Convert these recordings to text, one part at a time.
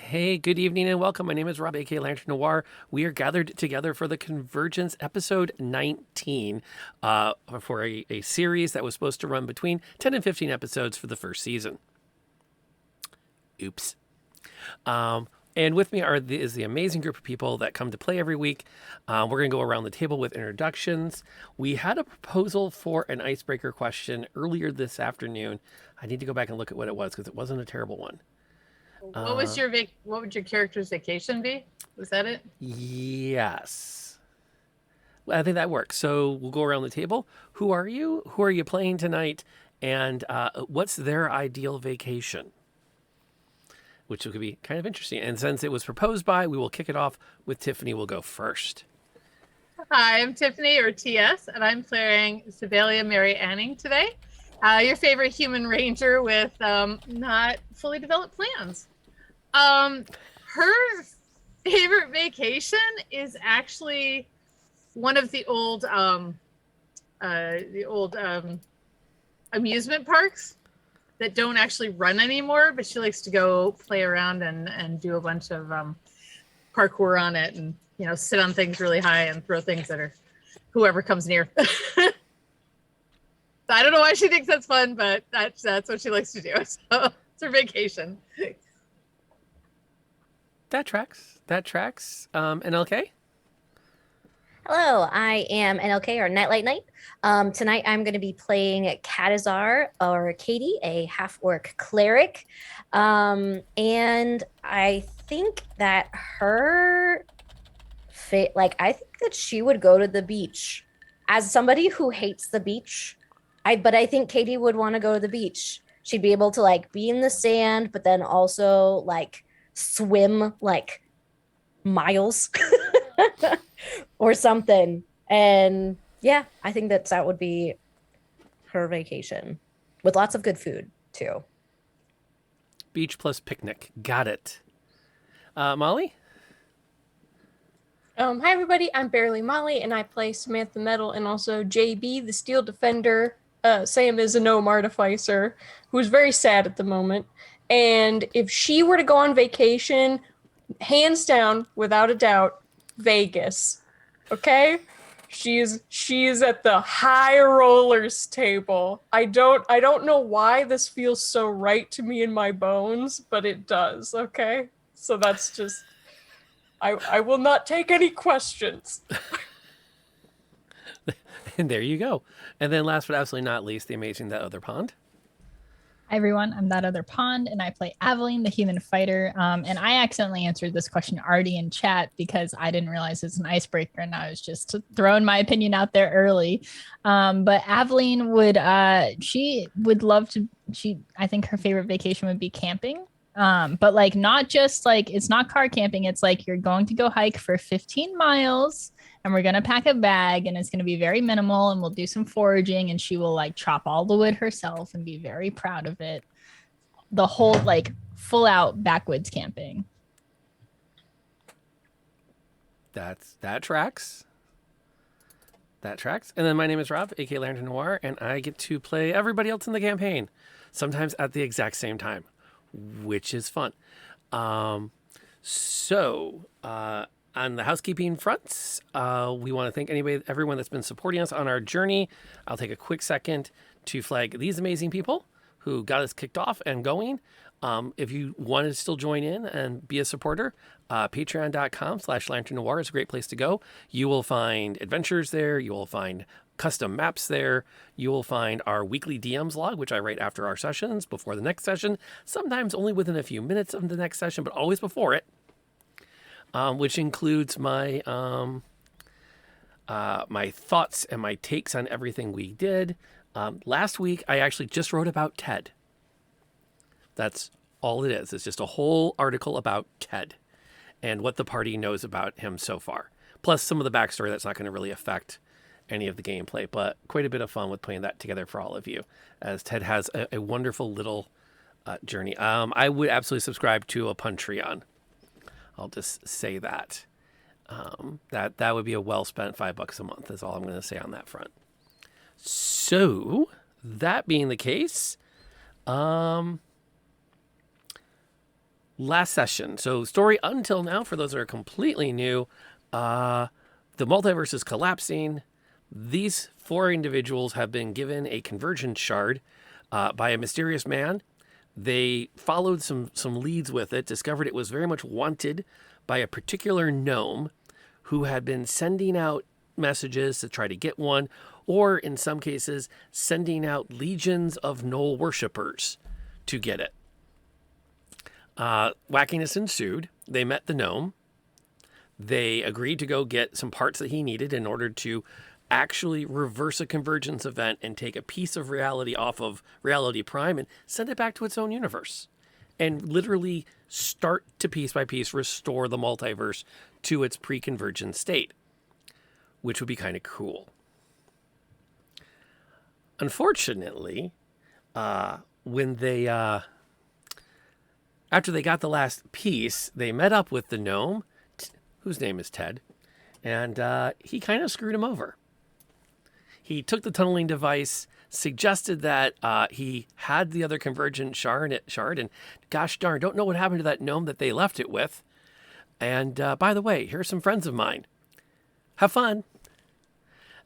Hey, good evening and welcome. My name is Rob, aka Lantern Noir. We are gathered together for the Convergence episode 19 for a series that was supposed to run between 10 and 15 episodes for the first season. Oops. And with me is the amazing group of people that come to play every week. We're going to go around the table with introductions. We had a proposal for an icebreaker question earlier this afternoon. I need to go back and look at what it was because it wasn't a terrible one. What would your character's vacation be? Was that it? Yes. Well, I think that works. So we'll go around the table. Who are you? Who are you playing tonight? And what's their ideal vacation? Which could be kind of interesting. And since it was proposed by, we will kick it off with Tiffany. We'll go first. Hi, I'm Tiffany, or TS, and I'm playing Sibelia Mary Anning today. Your favorite human ranger with not fully developed plans. Her favorite vacation is actually one of the old amusement parks that don't actually run anymore, but she likes to go play around and do a bunch of parkour on it, and sit on things really high and throw things at her, whoever comes near. I don't know why she thinks that's fun, but that's what she likes to do. So it's her vacation. That tracks. NLK? Hello, I am NLK, or Nightlight Knight. Tonight I'm going to be playing Katazar, or Katie, a half-orc cleric. And I think that I think that she would go to the beach. As somebody who hates the beach, but I think Katie would want to go to the beach. She'd be able to be in the sand, but then also swim miles or something. And yeah, I think that would be her vacation with lots of good food too. Beach plus picnic. Got it. Molly? Hi everybody, I'm Barely Molly, and I play Samantha Metal and also JB, the Steel Defender. Sam is a gnome artificer who's very sad at the moment. And if she were to go on vacation, hands down, without a doubt, Vegas. Okay? She's at the high rollers table. I don't know why this feels so right to me in my bones, but it does, okay? So that's just I will not take any questions. And there you go. And then last but absolutely not least, the amazing That Other Pond. Hi everyone, I'm That Other Pond, and I play Aveline, the human fighter. And I accidentally answered this question already in chat because I didn't realize it's an icebreaker, and I was just throwing my opinion out there early. But Aveline I think her favorite vacation would be camping. But not just it's not car camping. It's you're going to go hike for 15 miles and we're going to pack a bag and it's going to be very minimal and we'll do some foraging and she will chop all the wood herself and be very proud of it. The whole full out backwoods camping. That tracks. And then my name is Rob, aka Lantern Noir, and I get to play everybody else in the campaign, sometimes at the exact same time, which is fun. On the housekeeping fronts, we want to thank everyone that's been supporting us on our journey. I'll take a quick second to flag these amazing people who got us kicked off and going. If you want to still join in and be a supporter, patreon.com/Lantern Noir is a great place to go. You will find adventures there. You will find custom maps there. You will find our weekly DMs log, which I write after our sessions, before the next session, sometimes only within a few minutes of the next session, but always before it, which includes my my thoughts and my takes on everything we did. Last week, I actually just wrote about Ted. That's all it is. It's just a whole article about Ted and what the party knows about him so far. Plus some of the backstory that's not going to really affect any of the gameplay, but quite a bit of fun with putting that together for all of you, as Ted has a wonderful little journey. I would absolutely subscribe to a Patreon. I'll just say that. That would be a well-spent $5 a month is all I'm going to say on that front. So, that being the case, last session. So story until now, for those that are completely new, the multiverse is collapsing. These 4 individuals have been given a convergence shard by a mysterious man. They followed some leads with it, discovered it was very much wanted by a particular gnome who had been sending out messages to try to get one, or in some cases, sending out legions of Knoll worshippers to get it. Wackiness ensued. They met the gnome. They agreed to go get some parts that he needed in order to actually reverse a convergence event and take a piece of reality off of Reality Prime and send it back to its own universe. And literally start to piece by piece restore the multiverse to its pre-convergent state, which would be kind of cool. Unfortunately, when they after they got the last piece, they met up with the gnome, whose name is Ted, and he kind of screwed him over. He took the tunneling device, suggested that he had the other convergent shard, and gosh darn, don't know what happened to that gnome that they left it with. And by the way, here's some friends of mine. Have fun.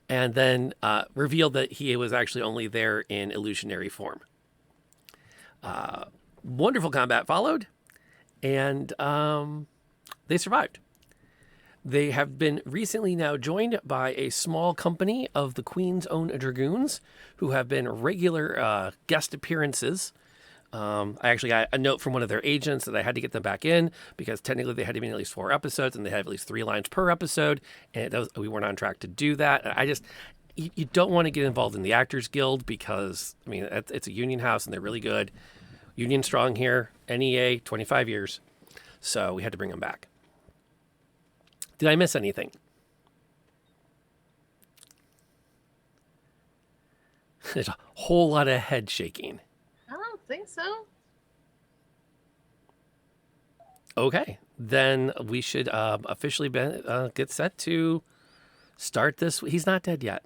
And then revealed that he was actually only there in illusionary form. Wonderful combat followed, and they survived. They have been recently now joined by a small company of the Queen's own Dragoons, who have been regular guest appearances. I actually got a note from one of their agents that I had to get them back in because technically they had to be in at least 4 episodes and they had at least 3 lines per episode, and we weren't on track to do that. You don't want to get involved in the Actors Guild because, I mean, it's a union house and they're really good. Union strong here, NEA, 25 years. So we had to bring them back. Did I miss anything? There's a whole lot of head shaking. I don't think so. Okay, then we should officially get set to start this. He's not dead yet.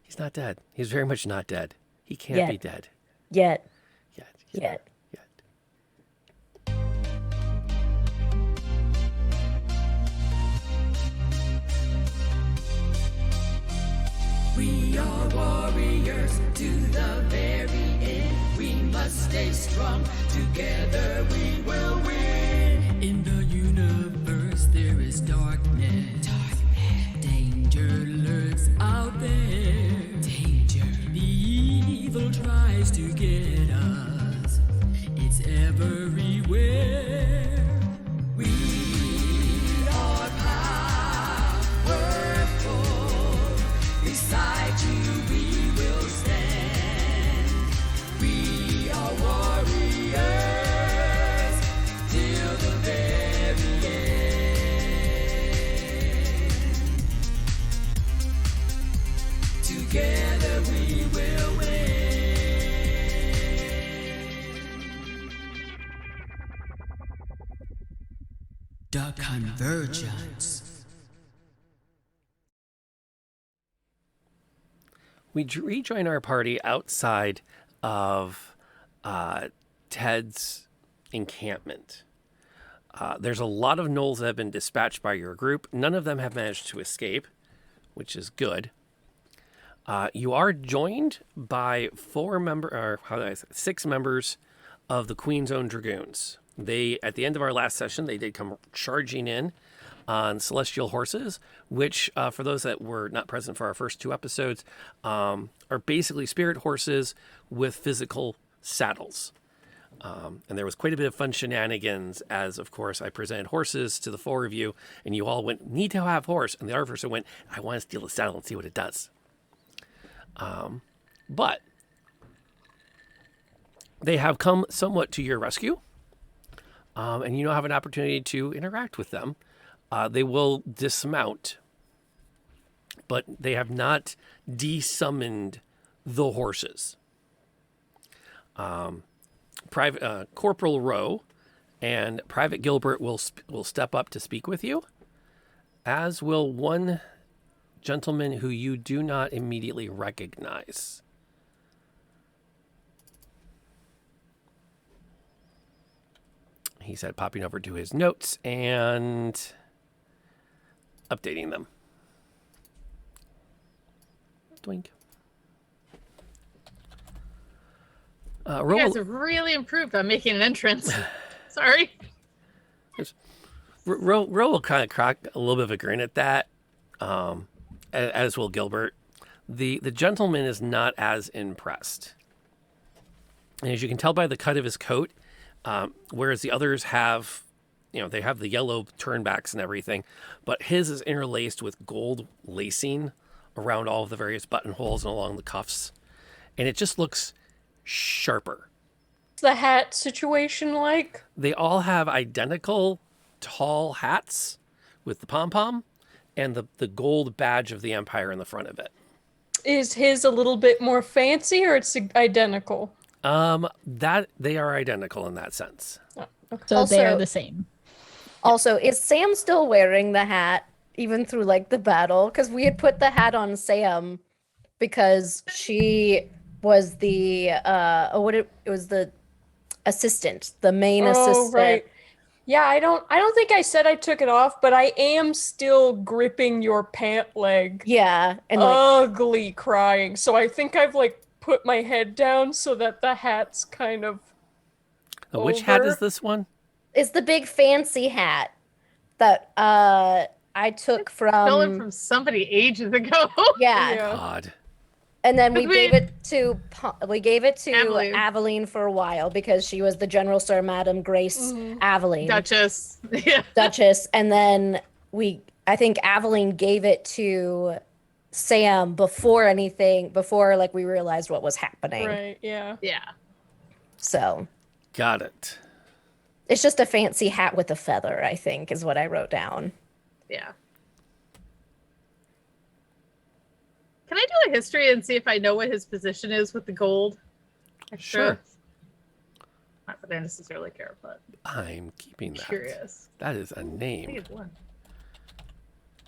He's not dead. He's very much not dead. He can't be dead. Yet. We are warriors to the very end. We must stay strong. Together we will win. In the universe there is darkness. Danger lurks out there. Danger. The evil tries to get us. It's everywhere. We are powerful. Beside you we will stand. We are warriors till the very end. Together we will win. The Convergence. We rejoin our party outside of Ted's encampment. There's a lot of gnolls that have been dispatched by your group. None of them have managed to escape, which is good. You are joined by 6 members of the Queen's own Dragoons. They, at the end of our last session, they did come charging in on celestial horses, which, for those that were not present for our first 2 episodes, are basically spirit horses with physical saddles. And there was quite a bit of fun shenanigans as, of course, I presented horses to the 4 of you, and you all went, need to have horse. And the other person went, I want to steal the saddle and see what it does. But they have come somewhat to your rescue, and you now have an opportunity to interact with them. They will dismount, but they have not desummoned the horses. Corporal Rowe and Private Gilbert will step up to speak with you, as will one gentleman who you do not immediately recognize. He said, popping over to his notes and updating them. Doink. You guys have really improved on making an entrance. Sorry. Ro will kind of crack a little bit of a grin at that, as will Gilbert. The gentleman is not as impressed. And as you can tell by the cut of his coat, whereas the others have, they have the yellow turnbacks and everything, but his is interlaced with gold lacing around all of the various buttonholes and along the cuffs. And it just looks sharper. What's the hat situation like? They all have identical tall hats with the pom-pom and the gold badge of the Empire in the front of it. Is his a little bit more fancy or it's identical? That they are identical in that sense. Oh, okay. So Also- they are the same. Also, is Sam still wearing the hat even through like the battle? Because we had put the hat on Sam because she was the it was the assistant, the main assistant. Right. Yeah, I don't think I said I took it off, but I am still gripping your pant leg. Yeah, and like Ugly crying. So I think I've like put my head down so that the hat's kind of Which hat over. is this one? it's the big fancy hat that I took Stolen from somebody ages ago. yeah. God. And then we Because gave it to Aveline. Aveline for a while because she was the General Sir Madam Grace Aveline, Duchess. Yeah. Duchess, and then I think Aveline gave it to Sam before like we realized what was happening. Right, yeah. Yeah. So Got it. it's just a fancy hat with a feather, I think, is what I wrote down. Yeah. Can I do a history and see if I know what his position is with the gold? Sure. Not that I necessarily care, but I'm keeping that. curious. That is a I think name. it's 1.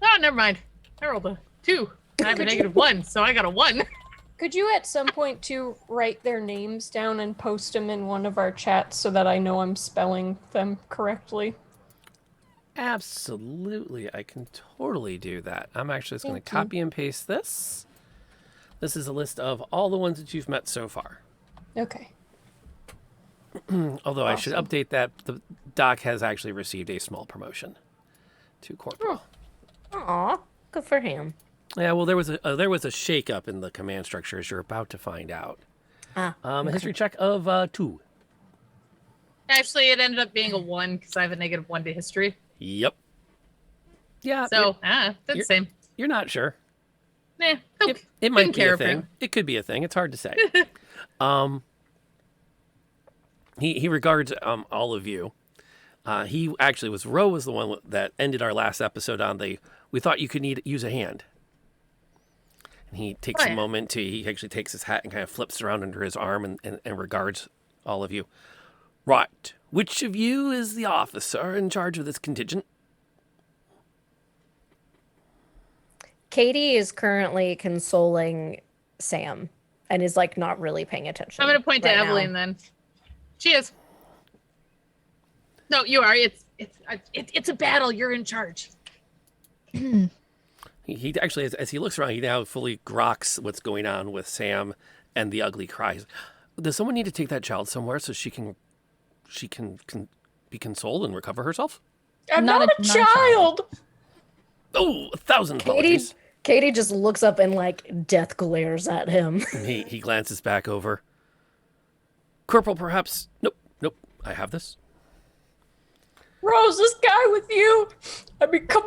Oh, never mind. I rolled a 2. I have a -1, so I got a 1. Could you at some point too write their names down and post them in one of our chats so that I know I'm spelling them correctly? Absolutely. I can totally do that. I'm actually just going to Thank you. copy and paste this. This is a list of all the ones that you've met so far. Okay. Although I should Awesome. update that the Doc has actually received a small promotion to corporal. Aw, good for him. Yeah, well, there was a shake-up in the command structure, as you're about to find out. A history check of 2. Actually, it ended up being a 1 because I have a -1 to history. Yep. Yeah. So, that's the you're- same. you're not sure. Nah, It might Didn't be a care for thing. him. It could be a thing. It's hard to say. He regards all of you. He actually Roe was the one that ended our last episode on we thought you could use a hand. And he takes a moment he actually takes his hat and kind of flips around under his arm and regards all of you. Right. Which of you is the officer in charge of this contingent? Katie is currently consoling Sam and is like not really paying attention. I'm going to point to right now. Evelyn then. She is. No, you are. It's a battle. You're in charge. He actually, as he looks around, he now fully groks what's going on with Sam and the ugly cries. Does someone need to take that child somewhere so she can be consoled and recover herself? I'm not a not a child! Oh, 1,000 apologies. Katie just looks up and like death glares at him. And he glances back over. Corporal, perhaps. Nope. I have this. Rose, this guy with you! I mean, come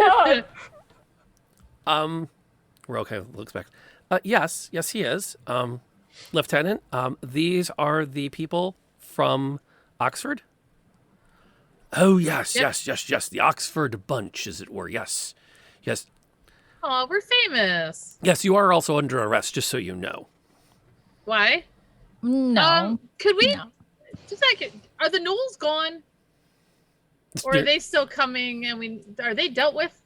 on! Ro kind of looks back. Yes, he is. Lieutenant, these are the people from Oxford. Oh, yes. The Oxford bunch, as it were. Yes. Oh, we're famous. Yes, you are also under arrest, just so you know. Why? No. Could we? No. Just like, are the Knolls gone, or are they still coming? And are they dealt with?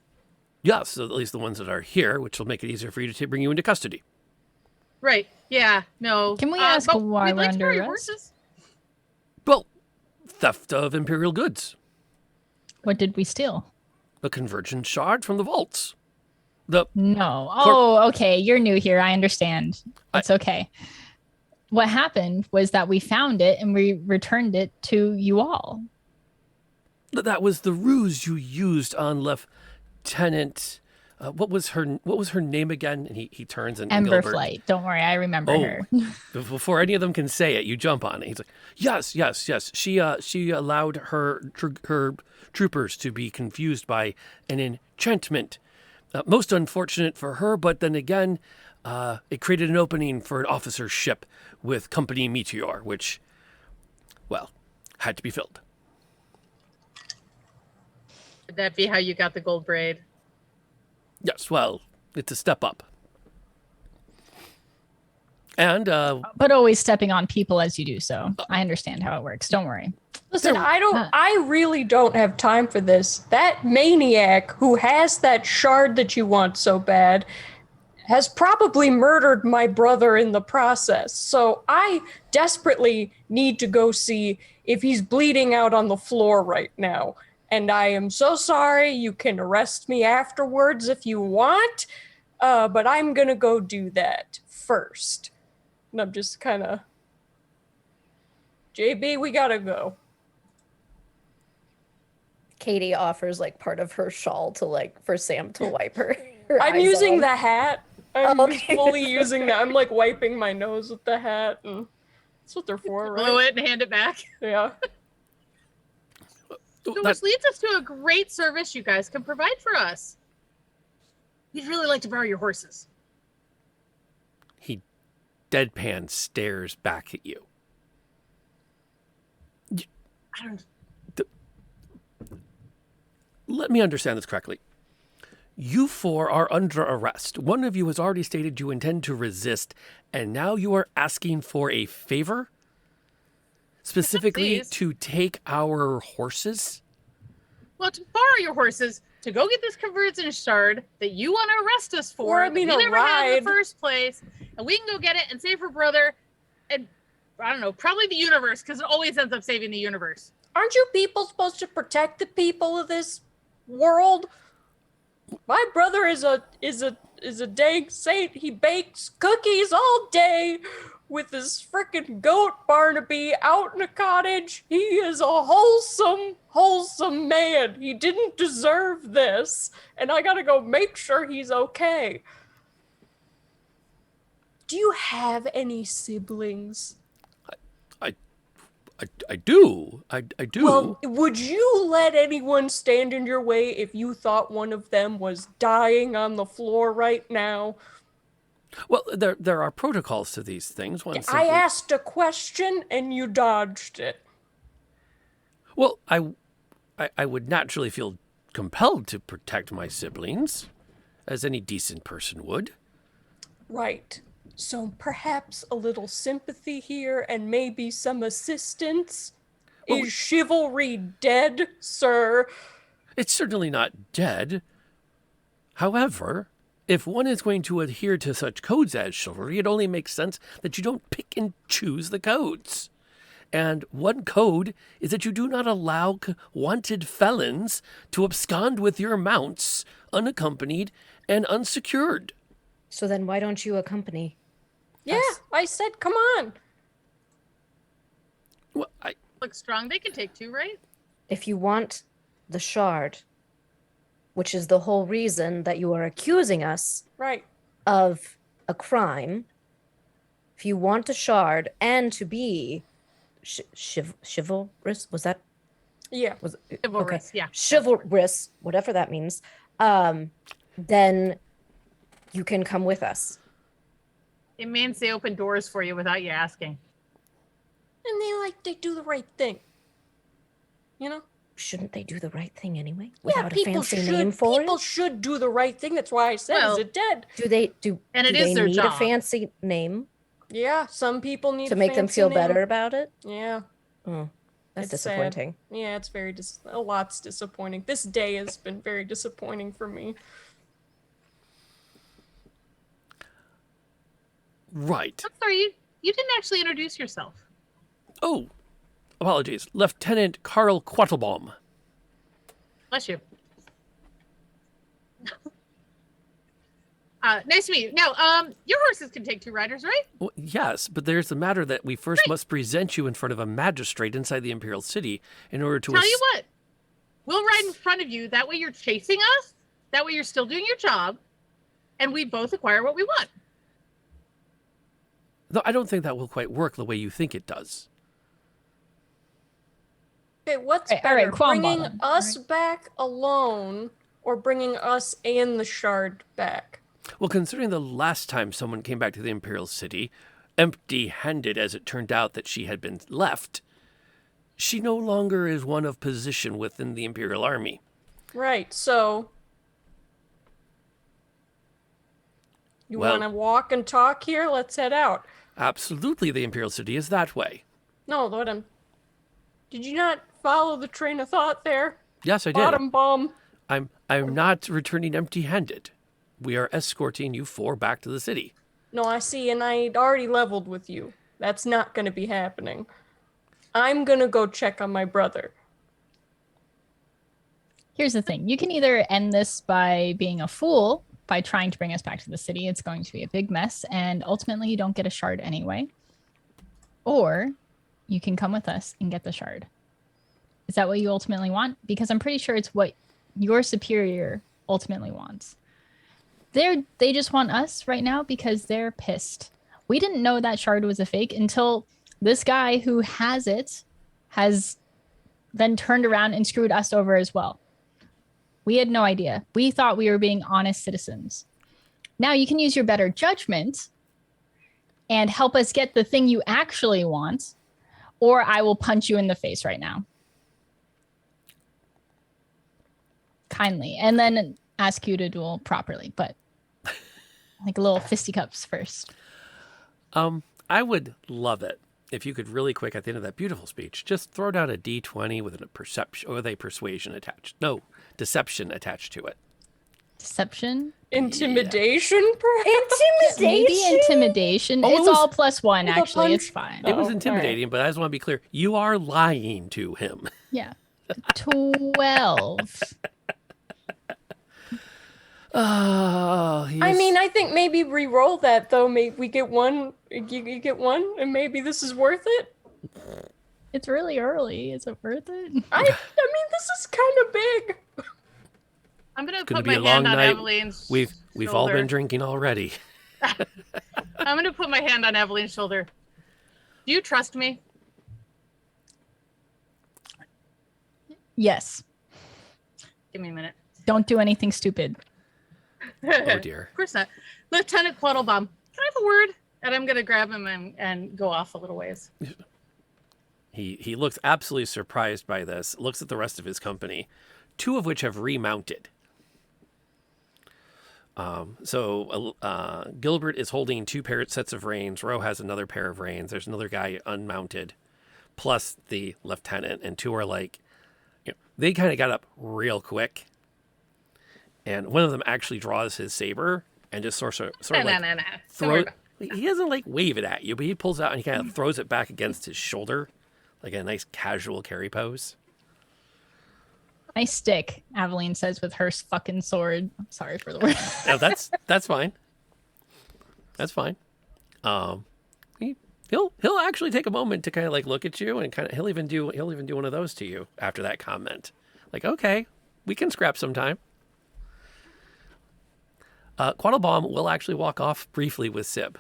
Yes, at least the ones that are here, which will make it easier for you to bring you into custody. Right. Yeah. No. Can we ask but why we'd we're like to under borrow your arrest? horses. Well, theft of Imperial goods. What did we steal? The Convergence shard from the vaults. No. Oh, okay. You're new here. I understand. It's okay. What happened was that we found it and we returned it to you all. That was the ruse you used on Lieutenant. What was her name again? And he turns and Gilbert. Emberflight. Don't worry, I remember her. Before any of them can say it, you jump on it. He's like, yes. She allowed her troopers to be confused by an enchantment. Most unfortunate for her, but then again, it created an opening for an officer's ship with Company Meteor, which, well, had to be filled. Would that be how you got the gold braid? Yes, well, it's a step up. And But always stepping on people as you do so. I understand how it works. Don't worry. Listen, I really don't have time for this. That maniac who has that shard that you want so bad has probably murdered my brother in the process. So I desperately need to go see if he's bleeding out on the floor right now. And I am so sorry. You can arrest me afterwards if you want. But I'm going to go do that first. And I'm just kind of... JB, we got to go. Katie offers like part of her shawl to like for Sam to wipe her. I'm eyes using on. the hat. I'm Okay. fully using that. I'm like wiping my nose with the hat. And that's what they're for, Blow right? it and hand it back. Yeah. So which leads us to a great service you guys can provide for us. We'd really like to borrow your horses. he deadpan stares back at you. I don't... Let me understand this correctly. You four are under arrest. One of you has already stated you intend to resist, and now you are asking for a favor? Specifically Please. to take our horses? Well, to borrow your horses to go get this convergence shard that you want to arrest us for. Or, I that mean, we a never had in ride. the first place, and we can go get it and save her brother, and I don't know, probably the universe, because it always ends up saving the universe. Aren't you people supposed to protect the people of this world? My brother is a dang saint. He bakes cookies all day with his frickin' goat Barnaby out in a cottage. He is a wholesome man. He didn't deserve this, and I gotta go make sure he's okay. Do you have any siblings? I do. I do. Well, would you let anyone stand in your way if you thought one of them was dying on the floor right now? Well, there are protocols to these things. One I simply- asked a question and you dodged it. Well, I would naturally feel compelled to protect my siblings, as any decent person would. Right. So perhaps a little sympathy here and maybe some assistance? Well, Is chivalry dead, sir? It's certainly not dead. However, if one is going to adhere to such codes as chivalry, it only makes sense that you don't pick and choose the codes. And one code is that you do not allow wanted felons to abscond with your mounts unaccompanied and unsecured. So then why don't you accompany? Yeah, us? I said, come on. Well, Look strong, they can take two, right? If you want the shard, which is the whole reason that you are accusing us Right. of a crime, if you want the shard and to be chivalrous, was that Yeah. was it- Chivalrous, yeah. chivalrous, whatever that means, then you can come with us. It means they open doors for you without you asking. And they do the right thing. You know? Shouldn't they do the right thing anyway? Yeah, Without a people fancy name for people it? should do the right thing. That's why I said, Well- is it dead? Do they do? And it do is they their need job. a fancy name Yeah, some people need to a make them fancy feel name. better about it? Yeah. Oh, that's It's sad. disappointing. Yeah, it's very a lot's disappointing. This day has been very disappointing for me. right. I'm sorry, you didn't actually introduce yourself. Oh, Apologies. Lieutenant Karl Quattlebaum. Bless you. Nice to meet you. Now, your horses can take 2 riders, right? Well, yes, but there's the matter that we first must present you in front of a magistrate inside the Imperial City in order to... Tell you what, we'll ride in front of you. That way you're chasing us. That way you're still doing your job. And we both acquire what we want. Though I don't think that will quite work the way you think it does. Okay, what's All right, better, Qualm bringing bottom, us back alone or bringing us and the shard back? Well, considering the last time someone came back to the Imperial City, empty-handed as it turned out that she had been left, she no longer is one of position within the Imperial Army. Right, so... You Well- want to walk and talk here? Let's head out. Absolutely, the Imperial City is that way. No, what Did you not follow the train of thought there? Yes, I did. Bottom bomb. I'm not returning empty-handed. We are escorting you 4 back to the city. No, I see, and I'd already leveled with you. That's not going to be happening. I'm going to go check on my brother. Here's the thing. You can either end this by being a fool, by trying to bring us back to the city. It's going to be a big mess, and ultimately you don't get a shard anyway. Or you can come with us and get the shard. Is that what you ultimately want? Because I'm pretty sure it's what your superior ultimately wants. They just want us right now because they're pissed. We didn't know that shard was a fake until this guy who has it has then turned around and screwed us over as well. We had no idea. We thought we were being honest citizens. Now you can use your better judgment and help us get the thing you actually want, or I will punch you in the face right now. Kindly. And then ask you to duel properly, but like a little fisticuffs first. I would love it if you could really quick at the end of that beautiful speech, just throw down a D20 with a perception or with a persuasion attached. No, deception attached to it. Deception? Intimidation, perhaps? Maybe intimidation. Oh, it It's was- all +1, With a actually. It's punch? fine. It was Oh, intimidating, but I just want to be clear. You are lying to him. Yeah. 12. Oh, I mean, I think maybe re-roll that, though. Maybe we get one, you get one, and maybe this is worth it. It's really early. Is it worth it? I mean, this is kind of big. I'm going to gonna put be my a long hand on night. Eveline's We've all shoulder. been drinking already. I'm going to put my hand on Eveline's shoulder. Do you trust me? Yes. Give me a minute. Don't do anything stupid. Oh, dear. Of course not. Lieutenant Quattlebaum, can I have a word? And I'm going to grab him and go off a little ways. He looks absolutely surprised by this, looks at the rest of his company, 2 of which have remounted. Gilbert is holding 2 sets of reins. Ro has another pair of reins. There's another guy unmounted, plus the lieutenant, and 2 are like, they kind of got up real quick. And one of them actually draws his saber and just sort of No. like Don't throw. worry about He doesn't like wave it at you, but he pulls out and he kind of throws it back against his shoulder, like a nice casual carry pose. Nice stick, Aveline says with her fucking sword. I'm sorry for the word. Now that's fine. That's fine. He'll actually take a moment to kind of like look at you and kind of he'll even do one of those to you after that comment. Like, okay, we can scrap sometime. Quattlebaum will actually walk off briefly with Sib.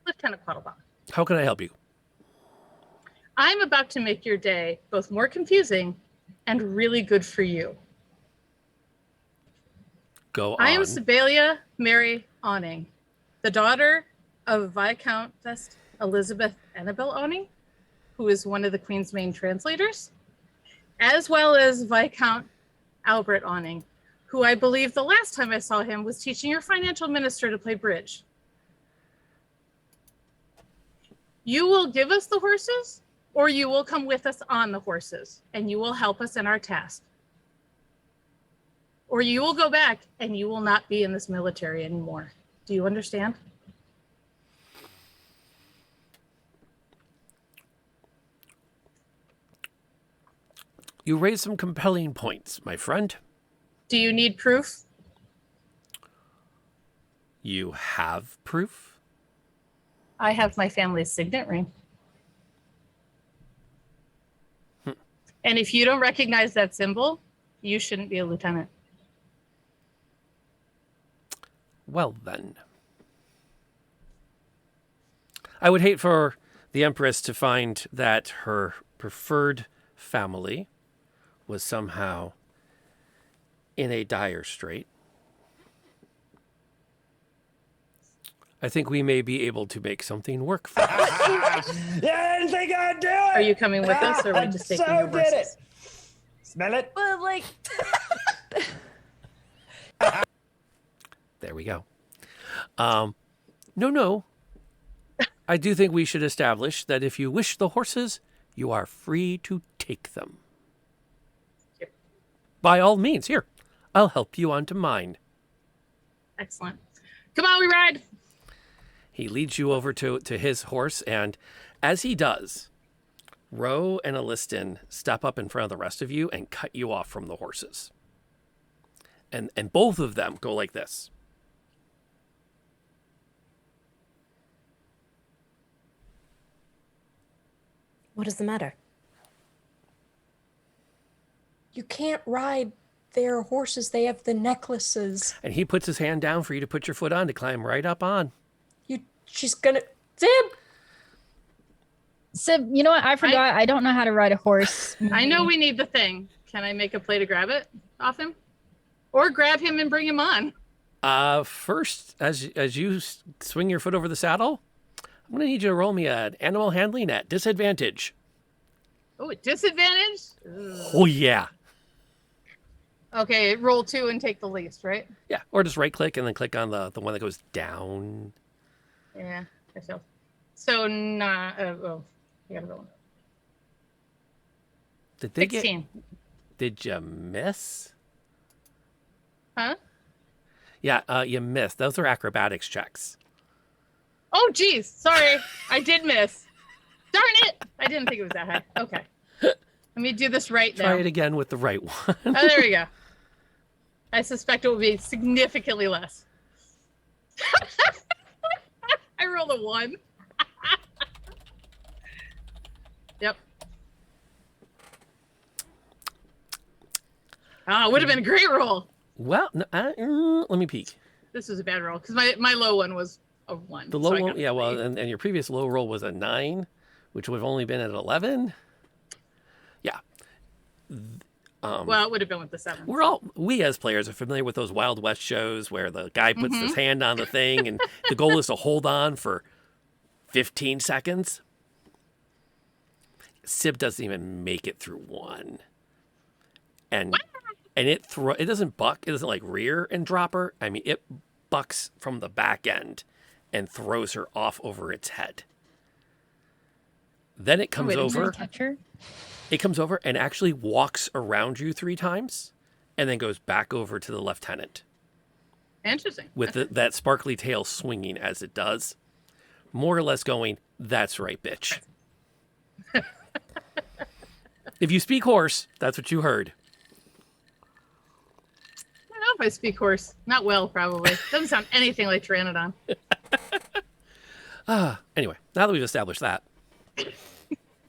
Lieutenant Quattlebaum, How can I help you? I'm about to make your day both more confusing and really good for you. Go on. I am Sibalia Mary Awning, the daughter of Viscountess Elizabeth Annabelle Awning, who is one of the Queen's main translators, as well as Viscount Albert Awning, who I believe the last time I saw him was teaching your financial minister to play bridge. You will give us the horses, or you will come with us on the horses, and you will help us in our task. Or you will go back and you will not be in this military anymore. Do you understand? You raise some compelling points, my friend. Do you need proof? You have proof? I have my family's signet ring. And if you don't recognize that symbol, you shouldn't be a lieutenant. Well, then. I would hate for the Empress to find that her preferred family was somehow in a dire strait. I think we may be able to make something work for us. I didn't think I'd do it. Are you coming with us, or are we just taking your did it. horses? Smell it? But like, There we go. No. I do think we should establish that if you wish the horses, you are free to take them. Yep. By all means, here, I'll help you onto mine. Excellent. Come on, we ride. He leads you over to his horse, and as he does, Ro and Alistin step up in front of the rest of you and cut you off from the horses. And both of them go like this. what is the matter? You can't ride their horses. They have the necklaces. And he puts his hand down for you to put your foot on to climb right up on. She's gonna. Zib! Sib, you know what? I forgot. I don't know how to ride a horse. I know we need the thing. Can I make a play to grab it off him? Or grab him and bring him on? First, as you swing your foot over the saddle, I'm going to need you to roll me an animal handling at disadvantage. Oh, at disadvantage? Oh, yeah. Okay, roll 2 and take the least, right? Yeah, or just right-click and then click on the one that goes down. Yeah, I feel. So, not. Oh, you gotta roll. Did they 16. Did you miss? Huh? Yeah, you missed. Those are acrobatics checks. Oh, geez. Sorry. I did miss. Darn it. I didn't think it was that high. Okay. Let me do this right now. Try it again with the right one. Oh, there we go. I suspect it will be significantly less. I rolled a 1. Yep. Oh, it would have been a great roll. Well, no, let me peek. This was a bad roll because my low one was a 1. The low one, yeah, well, and your previous low roll was a 9, which would have only been at 11. Yeah. Well, it would have been with the 7. We as players are familiar with those Wild West shows where the guy puts his hand on the thing and the goal is to hold on for 15 seconds. Sib doesn't even make it through 1. And it doesn't buck, it doesn't like rear and drop her. I mean, it bucks from the back end and throws her off over its head. Then it comes over. Catch her? It comes over and actually walks around you 3 times and then goes back over to the lieutenant. Interesting. With that sparkly tail swinging as it does. More or less going, that's right, bitch. If you speak horse, that's what you heard. I don't know if I speak horse. Not well, probably. Doesn't sound anything like Pteranodon. Anyway, now that we've established that.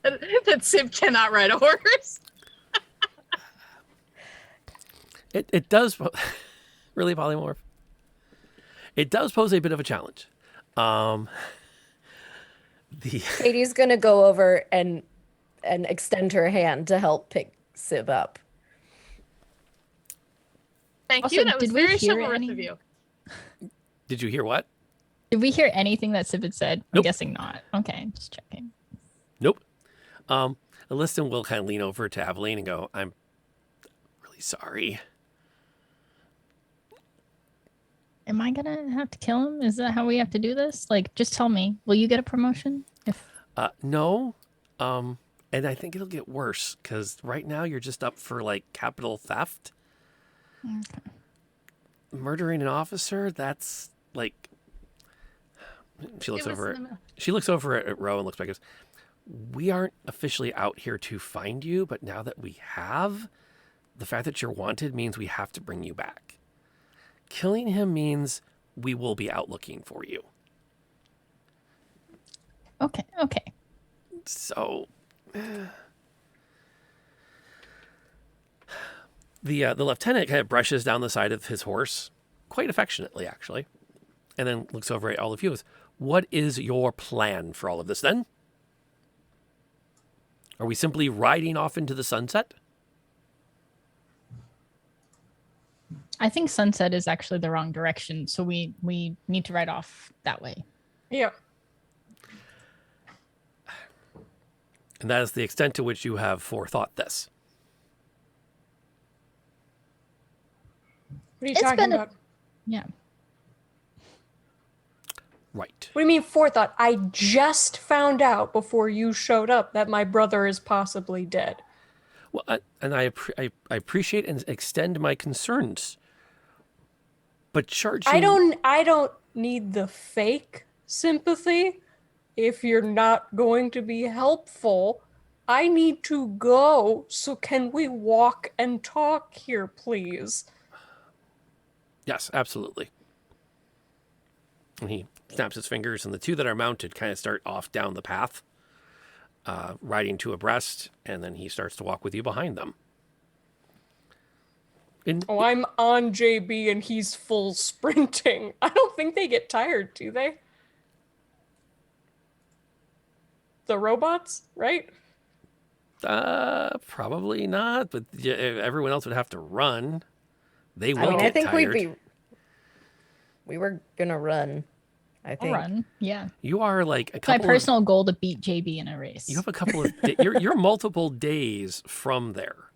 That Sib cannot ride a horse. It does, really polymorph. It does pose a bit of a challenge. Katie's gonna go over and extend her hand to help pick Sib up. Thank Also, you. That was did we very hear chivalrous any- of you. Did you hear what? Did we hear anything that Sib had said? I'm Nope. guessing not. Okay, just checking. Nope. Alistin will kind of lean over to Aveline and go, I'm really sorry. Am I gonna have to kill him? Is that how we have to do this? Like, just tell me. Will you get a promotion? No. And I think it'll get worse because right now you're just up for like capital theft. Okay. Murdering an officer, that's like she looks It was over in at the middle. she looks over at Ro and looks back and goes, we aren't officially out here to find you, but now that we have, the fact that you're wanted means we have to bring you back. Killing him means we will be out looking for you. Okay. So the lieutenant kind of brushes down the side of his horse, quite affectionately, actually, and then looks over at all of you. What is your plan for all of this, then? Are we simply riding off into the sunset? I think sunset is actually the wrong direction, so we need to ride off that way. Yeah. And that is the extent to which you have forethought this. What are you It's talking been about? Yeah. Right. What do you mean forethought? I just found out before you showed up that my brother is possibly dead. Well, I appreciate and extend my concerns. But charging... I don't need the fake sympathy. If you're not going to be helpful, I need to go. So can we walk and talk here, please? Yes, absolutely. And he snaps his fingers, and the two that are mounted kind of start off down the path, riding two abreast, and then he starts to walk with you behind them. Oh, I'm on JB and he's full sprinting. I don't think they get tired, do they? The robots, right? Probably not, but everyone else would have to run. They will I mean, get I think tired. we were gonna run. I I'll think. run. Yeah. You are like a It's my couple personal goal to beat JB in a race. You have a couple of... you're multiple days from there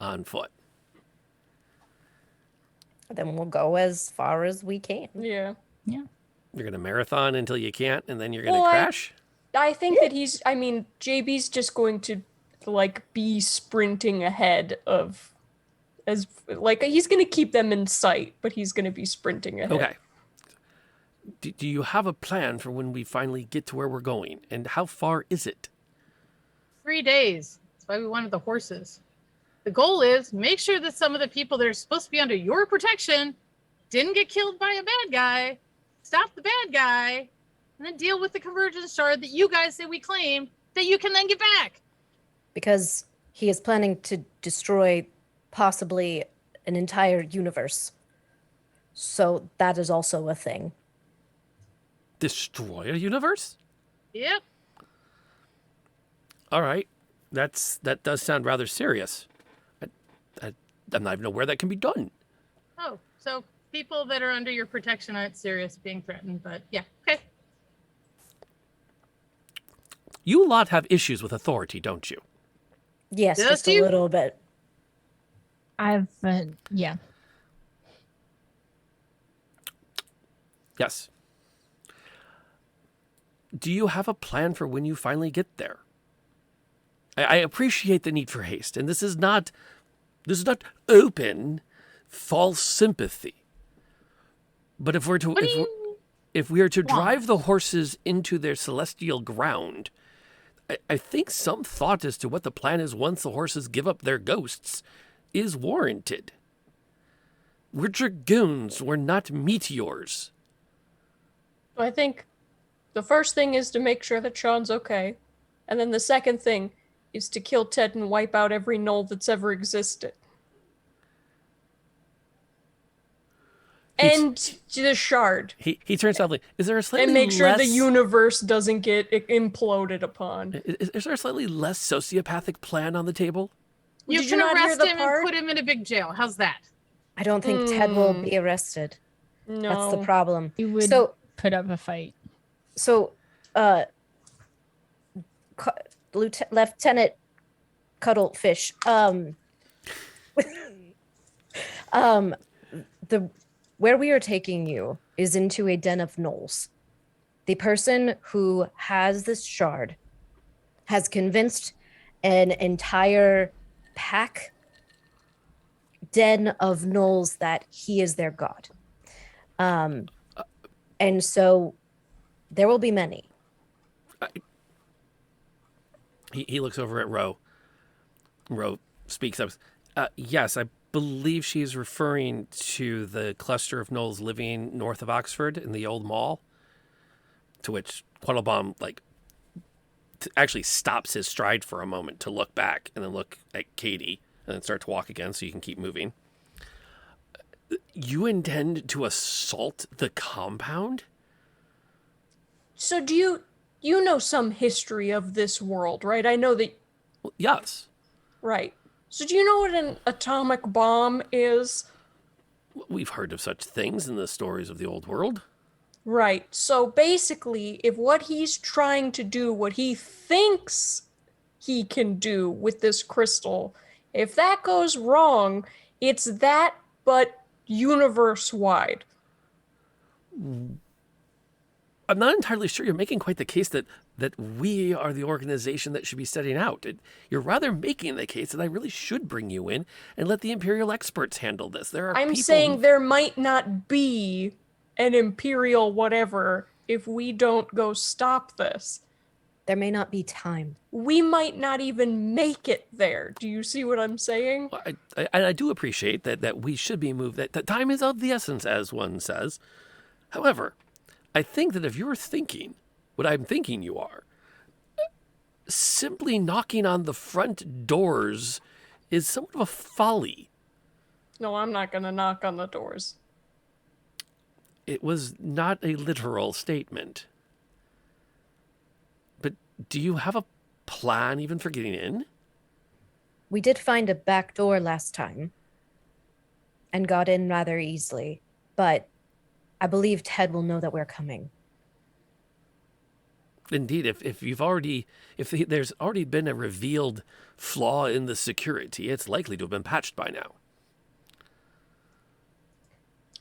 on foot. Then we'll go as far as we can. Yeah. Yeah. You're going to marathon until you can't, and then you're going to Well, crash? I think that JB's just going to like be sprinting ahead of he's going to keep them in sight, but he's going to be sprinting ahead. Okay. Do you have a plan for when we finally get to where we're going? And how far is it? 3 days. That's why we wanted the horses. The goal is make sure that some of the people that are supposed to be under your protection didn't get killed by a bad guy, stop the bad guy, and then deal with the convergence shard that you guys say we claim that you can then get back. Because he is planning to destroy possibly an entire universe. So that is also a thing. Destroy a universe? Yep. All right. That does sound rather serious. I'm not even aware that can be done. Oh, so people that are under your protection aren't serious being threatened, but yeah, okay. You lot have issues with authority, don't you? Yes, Does just a you? little bit. Yeah. Yes. Do you have a plan for when you finally get there? I appreciate the need for haste, and this is not open, false sympathy. But if we are to drive the horses into their celestial ground, I think some thought as to what the plan is once the horses give up their ghosts is warranted. We're dragoons, we're not meteors. So I think the first thing is to make sure that Sean's okay. And then the second thing is to kill Ted and wipe out every knoll that's ever existed. And the shard. He turns softly. Is there a slightly And make sure less... the universe doesn't get imploded upon. Is there a slightly less sociopathic plan on the table? You Did can you not hear arrest the him part? and put him in a big jail. How's that? I don't think Ted will be arrested. No. That's the problem. You would So, put up a fight. Lieutenant Cuttlefish, where we are taking you is into a den of gnolls. The person who has this shard has convinced an entire pack den of gnolls that he is their god. And so there will be many. He looks over at Ro. Ro speaks up. Yes, I believe she's referring to the cluster of gnolls living north of Oxford in the old mall. To which Quattlebaum, actually stops his stride for a moment to look back and then look at Katie and then start to walk again so you can keep moving. You intend to assault the compound? So do you know some history of this world, right? I know that. Well, yes. Right. So do you know what an atomic bomb is? We've heard of such things in the stories of the old world. Right. So basically, if what he's trying to do, what he thinks he can do with this crystal, if that goes wrong, it's that, but universe-wide. I'm not entirely sure you're making quite the case that we are the organization that should be setting out. You're rather making the case that I really should bring you in and let the Imperial experts handle this. There are I'm people saying there might not be an Imperial whatever if we don't go stop this. There may not be time. We might not even make it there. Do you see what I'm saying? I do appreciate that we should be moved, that time is of the essence, as one says. However, I think that if you're thinking what I'm thinking you are, simply knocking on the front doors is somewhat of a folly. No, I'm not going to knock on the doors. It was not a literal statement. But do you have a plan even for getting in? We did find a back door last time and got in rather easily, but I believe Ted will know that we're coming. Indeed, if there's already been a revealed flaw in the security, it's likely to have been patched by now.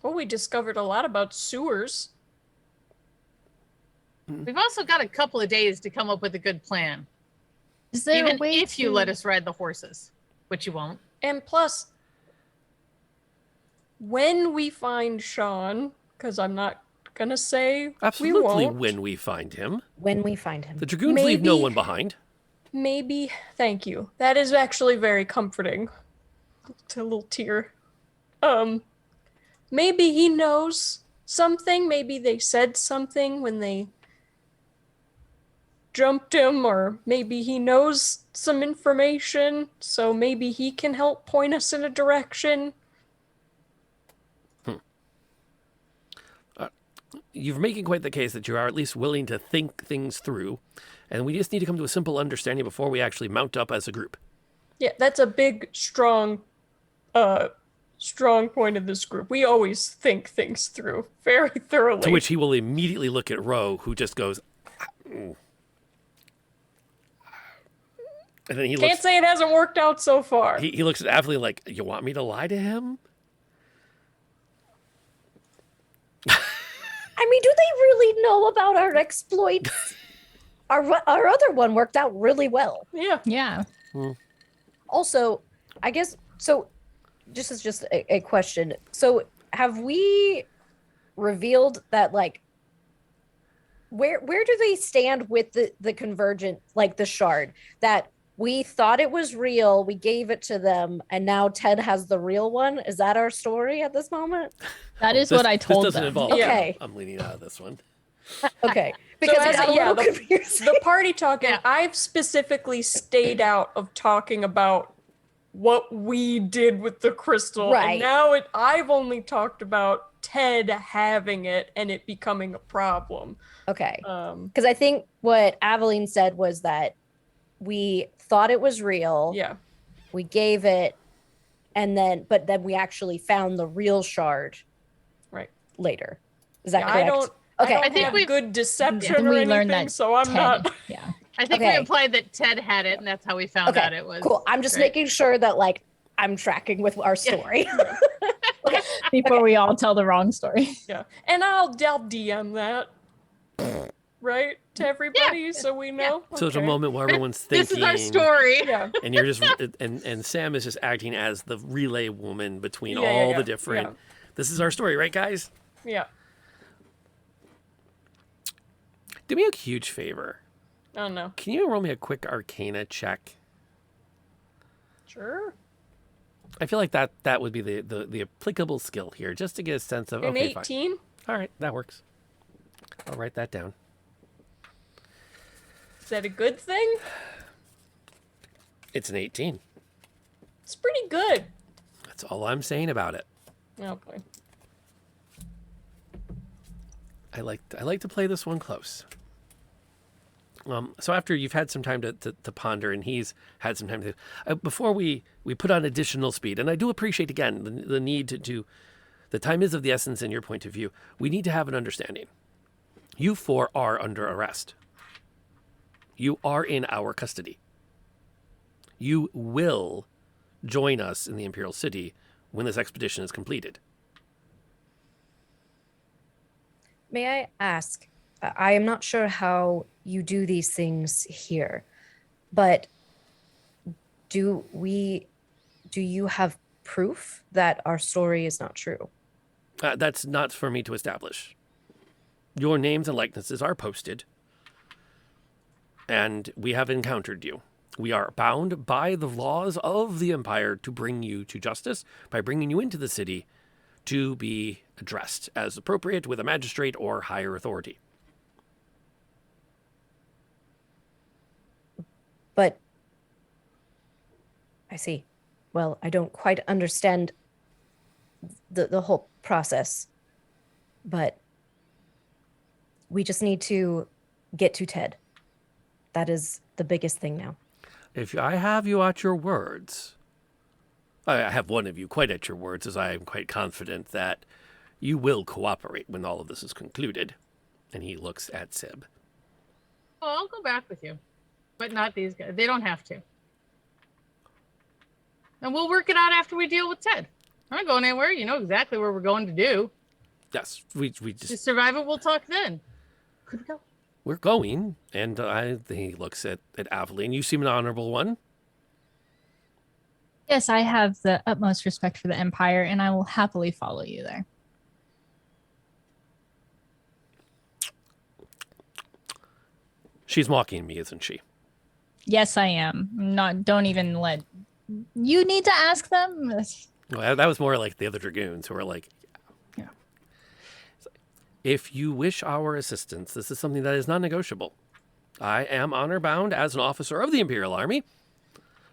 Well, we discovered a lot about sewers. We've also got a couple of days to come up with a good plan. Is there Even a way if you to- let us ride the horses, which you won't. And plus, when we find Sean, because I'm not going to say Absolutely, we won't. when we find him. When we find him. The Dragoons leave no Maybe- one behind. Maybe, thank you. That is actually very comforting. It's a little tear. Maybe he knows something. Maybe they said something when they jumped him, or maybe he knows some information, so maybe he can help point us in a direction. You're making quite the case that you are at least willing to think things through, and we just need to come to a simple understanding before we actually mount up as a group. Yeah, that's a big, strong point of this group. We always think things through very thoroughly. To which he will immediately look at Ro, who just goes, "Mm." And then he Can't looks. say it hasn't worked out so far. He looks at Avalene like, "You want me to lie to him?" I mean, do they really know about our exploits? Our other one worked out really well. Yeah. Yeah. Also, I guess, so this is just a question. So have we revealed that, where do they stand with the convergent, the shard? That we thought it was real, we gave it to them, and now Ted has the real one? Is that our story at this moment? That is what I told This doesn't them. involve. Yeah. Okay. I'm leaning out of this one. Okay. Because as it got a- a yeah, little confusing. The party talking, Yeah. I've specifically stayed out of talking about what we did with the crystal. Right. And now I've only talked about Ted having it and it becoming a problem. Okay. Um, Because I think what Aveline said was that we thought it was real. yeah. We gave it, but then we actually found the real shard Right. later. Is that Yeah, correct? I Okay. don't I think have we've- good deception Then or we anything, learned that so I'm Ted- not. Yeah. I think Okay. we implied that Ted had it, and that's how we found Okay, out it was. Cool. I'm just right. making sure that I'm tracking with our story. Before we all tell the wrong story. Yeah. And I'll DM that. Right? To everybody so we know. So it's a Okay. moment where everyone's This thinking. is our story. Yeah. And you're just and Sam is just acting as the relay woman between Yeah, all yeah, the different. yeah. This is our story, right, guys? Yeah. Do me a huge favor. Oh no. Can you roll me a quick Arcana check? Sure. I feel like that would be the applicable skill here, just to get a sense of. An Okay, fine. 18. All right, that works. I'll write that down. Is that a good thing? It's an 18. It's pretty good. That's all I'm saying about it. Okay. I like to play this one close. So after you've had some time to ponder, and he's had some time to, before we put on additional speed, and I do appreciate again the need to, the time is of the essence in your point of view. We need to have an understanding. You four are under arrest. You are in our custody. You will join us in the Imperial City when this expedition is completed. May I ask? I am not sure how you do these things here, but do you have proof that our story is not true? That's not for me to establish. Your names and likenesses are posted, and we have encountered you. We are bound by the laws of the Empire to bring you to justice by bringing you into the city to be addressed as appropriate with a magistrate or higher authority. But I see. Well, I don't quite understand the whole process, but we just need to get to Ted. That is the biggest thing now. If I have you at your words, I have one of you quite at your words, as I am quite confident that you will cooperate when all of this is concluded. And he looks at Sib. Oh, I'll go back with you, but not these guys. They don't have to. And we'll work it out after we deal with Ted. I'm not going anywhere. You know exactly where we're going to do. Yes, we To just survive it, we'll talk then. Could we go? we're going. And he looks at Aveline. You seem an honorable one. Yes, I have the utmost respect for the Empire, and I will happily follow you there. She's mocking me, isn't she? Yes, I am. Don't even let. You need to ask them. Well, that was more like the other Dragoons who were like, yeah. If you wish our assistance, this is something that is non-negotiable. I am honor-bound as an officer of the Imperial Army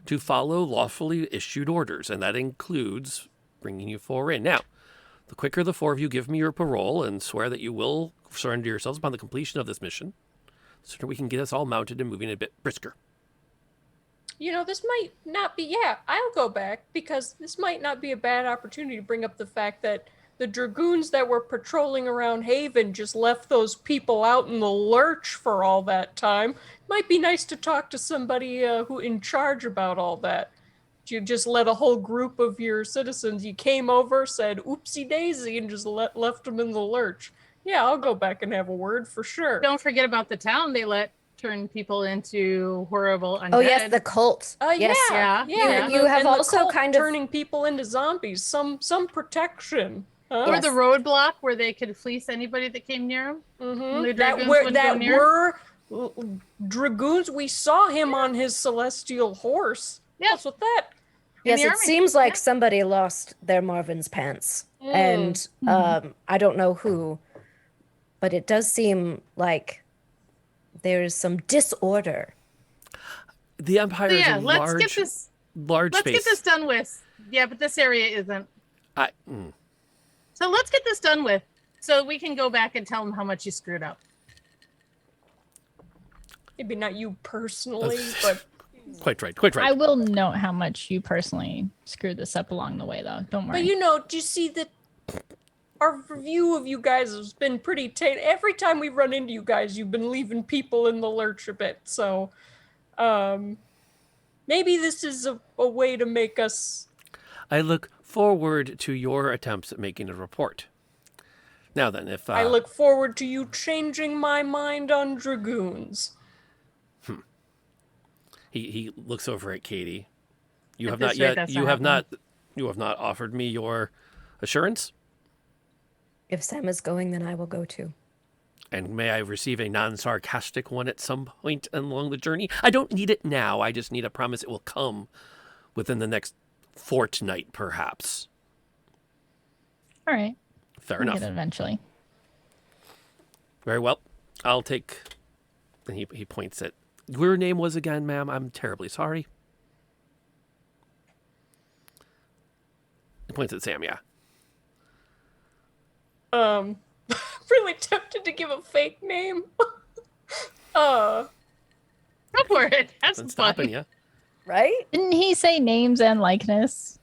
to follow lawfully issued orders, and that includes bringing you four in. Now, the quicker the four of you give me your parole and swear that you will surrender yourselves upon the completion of this mission, the sooner we can get us all mounted and moving a bit brisker. You know, this might not be, yeah, I'll go back because this might not be a bad opportunity to bring up the fact that the Dragoons that were patrolling around Haven just left those people out in the lurch for all that time. Might be nice to talk to somebody who in charge about all that. You just let a whole group of your citizens, you came over, said oopsie daisy, and just left them in the lurch. Yeah, I'll go back and have a word for sure. Don't forget about the town they let turn people into horrible undead. Oh yes, the cult. Yes. Yeah. You have and the also cult kind of- turning people into zombies. Some protection. Huh? Or Yes. the roadblock where they could fleece anybody that came near them. Mhm. The That Dragoons were wouldn't go near? Dragoons. We saw him on his celestial horse. Yeah. What's with that? Yes, the it army. seems like Yeah. somebody lost their Marvin's pants, and I don't know who, but it does seem like there's some disorder. The Empire So is yeah, a let's large, get this. large Let's space. get this done with. Yeah, but this area isn't. So let's get this done with, so we can go back and tell them how much you screwed up. Maybe not you personally, but Quite right. Quite right. I will note how much you personally screwed this up along the way, though. Don't worry. But you know, do you see that our review of you guys has been pretty every time we run into you guys, you've been leaving people in the lurch a bit. So maybe this is a way to make us. I look forward to your attempts at making a report. Now then, if I look forward to you changing my mind on Dragoons. he looks over at Katie. You At have this not rate, yet. that's You not have not. You have not offered me your assurance. If Sam is going, then I will go too. And may I receive a non-sarcastic one at some point along the journey? I don't need it now. I just need a promise it will come within the next fortnight, perhaps. All right. Fair We'll enough. get it eventually. Very well. I'll take... And he points at... Your name was again, ma'am? I'm terribly sorry. He points at Sam, yeah. Really tempted to give a fake name. Go for it. Have some That's fun. stopping you. Right? Didn't he say names and likeness?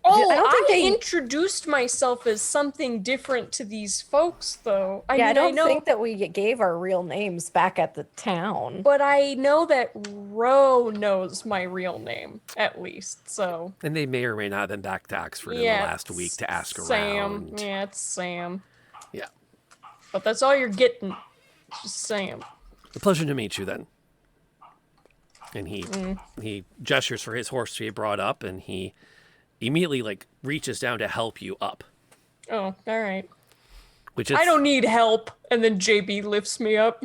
Oh, I don't think I they- introduced myself as something different to these folks, though. I don't know, think that we gave our real names back at the town. but I know that Ro knows my real name, at least. So And they may or may not have been back to Oxford in the last week to ask Sam. around. Yeah, it's Sam. Yeah. But that's all you're getting. It's just Sam. A pleasure to meet you then. And he gestures for his horse to be brought up, and he immediately reaches down to help you up. Oh, all right. Which is I don't need help. And then JB lifts me up.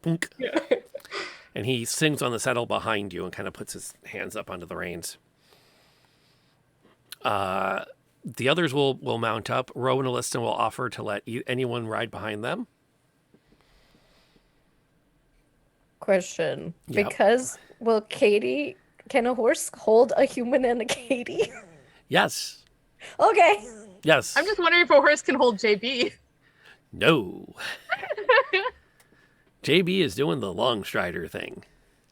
Punk. Yeah. And he sings on the saddle behind you and kind of puts his hands up onto the reins. The others will mount up. Ro and Alyssa will offer to let anyone ride behind them. Question. Yep. Because can a horse hold a human and a Katie? Yes. Okay. Yes. I'm just wondering if a horse can hold JB. No. JB is doing the long strider thing.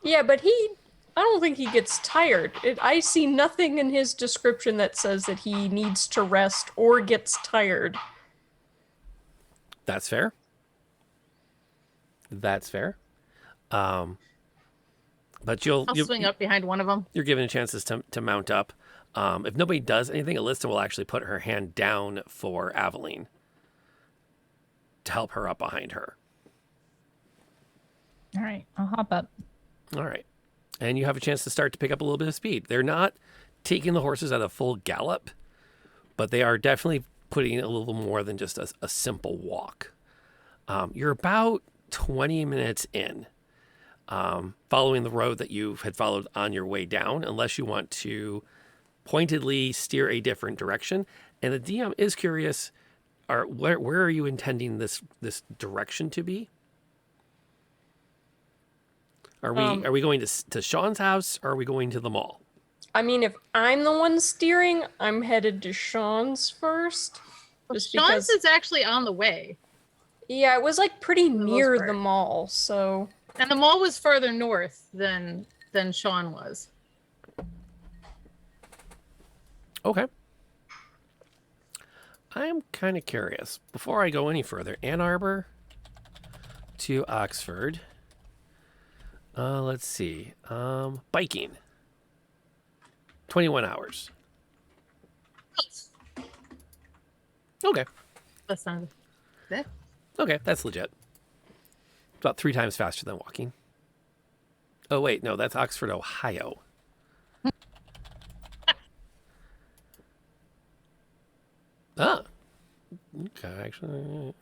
Yeah, but I don't think he gets tired. I see nothing in his description that says that he needs to rest or gets tired. That's fair. That's fair. But I'll swing up behind one of them. You're given chances to mount up. If nobody does anything, Alyssa will actually put her hand down for Aveline to help her up behind her. All right. I'll hop up. All right. And you have a chance to start to pick up a little bit of speed. They're not taking the horses at a full gallop, but they are definitely putting in a little more than just a simple walk. You're about 20 minutes in, following the road that you had followed on your way down, unless you want to pointedly steer a different direction. And the DM is curious, where are you intending this direction to be? Are we going to Sean's house, or are we going to the mall? I mean, if I'm the one steering, I'm headed to Sean's first. Just Sean's because, is actually on the way. yeah, it was pretty the most near part. the mall, so And the mall was further north than Sean was. Okay. I'm kind of curious. Before I go any further, Ann Arbor to Oxford. Let's see. Biking. 21 hours. Okay. That's not that. Okay, that's legit. About 3 times faster than walking. Oh, wait, no, that's Oxford, Ohio. Ah. Okay, actually.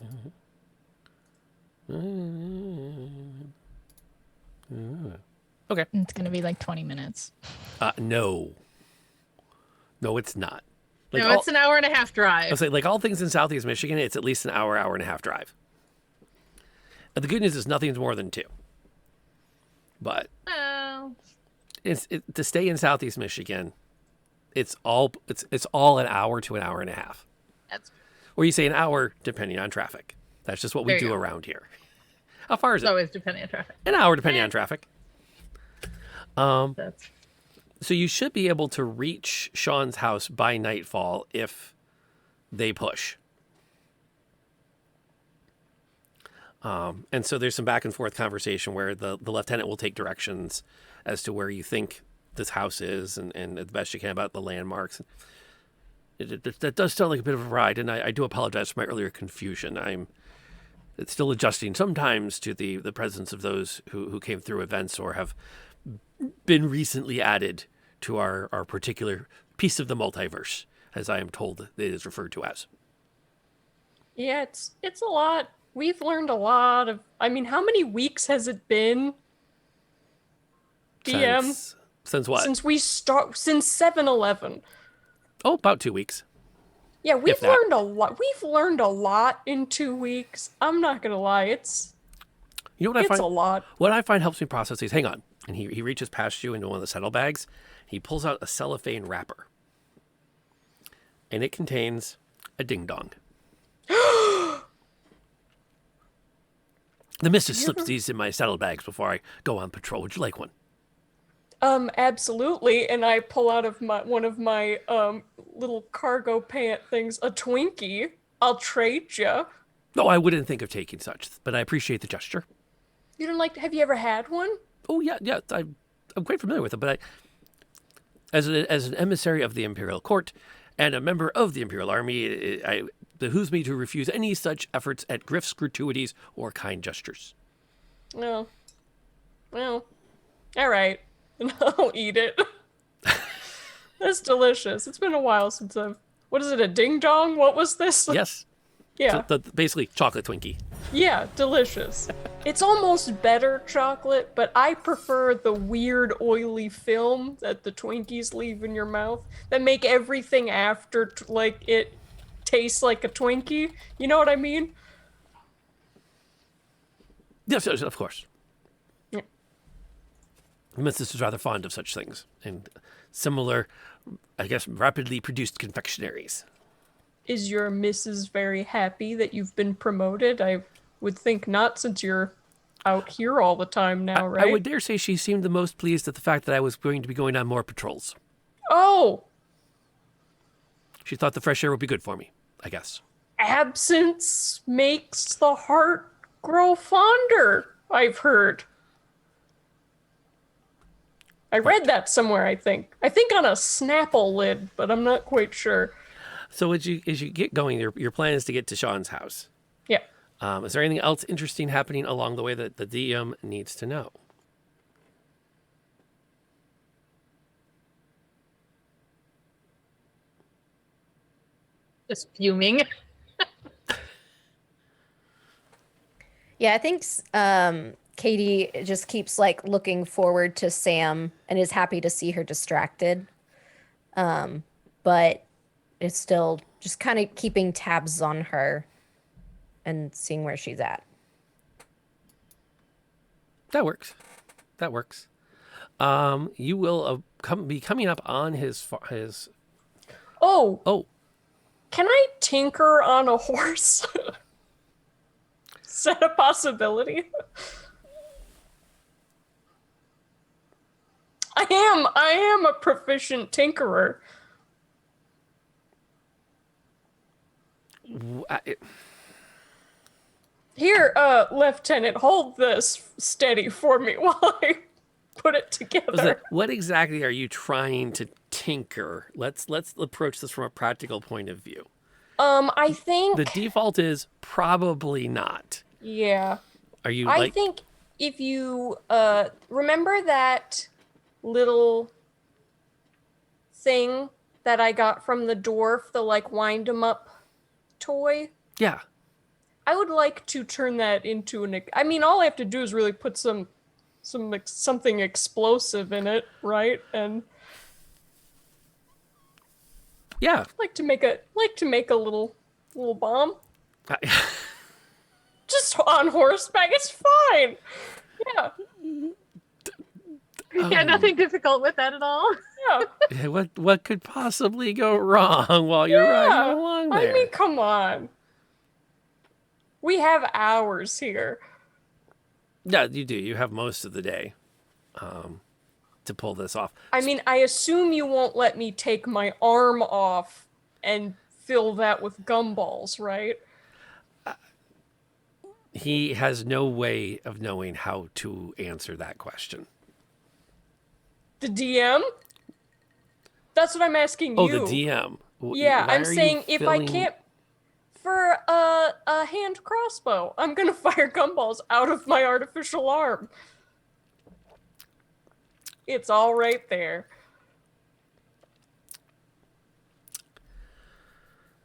Okay. It's going to be 20 minutes. No. No, it's not. No, it's an hour and a half drive. I'll say, all things in Southeast Michigan, it's at least an hour and a half drive. And the good news is nothing's more than 2. But Well, to stay in Southeast Michigan, it's all an hour to an hour and a half. that's Or you say an hour, depending on traffic. That's just what we There you do go. around here. How far is it's it? always depending on traffic. An hour, depending on traffic. That's So you should be able to reach Sean's house by nightfall if they push. And so there's some back and forth conversation where the lieutenant will take directions as to where you think this house is and the best you can about the landmarks. That does sound like a bit of a ride, and I do apologize for my earlier confusion. It's still adjusting sometimes to the presence of those who came through events or have been recently added to our particular piece of the multiverse, as I am told it is referred to as. Yeah, it's a lot. We've learned a lot of. I mean, how many weeks has it been? DM Since what? since 7-Eleven. Oh, about 2 weeks. Yeah, we've If that. learned a lot. We've learned a lot in 2 weeks. I'm not gonna lie, it's You know what I it's find? a lot. What I find helps me process these. Hang on. And he reaches past you into one of the saddlebags. He pulls out a cellophane wrapper. And it contains a ding dong. The mistress slips these in my saddlebags before I go on patrol. Would you like one? Absolutely. And I pull out of one of my little cargo pant things a Twinkie. I'll trade you. No, I wouldn't think of taking such, but I appreciate the gesture. You don't like? Have you ever had one? Oh yeah, I'm quite familiar with it. But as an emissary of the imperial court and a member of the imperial army, it behooves me to refuse any such efforts at grifts, gratuities, or kind gestures. No. Well, all right. I'll eat it. That's delicious. It's been a while since I've. What is it? A ding dong? What was this? Yes. Yeah. Basically chocolate Twinkie. Yeah, delicious. It's almost better chocolate, but I prefer the weird oily film that the Twinkies leave in your mouth that make everything after like it tastes like a Twinkie. You know what I mean? Yes, of course. Yeah. Mrs. is rather fond of such things and similar, I guess, rapidly produced confectionaries. Is your Mrs. very happy that you've been promoted? I would think not, since you're out here all the time now, right? I would dare say she seemed the most pleased at the fact that I was going to be going on more patrols. Oh! She thought the fresh air would be good for me, I guess. Absence makes the heart grow fonder, I've heard. I read that somewhere, I think. I think on a Snapple lid, but I'm not quite sure. So as you get going, your plan is to get to Sean's house. Yeah. Is there anything else interesting happening along the way that the DM needs to know? Just fuming. Yeah, I think Katie just keeps like looking forward to Sam and is happy to see her distracted. But it's still just kind of keeping tabs on her and seeing where she's at. That works. That works. You will be coming up on his. Oh, Oh, can I tinker on a horse? Is that a possibility? I am a proficient tinkerer. Here, Lieutenant, hold this steady for me while I put it together. what exactly are you trying to tinker? Let's approach this from a practical point of view. I think The default is probably not. yeah. Are you I like? think if you remember that little thing that I got from the dwarf, the like wind 'em up toy, Yeah. I would like to turn that into I mean, all I have to do is really put something explosive in it, right? And Yeah. like to make a little bomb just on horseback. It's fine. Yeah. Yeah, nothing difficult with that at all. Yeah. What could possibly go wrong while you're riding along there? I mean, come on. We have hours here. Yeah, you do. You have most of the day to pull this off. I mean, I assume you won't let me take my arm off and fill that with gumballs, right? He has no way of knowing how to answer that question. The DM? That's what I'm asking Oh, you. the DM. Yeah, Why I'm are you saying if I filling- can't... For a hand crossbow, I'm gonna fire gumballs out of my artificial arm. It's all right there.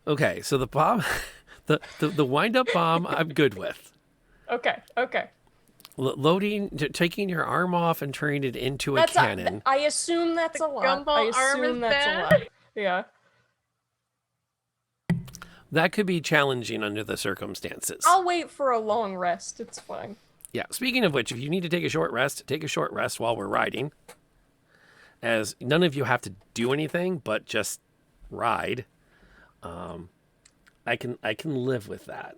Okay, so the The wind up bomb I'm good with. Okay. Loading, taking your arm off and turning it into a cannon. I assume that's a lot. gumball I arm assume is that's bad. a lot. Yeah. That could be challenging under the circumstances. I'll wait for a long rest. It's fine. Yeah. Speaking of which, if you need to take a short rest while we're riding. As none of you have to do anything but just ride. I can live with that.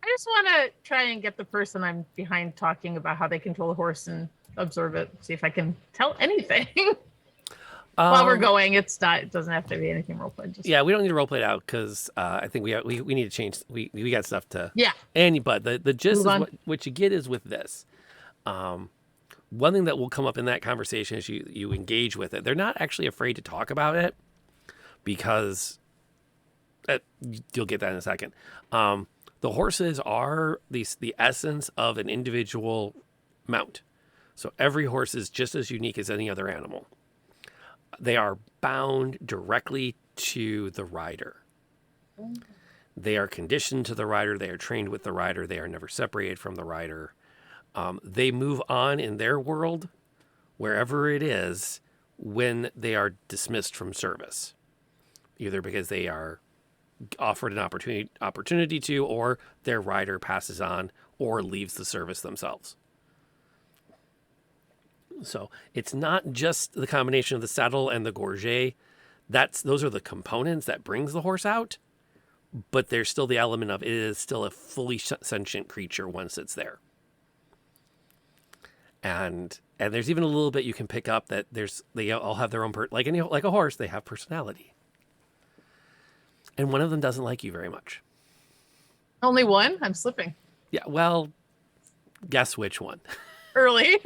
I just want to try and get the person I'm behind talking about how they control a horse and observe it. See if I can tell anything. While we're going, it doesn't have to be anything roleplay. Yeah, we don't need to roleplay it out because I think we need to change. We got stuff to. Yeah. But the gist is what you get is with this. One thing that will come up in that conversation is you engage with it. They're not actually afraid to talk about it because you'll get that in a second. The horses are the essence of an individual mount. So every horse is just as unique as any other animal. They are bound directly to the rider. They are conditioned to the rider. They are trained with the rider. They are never separated from the rider. They move on in their world, wherever it is, when they are dismissed from service, either because they are offered an opportunity to, or their rider passes on or leaves the service themselves. So it's not just the combination of the saddle and the gorget. Those are the components that brings the horse out, but there's still the element of it is still a fully sentient creature once it's there. And there's even a little bit you can pick up that they all have their own like a horse, they have personality. And one of them doesn't like you very much. Only one? I'm slipping. Yeah, well, guess which one. Early.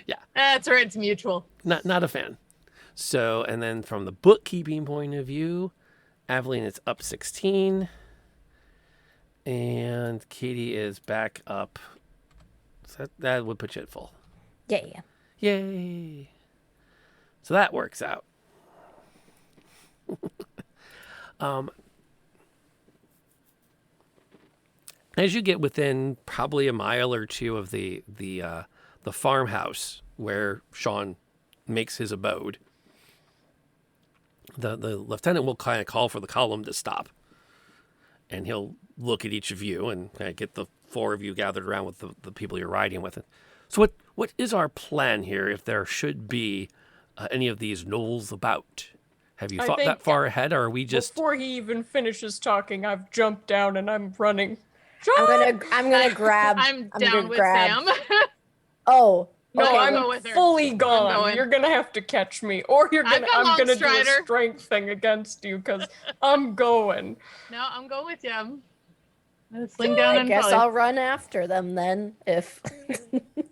Yeah. That's right. It's mutual. Not a fan. So, and then from the bookkeeping point of view, Aveline is up 16. And Katie is back up. So that would put you at full. Yeah. Yay. So that works out. As you get within probably a mile or two of the farmhouse where Sean makes his abode, the lieutenant will kind of call for the column to stop, and he'll look at each of you and kind of get the four of you gathered around with the people you're riding with. So what is our plan here if there should be any of these gnolls about? Have you thought that far ahead, or are we just... Before he even finishes talking, I've jumped down and I'm running. I'm gonna grab. I'm down with Sam. Oh. No, okay, I'm fully gone. You're gonna have to catch me, or I'm gonna do a strength thing against you because I'm going. No, I'm going with you. I'm gonna sling down. I guess I'll run after them then. If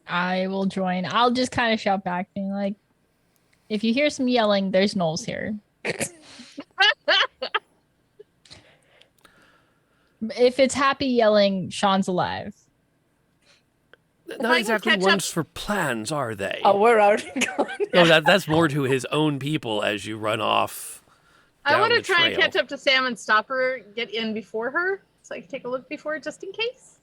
I will join. I'll just kind of shout back, being like, "If you hear some yelling, there's gnolls here." If it's happy yelling, Sean's alive. Not exactly ones for plans, are they? Oh, we're already going. No, that's more to his own people as you run off. I want to try and catch up to Sam and stop her, get in before her, so I can take a look before, just in case.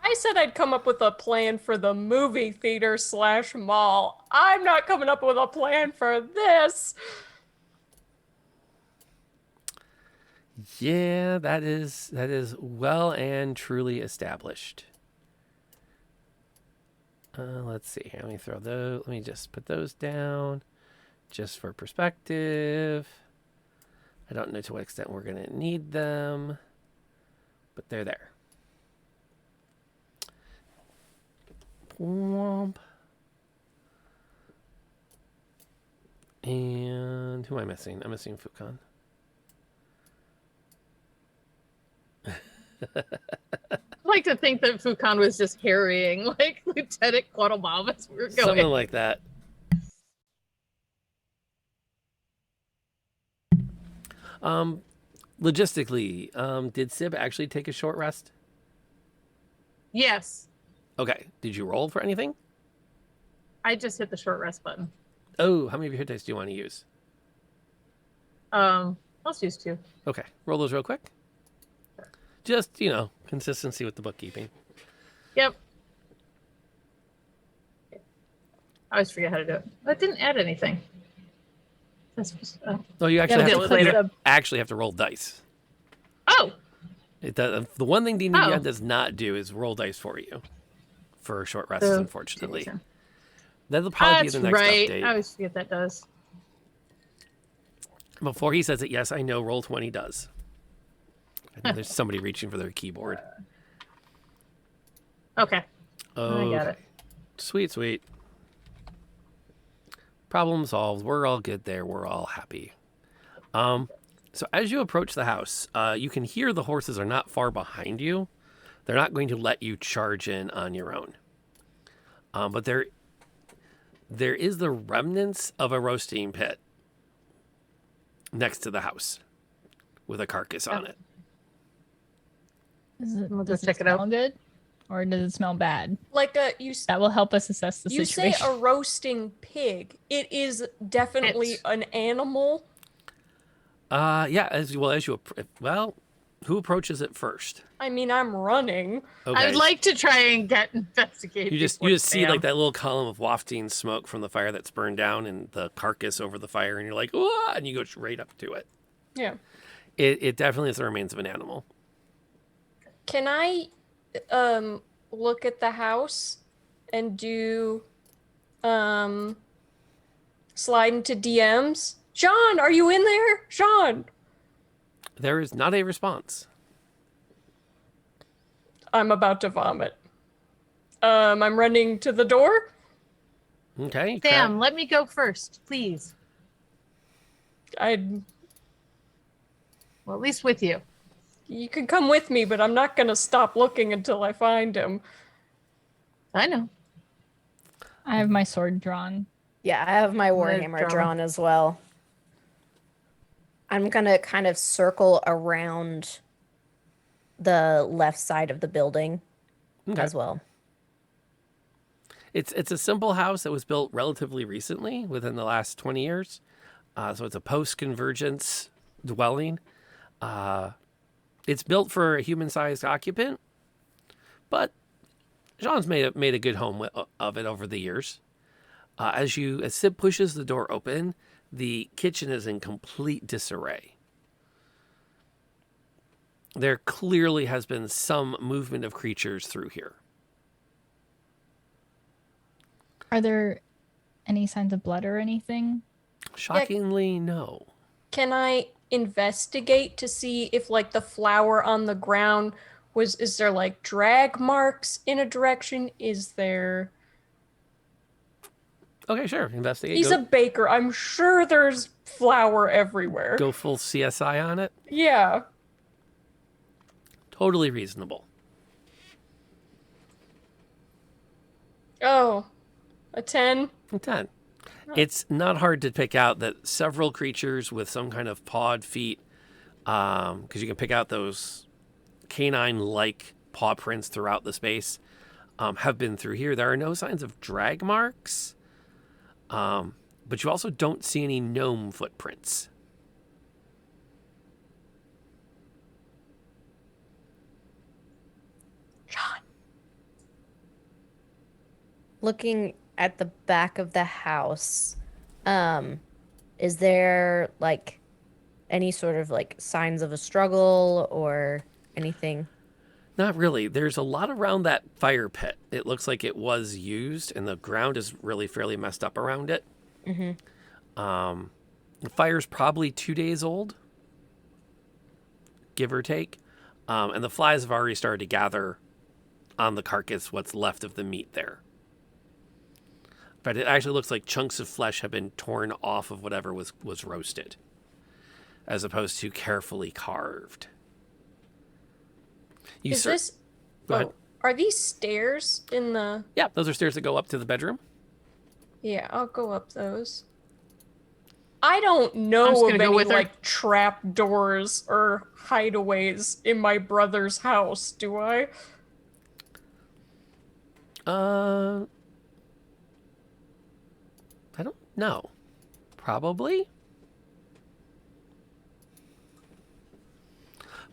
I said I'd come up with a plan for the movie theater / mall. I'm not coming up with a plan for this. Yeah, that is well and truly established. Let's see here. Let me just put those down just for perspective. I don't know to what extent we're going to need them, but they're there. Womp. And who am I missing? I'm missing Fukan. I like to think that Fukan was just harrying like Lieutenant Quattlebaum as we were going. Something like that. Logistically, did Sib actually take a short rest? Yes. Okay. Did you roll for anything? I just hit the short rest button. Oh, how many of your hit dice do you want to use? Let's use 2. Okay, roll those real quick. Just, consistency with the bookkeeping. Yep. I always forget how to do it. I didn't add anything. This was, Oh, you actually, Yeah, have, we'll to, do it you later. actually have to roll dice. Oh! It does, the one thing D&D Oh. Beyond does not do is roll dice for you for short rests, So, unfortunately. 2d10. That'll probably That's be the next right. update. I always forget that does. Before he says it, yes, I know Roll20 does. I think there's somebody reaching for their keyboard. Okay. Oh, I got it. Sweet. Problem solved. We're all good there. We're all happy. So as you approach the house, you can hear the horses are not far behind you. They're not going to let you charge in on your own. But there is the remnants of a roasting pit next to the house with a carcass on it. We'll Does go check it it out. smell good? Or does it smell bad? Like That will help us assess the you say situation. a roasting pig. It is definitely It's- an animal. Yeah, who approaches it first? I mean, I'm running. Okay. I would like to try and get investigated. You just before see spam. like that little column of wafting smoke from the fire that's burned down and the carcass over the fire, and you're like, "Whoa!" and you go straight up to it. Yeah. It definitely is the remains of an animal. Can I look at the house and do slide into DMs? Sean, are you in there? Sean. There is not a response. I'm about to vomit. I'm running to the door. Okay. Sam, let me go first, please. Well, Well, at least with you. you can come with me, but I'm not gonna stop looking until I find him. I know. I have my sword drawn. Yeah, I have my warhammer drawn. drawn as well. I'm gonna kind of circle around the left side of the building Okay. as well. It's a simple house that was built relatively recently, within the last 20 years. So it's a post-convergence dwelling. It's built for a human-sized occupant, but Jean's made a good home of it over the years. As Sib pushes the door open, the kitchen is in complete disarray. There clearly has been some movement of creatures through here. Are there any signs of blood or anything? Shockingly, no. Can I investigate to see if like the flour on the ground is there like drag marks in a direction? Is there Okay, sure. Investigate. He's a baker. I'm sure there's flour everywhere. Go full CSI on it. Yeah. Totally reasonable. Oh. A 10? 10. It's not hard to pick out that several creatures with some kind of pawed feet, because you can pick out those canine-like paw prints throughout the space, have been through here. There are no signs of drag marks, but you also don't see any gnome footprints. Sean. Looking at the back of the house, is there like any sort of like signs of a struggle or anything? Not really. There's a lot around that fire pit. It looks like it was used, and the ground is really fairly messed up around it. Mm-hmm. The fire's probably 2 days old, give or take. And the flies have already started to gather on the carcass, what's left of the meat there. But it actually looks like chunks of flesh have been torn off of whatever was roasted, as opposed to carefully carved. Go ahead. Are these stairs in the... Yeah, those are stairs that go up to the bedroom. Yeah, I'll go up those. I don't I'm know just of gonna go any with her. like trap doors or hideaways in my brother's house, do I? I don't know. Probably.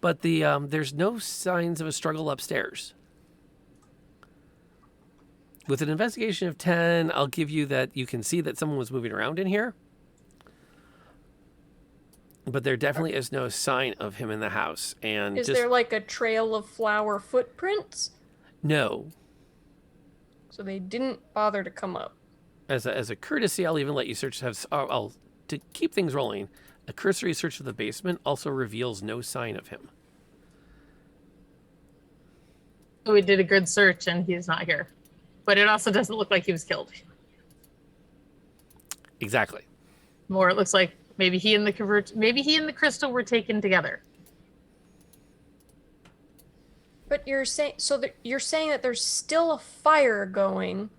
But there's no signs of a struggle upstairs. With an investigation of 10, I'll give you that you can see that someone was moving around in here. But there definitely is no sign of him in the house. And Is there like a trail of flower footprints? No. So they didn't bother to come up. As a courtesy, I'll even let you search. To keep things rolling, a cursory search of the basement also reveals no sign of him. We did a good search and he's not here. But it also doesn't look like he was killed. Exactly. More, it looks like maybe he and the crystal were taken together. But you're saying you're saying that there's still a fire going.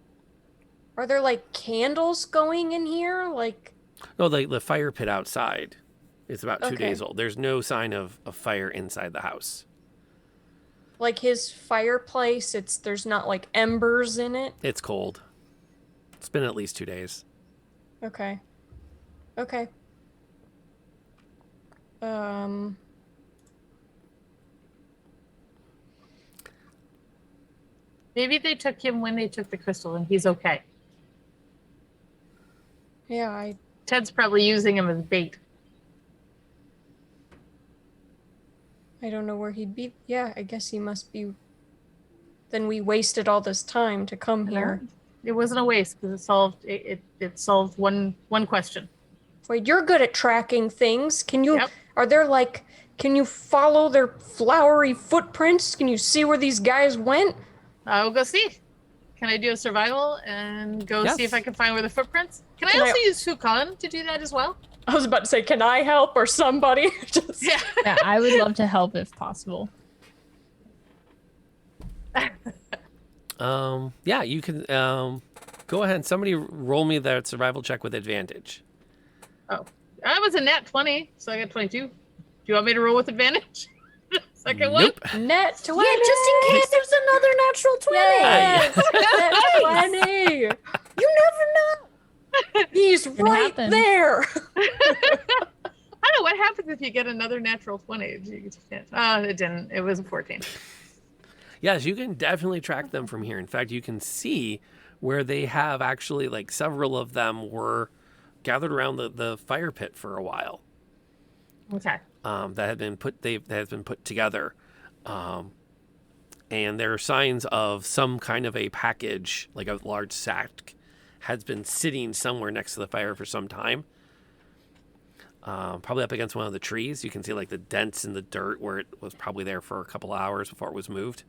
Are there like candles going in here? Like No, the fire pit outside is about 2 Okay. days old. There's no sign of a fire inside the house. like his fireplace, there's not like embers in it. It's cold. It's been at least 2 days. Okay. Okay. Maybe they took him when they took the crystal and he's okay. Yeah, Ted's probably using him as bait. I don't know where he'd be. Yeah, I guess he must be. Then we wasted all this time to come here. It wasn't a waste because it solved one question. Wait, you're good at tracking things. Can you? Yep. Are there like? Can you follow their flowery footprints? Can you see where these guys went? I'll go see. Can I do a survival and go Yes. see if I can find where the footprints? Can I Can I- also use Fukan to do that as well? I was about to say, can I help or somebody? Just... Yeah. Yeah, I would love to help if possible. Yeah, you can go ahead and somebody roll me that survival check with advantage. Oh, I was a nat 20, so I got 22. Do you want me to roll with advantage? Second one? Nope. Net 20. Yeah, just in case there's another natural 20. Yes. Nice. Net 20. You never know. He's Can right happen. there. I don't know what happens if you get another natural 20. It didn't. It was a 14. Yes, you can definitely track them from here. In fact, you can see where they have actually, like, several of them were gathered around the fire pit for a while. Okay. That had been put together, and there are signs of some kind of a package, like a large sack, has been sitting somewhere next to the fire for some time. Probably up against one of the trees. You can see like the dents in the dirt where it was probably there for a couple hours before it was moved.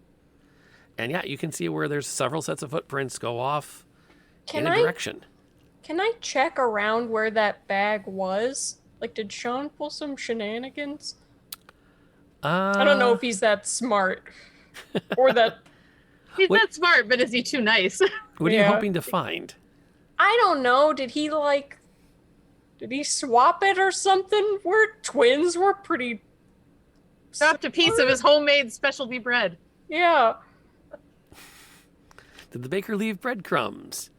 And yeah, you can see where there's several sets of footprints go off in a direction. Can I check around where that bag was? Like, did Sean pull some shenanigans? I don't know if he's that smart or that. He's What- not smart, but is he too nice? What are you Yeah. hoping to find? I don't know. Did he swap it or something? We're twins. We're pretty. Dropped a piece of his homemade specialty bread. Yeah. Did the baker leave breadcrumbs?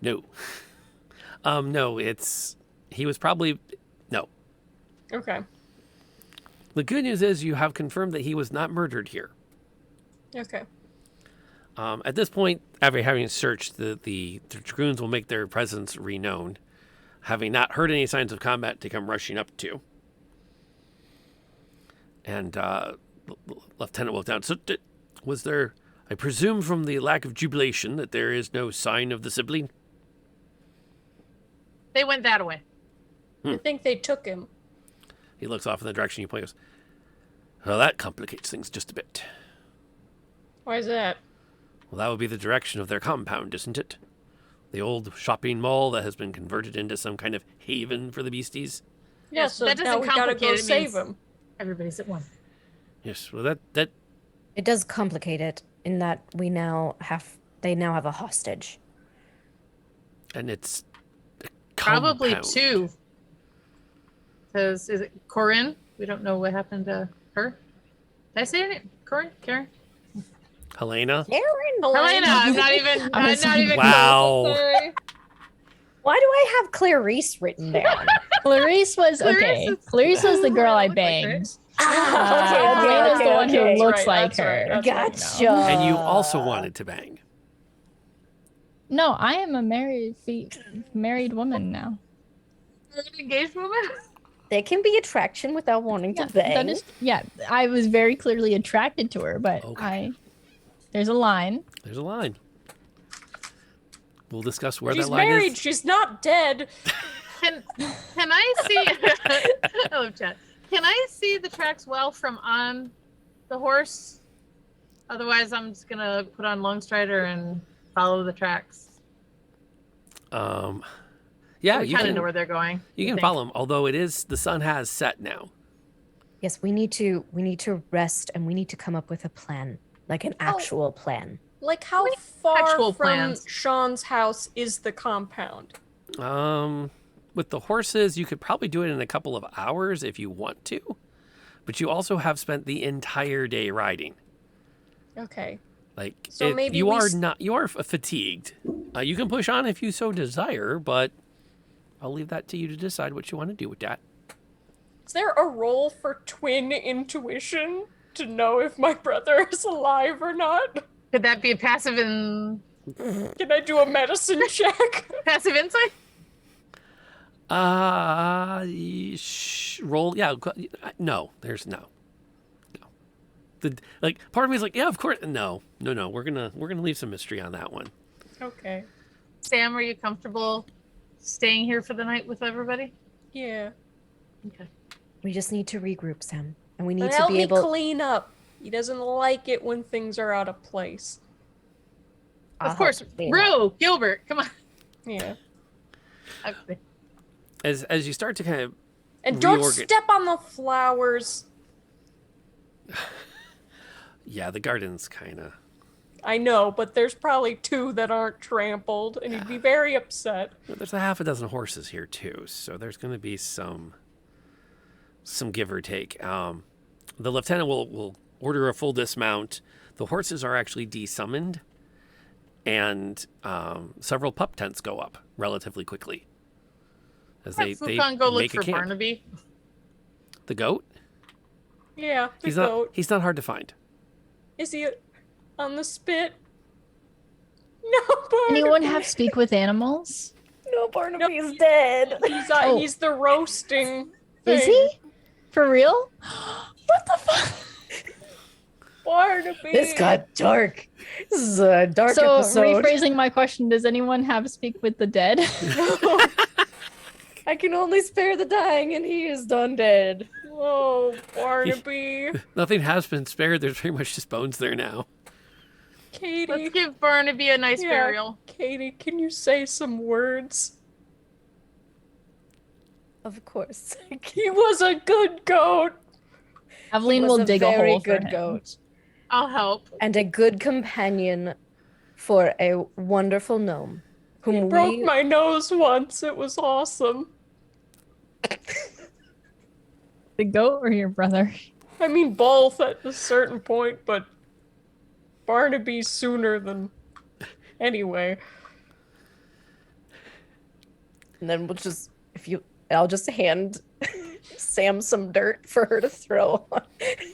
No. No, he was probably, no. Okay. The good news is you have confirmed that he was not murdered here. Okay. At this point, after having searched, the Dragoons will make their presence renowned, having not heard any signs of combat to come rushing up to. And Lieutenant will down. So, was there, I presume from the lack of jubilation, that there is no sign of the sibling? They went that way. I think they took him. He looks off in the direction you point. Goes, well, that complicates things just a bit. Why is that? Well, that would be the direction of their compound, isn't it? The old shopping mall that has been converted into some kind of haven for the beasties. Yeah, Yes, so that now doesn't we gotta go complicate it. It save means- him. Everybody's at one. Yes, well, that It does complicate it in that they now have a hostage. and it's a Probably compound. two. Because is it Corinne? We don't know what happened to her. Did I say her name? Corinne? Karen? Helena. Helena. I'm not even. I'm not even. Wow. Sorry. Why do I have Clarice written down? Clarice was Clarice okay. is- Clarice was the girl I Looks like her. banged. Halfling is the one who okay. looks Right, like that's right, her. that's Gotcha. And you also wanted to bang. No, I am a married woman now. You're an engaged woman? There can be attraction without wanting to bang. That is, I was very clearly attracted to her, but Okay. there's a line. There's a line. We'll discuss where She's that line married. is. She's not dead. Can I see? I love chat. Can I see the tracks well from on the horse? Otherwise, I'm just gonna put on Longstrider and follow the tracks. Yeah, We you kind of can know where they're going. you can follow them. Although the sun has set now. Yes, we need to rest and we need to come up with a plan, like an actual plan. Like, how actual far from plans? Sean's house is the compound? With the horses, you could probably do it in a couple of hours if you want to, but you also have spent the entire day riding. Okay. Like, So maybe you we are fatigued. You can push on if you so desire, but I'll leave that to you to decide what you want to do with that. Is there a role for twin intuition to know if my brother is alive or not? Could that be a passive Can I do a medicine check? passive insight? Roll. Yeah. No, there's no. Part of me is like, yeah, of course. No. We're gonna leave some mystery on that one. Okay. Sam, are you comfortable staying here for the night with everybody? Yeah. Okay. We just need to regroup, Sam, and we need And to help be me able. clean up. He doesn't like it when things are out of place. I'll Of course. help clean up. Rue, Gilbert, come on. Yeah. Okay. As you start to kind of And don't reorgan- step on the flowers. Yeah, the garden's kind of. I know, but there's probably 2 that aren't trampled, and he'd be very upset. There's a half a dozen horses here too, so there's going to be some give or take. The lieutenant will order a full dismount. The horses are actually desummoned, and several pup tents go up relatively quickly. As Have they Fukan go look make a for camp. Barnaby. The goat? Yeah, the He's goat. not. He's not hard to find. Is he on the spit? No, Barnaby. Anyone have speak with animals? No, Barnaby's dead. He's the roasting Is thing. he? For real? What the fuck? Barnaby. This got dark. This is a dark So episode. rephrasing my question, does anyone have speak with the dead? I can only spare the dying, and he is done dead. Oh, Barnaby. Nothing has been spared. There's pretty much just bones there now. Katie. Let's give Barnaby a nice Yeah. burial. Katie, can you say some words? Of course. He was a good goat. Evelyn was will a dig a very hole for good him. goat. I'll help. And a good companion for a wonderful gnome whom Broke we my nose once. It was awesome. The goat or your brother? I mean, both at a certain point, but Barnaby sooner than. Anyway. and then I'll just hand Sam some dirt for her to throw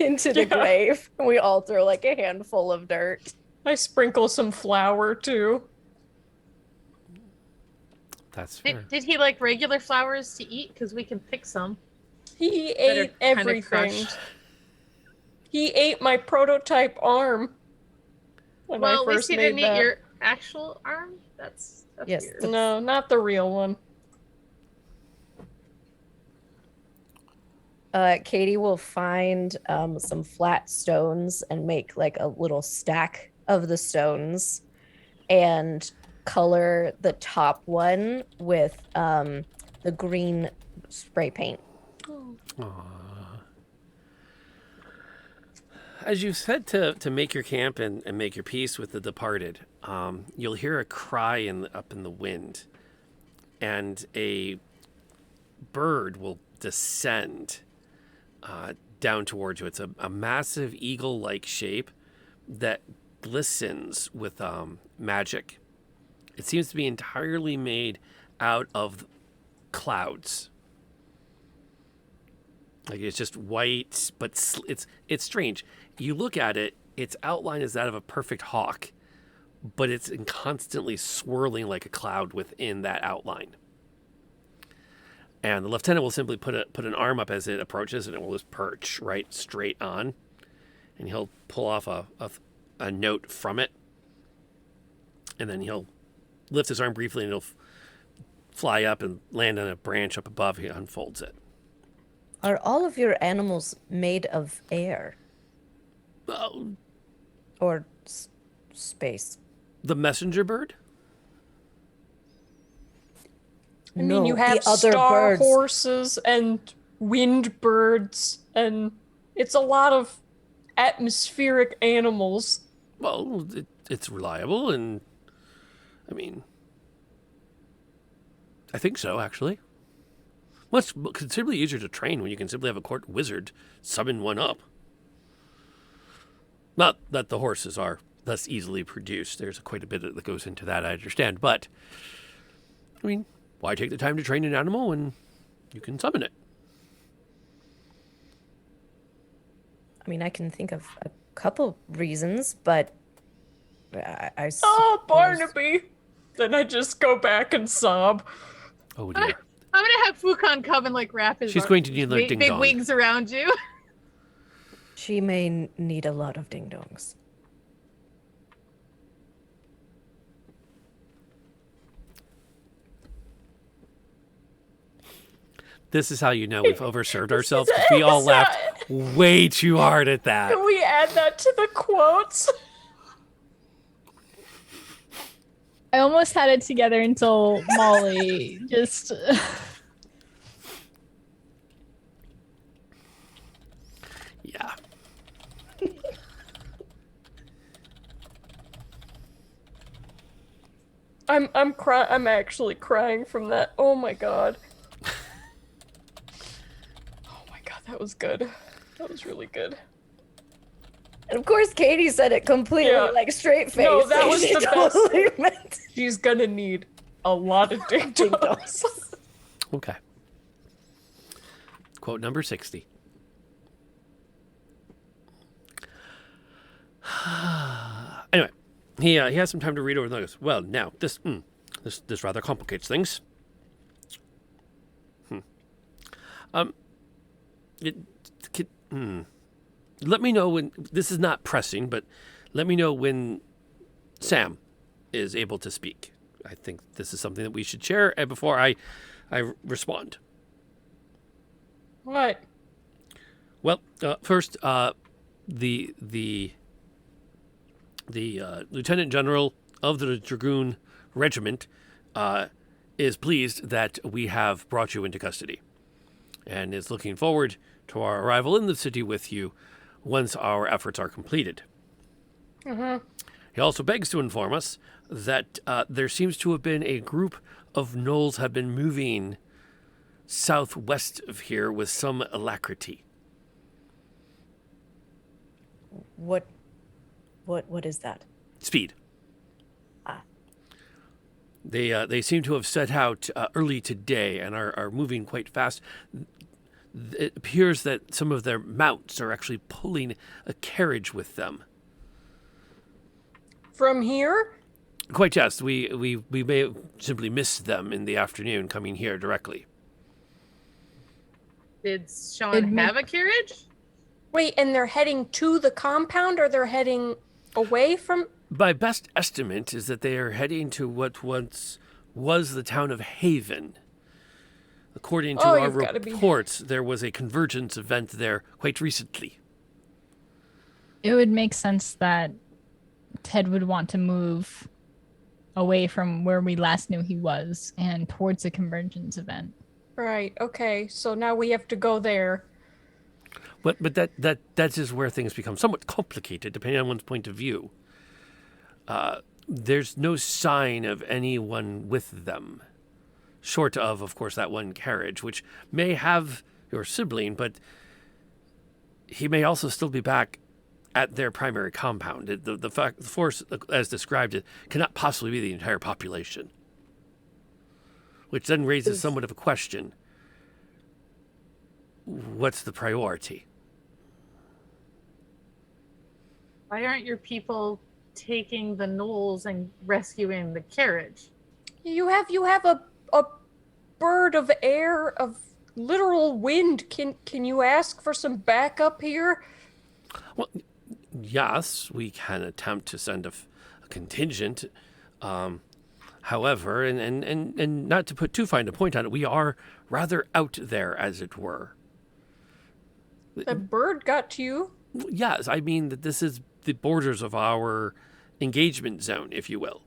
into the Yeah. grave. And we all throw like a handful of dirt. I sprinkle some flour too. That's fair. Did he like regular flowers to eat? Because we can pick some. He that are ate kinda everything. crushed. He ate my prototype arm. When Well, I at least first he made didn't that. eat your actual arm. That's Yes, weird. the- No, not the real one. Katie will find some flat stones and make like a little stack of the stones and color the top one with the green spray paint. Aww. As you said to make your camp and make your peace with the departed, you'll hear a cry up in the wind, and a bird will descend down towards you. It's a massive eagle-like shape that glistens with magic. It seems to be entirely made out of clouds. Like it's just white, but it's strange. You look at it, its outline is that of a perfect hawk, but it's constantly swirling like a cloud within that outline. And the lieutenant will simply put an arm up as it approaches, and it will just perch right straight on, and he'll pull off a note from it, and then he'll lift his arm briefly, and it'll fly up and land on a branch up above. He unfolds it. Are all of your animals made of air Oh, or space? the messenger bird? I mean, you have the other star birds. horses and wind birds, and it's a lot of atmospheric animals. Well, it's reliable, and I mean, I think so, actually. Well, it's considerably easier to train when you can simply have a court wizard summon one up. Not that the horses are less easily produced. There's quite a bit that goes into that, I understand. But, I mean, why take the time to train an animal when you can summon it? I mean, I can think of a couple reasons, but I Oh, suppose- Barnaby! Then I just go back and sob. Oh, dear. I'm gonna have Fukan come and like wrap his She's going to need another big, ding big dong. wings around you. She may need a lot of ding dongs. This is how you know we've overserved ourselves, because we all laughed way too hard at that. Can we add that to the quotes? I almost had it together until Molly just. Yeah. I'm actually crying from that. Oh my god. Oh my god, that was good. That was really good. And of course, Katie said it completely Yeah. like straight face. No, that was She the best. totally meant She's gonna need a lot of ding ding dongs. dongs. Okay. Quote number 60. Anyway, he has some time to read over the notes. Well, now this rather complicates things. Let me know when this is not pressing, but let me know when Sam is able to speak. I think this is something that we should share before I respond. What? Well, first, the Lieutenant General of the Dragoon Regiment is pleased that we have brought you into custody, and is looking forward to our arrival in the city with you once our efforts are completed. He also begs to inform us that there seems to have been a group of gnolls have been moving southwest of here with some alacrity. What is that? Speed. They seem to have set out early today and are moving quite fast. It appears that some of their mounts are actually pulling a carriage with them. From here? Quite yes. We may have simply missed them in the afternoon coming here directly. Did Sean have a carriage? Wait, and they're heading to the compound, or they're heading away from? My best estimate is that they are heading to what once was the town of Haven. According to our you've gotta be- reports, there was a convergence event there quite recently. It would make sense that Ted would want to move away from where we last knew he was and towards the convergence event. Right. Okay. So now we have to go there. But that is where things become somewhat complicated, depending on one's point of view. There's no sign of anyone with them, short of course, that one carriage, which may have your sibling, but he may also still be back at their primary compound. The force, as described, it cannot possibly be the entire population, which then raises somewhat of a question. What's the priority? Why aren't your people taking the gnolls and rescuing the carriage? You have a bird of air, of literal wind. Can you ask for some backup here? Well, yes, we can attempt to send a contingent. However, and not to put too fine a point on it, we are rather out there, as it were. The bird got to you. Yes, I mean that this is the borders of our engagement zone, if you will.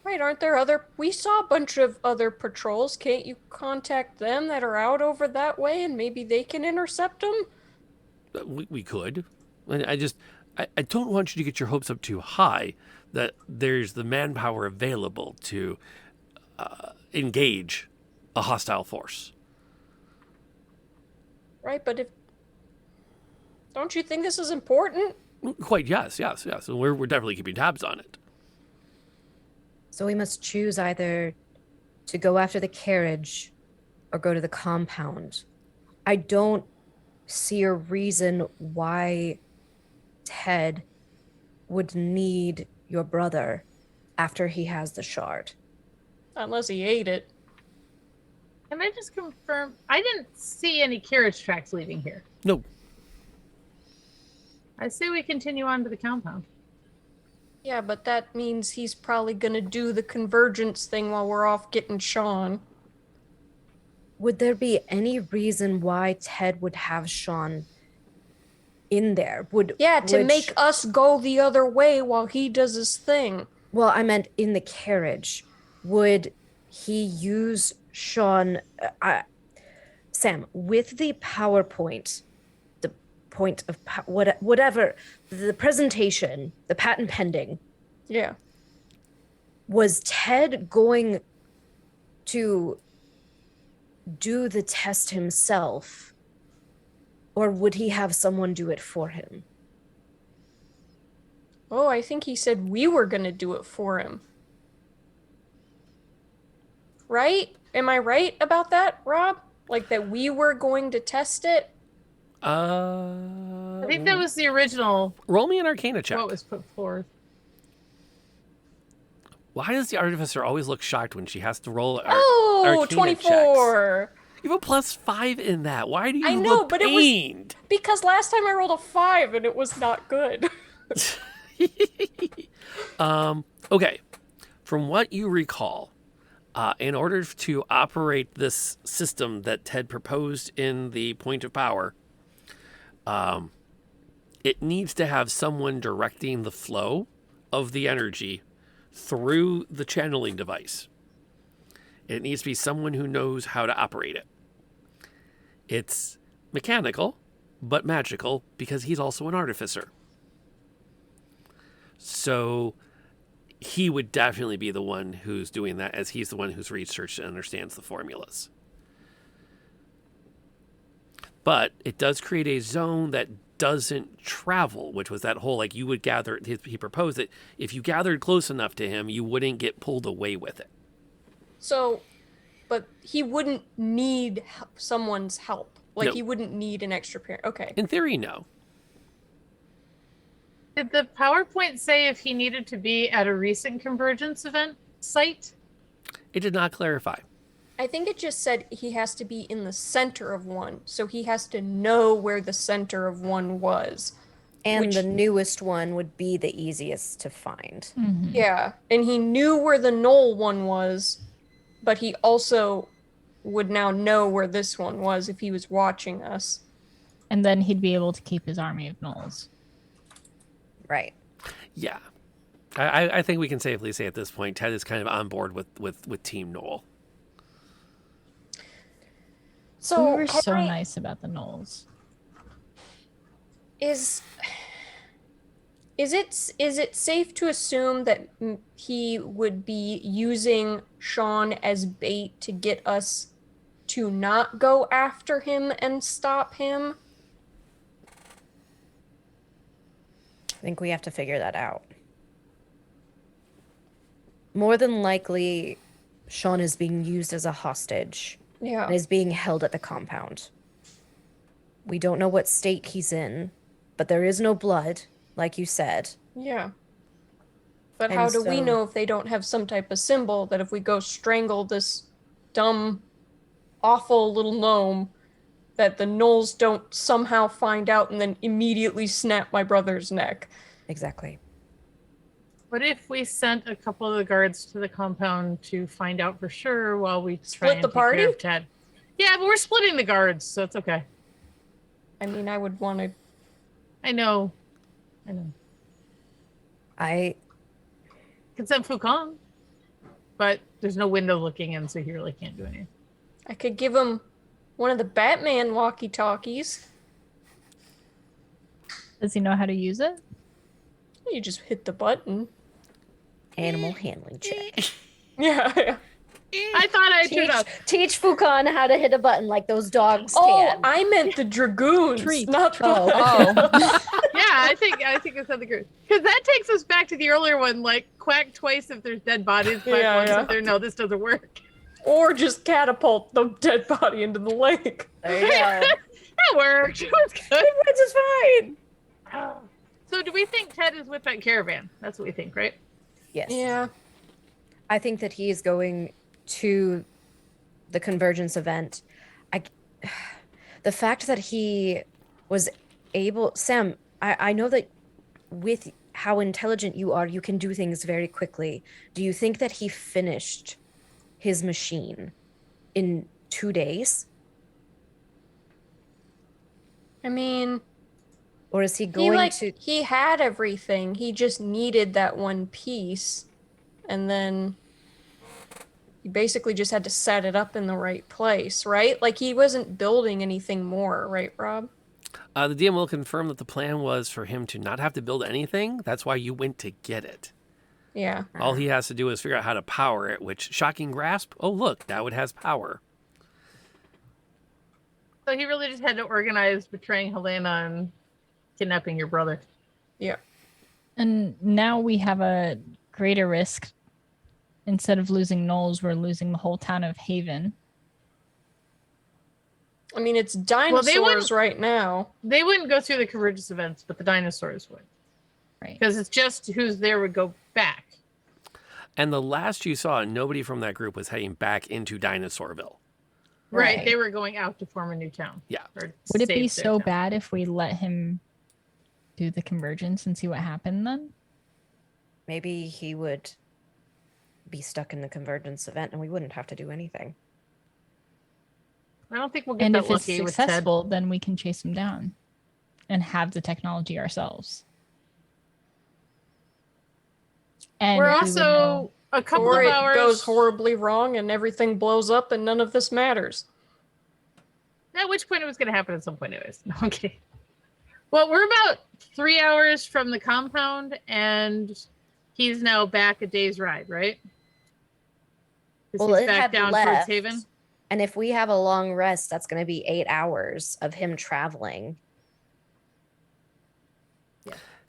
Right, aren't there other... We saw a bunch of other patrols. Can't you contact them that are out over that way and maybe they can intercept them? We could. I don't want you to get your hopes up too high that there's the manpower available to engage a hostile force. Right, but if... Don't you think this is important? Quite, yes. And we're definitely keeping tabs on it. So we must choose either to go after the carriage or go to the compound. I don't see a reason why Ted would need your brother after he has the shard. Unless he ate it. Can I just confirm? I didn't see any carriage tracks leaving here. No. I say we continue on to the compound. Yeah, but that means he's probably gonna do the convergence thing while we're off getting Sean. Would there be any reason why Ted would have Sean in there? To make us go the other way while he does his thing. Well, I meant in the carriage. Would he use Sean... Sam, with the PowerPoint, the point of... whatever, the presentation, the patent pending, Yeah. was Ted going to do the test himself? Or would he have someone do it for him? Oh, I think he said we were gonna do it for him. Right? Am I right about that, Rob? Like that we were going to test it? I think that was the original, Roll me an Arcana check. what was put forth. Why does the artificer always look shocked when she has to roll Oh, Arcana 24. checks? You have a +5 in that. Why do you I know, look but it was- pained? Because last time I rolled a 5 and it was not good. Okay. From what you recall, in order to operate this system that Ted proposed in the point of power, it needs to have someone directing the flow of the energy through the channeling device. It needs to be someone who knows how to operate it. It's mechanical, but magical, because he's also an artificer. So he would definitely be the one who's doing that, as he's the one who's researched and understands the formulas. But it does create a zone that doesn't travel, which was that whole, like, you would gather, he proposed that if you gathered close enough to him, you wouldn't get pulled away with it. So, but he wouldn't need someone's help. Like, No. he wouldn't need an extra parent. Okay. In theory, no. Did the PowerPoint say if he needed to be at a recent Convergence event site? It did not clarify. I think it just said he has to be in the center of one. So he has to know where the center of one was. And Which- the newest one would be the easiest to find. Yeah. And he knew where the Knoll one was, but he also would now know where this one was if he was watching us. And then he'd be able to keep his army of gnolls. Right. Yeah. I think we can safely say at this point, Ted is kind of on board with Team Noel. So We were so Henry, nice about the gnolls. Is it safe to assume that he would be using Sean as bait to get us to not go after him and stop him? I think we have to figure that out. More than likely, Sean is being used as a hostage Yeah. and is being held at the compound. We don't know what state he's in, but there is no blood, like you said. Yeah. But And how do we so- know if they don't have some type of symbol that if we go strangle this dumb, awful little gnome, that the gnolls don't somehow find out and then immediately snap my brother's neck? Exactly. What if we sent a couple of the guards to the compound to find out for sure while we try Split and the take care party? of Ted? Yeah, but we're splitting the guards, so it's okay. I mean, I would want to. I know. I Could send Fukong, but there's no window looking in, so he really can't do anything. I could give him one of the Batman walkie-talkies. Does he know how to use it? You just hit the button. animal handling check. Yeah. I thought I turned up. Teach Fukan how to hit a button like those dogs Oh, can. I meant the Dragoons, Treat. not the. Yeah, I think it's on the group because that takes us back to the earlier one. Like quack twice if there's dead bodies, quack Yeah, once yeah. if there. No, this doesn't work. Or just catapult the dead body into the lake. There you go. That worked. It was good. This is fine. So, do we think Ted is with that caravan? That's what we think, right? Yes. Yeah. I think that he is going to the Convergence event. The fact that he was able, Sam, I know that with how intelligent you are, you can do things very quickly. Do you think that he finished his machine in 2 days? I mean, Or is he going to? he had everything. He just needed that one piece, and then he basically just had to set it up in the right place, right? Like he wasn't building anything more, right, Rob? The DM will confirm that the plan was for him to not have to build anything. That's why you went to get it. Yeah. All he has to do is figure out how to power it, which, shocking grasp, oh, look, now it has power. So he really just had to organize betraying Helena and kidnapping your brother. Yeah. And now we have a greater risk. Instead of losing Knowles, we're losing the whole town of Haven. I mean, it's wouldn't- dinosaurs right now. They wouldn't go through the Convergence events, but the dinosaurs would. Right. Because it's just who's there would go back. And the last you saw, nobody from that group was heading back into Dinosaurville. Right. Right. They were going out to form a new town. Yeah. Or Would it be save their so town. bad if we let him do the convergence and see what happened then? Maybe he would be stuck in the Convergence event and we wouldn't have to do anything. I don't think we'll get And that if it's lucky with Ted. successful, then we can chase him down and have the technology ourselves. And We're we would also know- a couple Or of it hours. goes horribly wrong and everything blows up and none of this matters. At which point it was going to happen at some point, anyways. No, I'm kidding. Well, we're about 3 hours from the compound, and he's now back a day's ride, right? 'Cause Well, he's it back had down left. towards Haven. And if we have a long rest, that's going to be 8 hours of him traveling.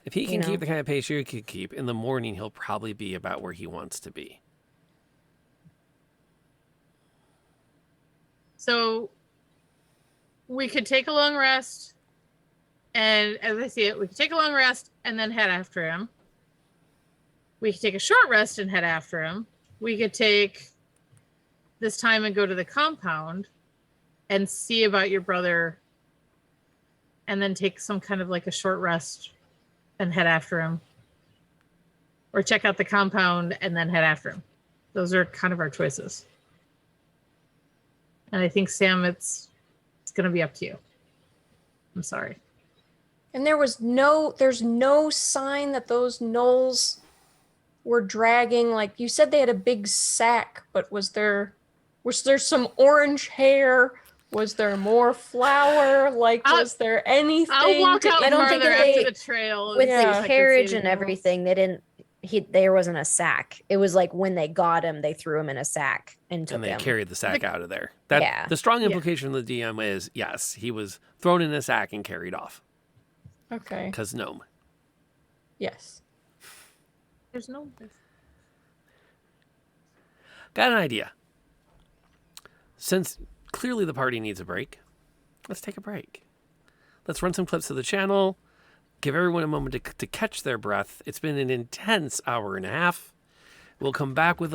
If he You can know. keep the kind of pace you could keep, in the morning he'll probably be about where he wants to be. So we could take a long rest, and as I see it, we could take a long rest and then head after him. We could take a short rest and head after him. We could take this time and go to the compound and see about your brother, and then take some kind of like a short rest and head after him. Or check out the compound and then head after him. Those are kind of our choices. And I think, Sam, it's going to be up to you. I'm sorry. And there's no sign that those gnolls were dragging, like you said they had a big sack, but was there some orange hair? Was there more flour? Like, was there anything? I'll walk out I don't think farther that after they- the trail. With and see if I the can carriage see and anything else. everything, there wasn't a sack. It was like when they got him, they threw him in a sack and took And they him. carried the sack The- out of there. That, Yeah. The strong Yeah. implication of the DM is, yes, he was thrown in a sack and carried off. Okay. Because gnome. Yes. There's no. Got an idea. Since clearly the party needs a break, let's take a break. let's run some clips of the channel, give everyone a moment to catch their breath. It's been an intense hour and a half. We'll come back with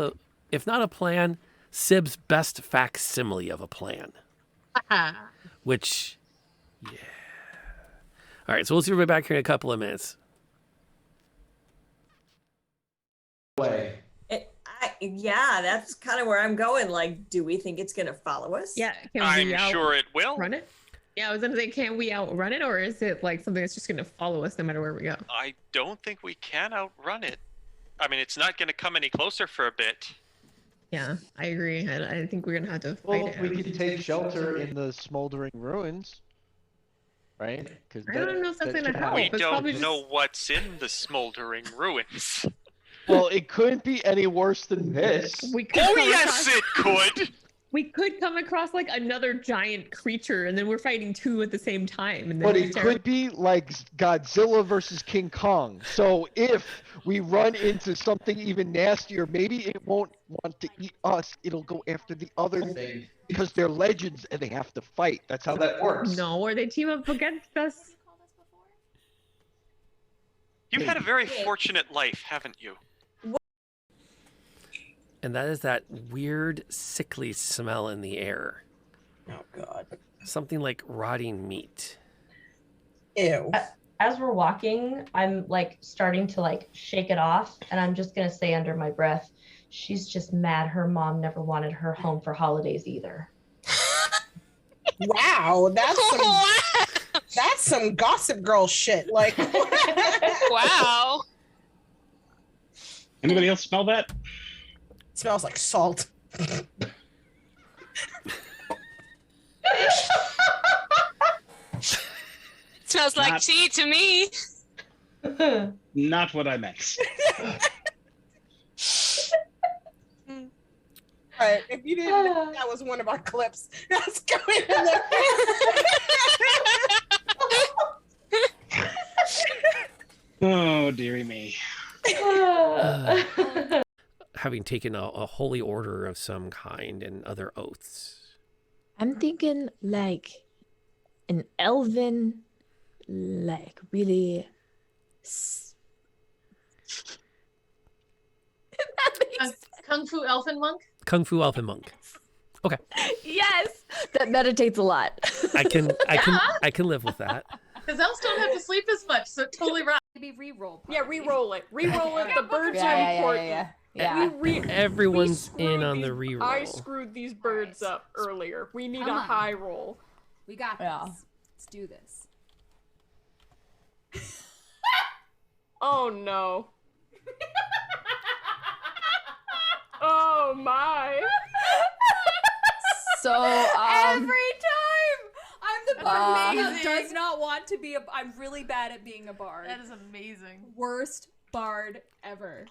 if not a plan, Sib's best facsimile of a plan. Which, yeah. All right, so we'll see everybody back here in a couple of minutes. Yeah, that's kind of where I'm going. Like, do we think it's gonna follow us? Yeah, can we I'm sure it will. run it? Yeah, I was gonna say, can we outrun it, or is it like something that's just gonna follow us no matter where we go? I don't think we can outrun it. I mean, it's not going to come any closer for a bit. Yeah, I agree. I think we're gonna have to fight Well, it. we out. could take shelter in the smoldering ruins, right? Because I don't know if that's gonna help. We it's don't probably know just- what's in the smoldering ruins. Well, it couldn't be any worse than this. We could Oh, come yes, across- it could! We could come across like another giant creature, and then we're fighting two at the same time. And then But it's it could be like Godzilla versus King Kong. So if we run into something even nastier, maybe it won't want to eat us. It'll go after the other thing because they're legends and they have to fight. That's how that works. No, or they team up against us. You've had a very fortunate life, haven't you? And that is that weird, sickly smell in the air. Oh, God. Something like rotting meat. Ew. As we're walking, I'm like starting to like shake it off, and I'm just gonna say under my breath, she's just mad her mom never wanted her home for holidays either. Wow, that's some Gossip Girl shit. Like, Wow. Anybody else smell that? smells like salt. Smells like Not- tea to me. Not what I meant. Right, if you didn't know that was one of our clips, that's going in there. Oh, dearie me. Having taken a holy order of some kind and other oaths. I'm thinking like an elven, like really. Kung Fu Elfin Monk? Kung Fu Elfin Monk. Okay. Yes, that meditates a lot. I can live with that. Because elves don't have to sleep as much, so it totally right. Maybe re-roll. Yeah, re-roll it. Re-roll it. The birds Yeah, are yeah, important. yeah. Everyone's we in screwed on the these- reroll. I screwed these birds up earlier. We need Come a on. high roll. We got this. Yeah. Let's do this. Oh no. Oh my. So Every time! I'm the bard who Amazing. does not want to be I'm really bad at being a bard. That is amazing. Worst bard ever.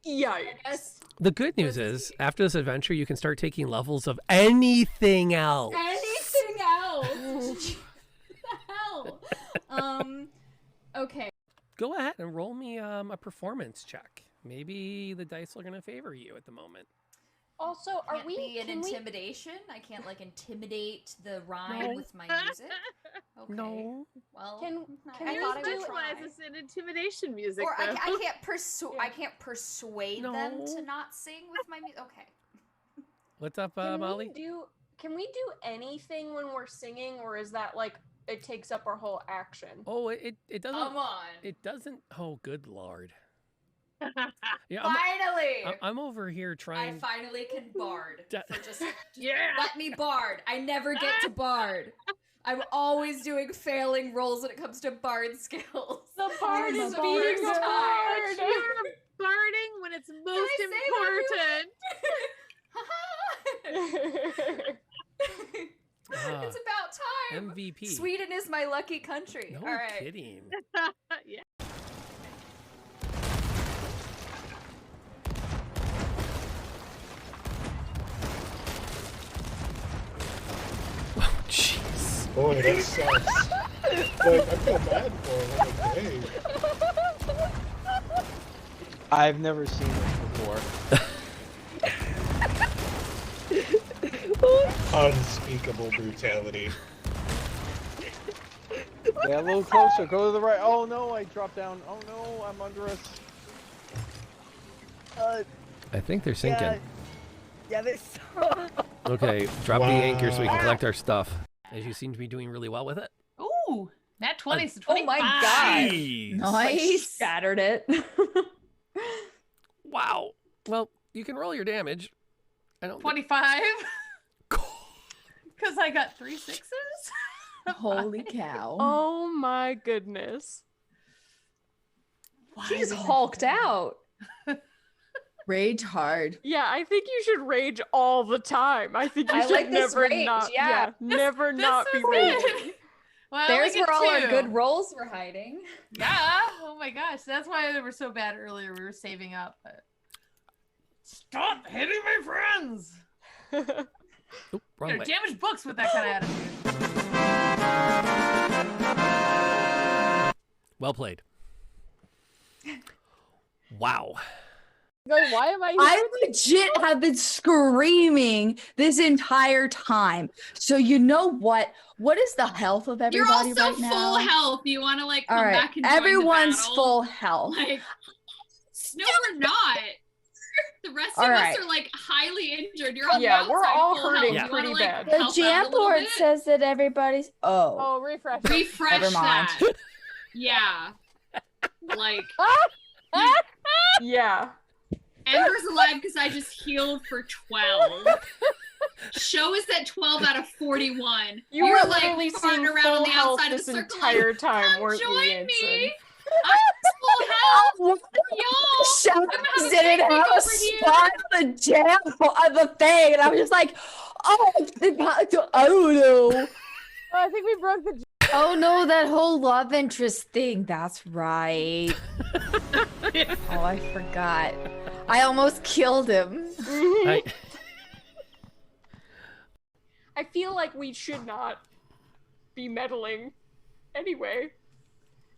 Yikes. The good news is, after this adventure, you can start taking levels of anything else. Anything else? What the hell? Okay. Go ahead and roll me a performance check. Maybe the dice are going to favor you at the moment. Also, are Can't we be an can we- intimidation? I can't like intimidate the rhyme No. with my music. Okay. No. Well, Can I we thought I would do- try. Specialize in intimidation music. Or I though. can't persuade them to not sing with my music. Okay. What's up, Can Molly? can we do anything when we're singing, or is that like it takes up our whole action? Oh, it doesn't. Come on. It doesn't. Oh, good lord. Yeah, Finally. I'm over here I trying. finally can bard. For just Yeah. let me bard. I never get to bard. I'm always doing failing rolls when it comes to bard skills. The bard This is the being first a time. bard. You're barding when it's most I say important. Ah, It's about time. MVP. Sweden is my lucky country. No All right. kidding. Yeah. Oh, jeez. Boy, that sucks. Like, I feel bad for him. Like, hey. I've never seen this before. Unspeakable brutality. Yeah, a little closer. Go to the right. Oh no, I dropped down. Oh no, I'm under us. I think they're sinking. Yeah, they're Okay, drop the anchor so we can collect our stuff. As you seem to be doing really well with it. Ooh, nat 20 to 25. Oh my god. Jeez. Nice. Shattered it. Wow. Well, you can roll your damage. I don't. 25. Because I got 3 6s. Holy cow. Oh my goodness. She just hulked out. Rage hard. Yeah, I think you should rage all the time. I think you I should like this never rage, not. yeah. Never This not be is raging. it. Well, There's we get where all our 2. good rolls were hiding. Yeah. Oh my gosh. That's why they were so bad earlier. We were saving up. But... Stop hitting my friends. Oop, wrong They're way. damaged books with that kind of attitude. Well played. Wow. Guys, why am I? I legit have been screaming this entire time. So you know what? What is the health of You're everybody also right now? full health. You want to like come All right, back and join everyone's the battle? full health. Like, no, we're not. The rest All of right. us are like highly injured. You're on Yeah, the we're outside all full hurting health. You wanna, pretty like, bad. The help out a jam little board bit? says that everybody's. Oh, Oh, refresh. Refresh never mind. that. Yeah. Like Yeah. Ember's alive because I just healed for 12. Show is at 12 out of 41. You You're were like literally farting seeing around full on the health outside of this the circle. entire Like, time, come weren't you, join Yansen? me. I'm full health. Y'all. Shadows didn't have a spot on the jam on the thing, and I was just like, oh, I don't know. I think we broke the. Oh no, that whole love interest thing. That's right. Oh, I forgot. I almost killed him. I, I feel like we should not be meddling anyway.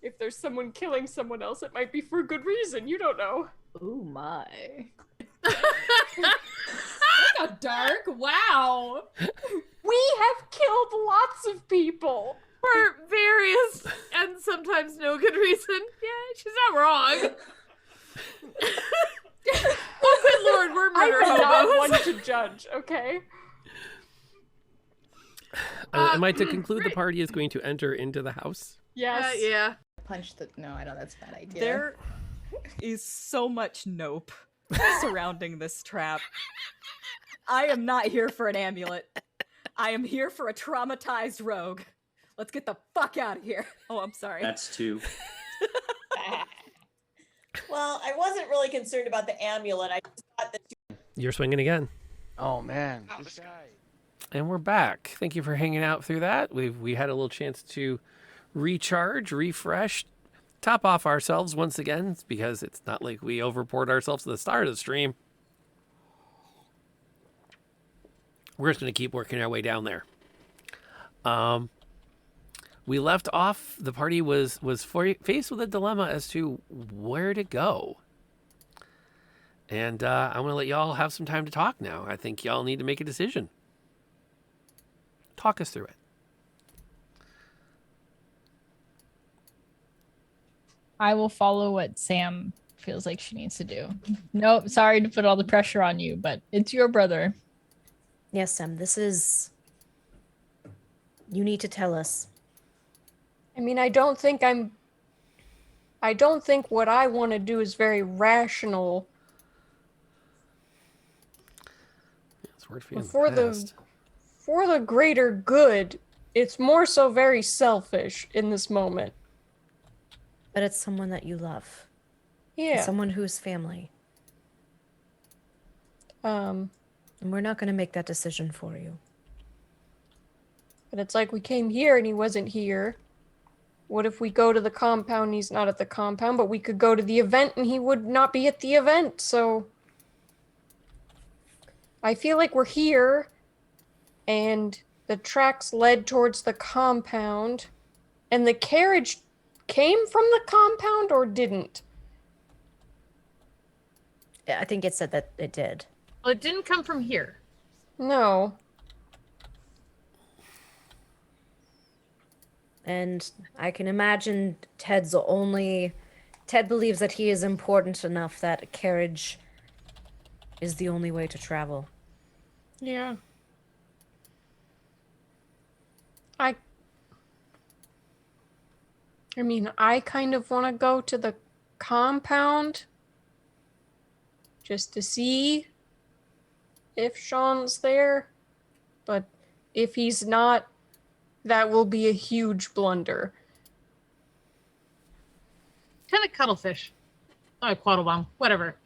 If there's someone killing someone else, it might be for good reason. You don't know. Oh my. Got dark. Wow. We have killed lots of people. For various and sometimes no good reason. Yeah, she's not wrong. Oh, good lord, we're murder I'm not hobos. one to judge, okay? am I to conclude the party is going to enter into the house? Yes. Yeah. Punch the. No, I know that's a bad idea. There is so much nope surrounding this trap. I am not here for an amulet. I am here for a traumatized rogue. Let's get the fuck out of here. Oh, I'm sorry. That's 2. Well, I wasn't really concerned about the amulet. I just thought that You're swinging again. Oh man, this guy. And we're back. Thank you for hanging out through that. We had a little chance to recharge, refresh, top off ourselves once again, because it's not like we overpoured ourselves at the start of the stream. We're just going to keep working our way down there. We left off. The party was faced with a dilemma as to where to go. And I'm going to let y'all have some time to talk now. I think y'all need to make a decision. Talk us through it. I will follow what Sam feels like she needs to do. Nope, sorry to put all the pressure on you, but it's your brother. Yes, Sam, this is. You need to tell us. I mean, I don't think what I want to do is very rational. It's worth feeling For the greater good, it's more so very selfish in this moment. But it's someone that you love. Yeah. It's someone who's family. Um, And we're not going to make that decision for you. But it's like we came here and he wasn't here. What if we go to the compound and he's not at the compound, but we could go to the event and he would not be at the event, so I feel like we're here and the tracks led towards the compound and the carriage came from the compound or didn't? I think it said that it did. Well, it didn't come from here. No. And I can imagine Ted believes that he is important enough that a carriage is the only way to travel. Yeah. I mean, I kind of want to go to the compound just to see if Sean's there. But if he's not, that will be a huge blunder. Kind of cuttlefish. Oh, Quattlebaum, whatever.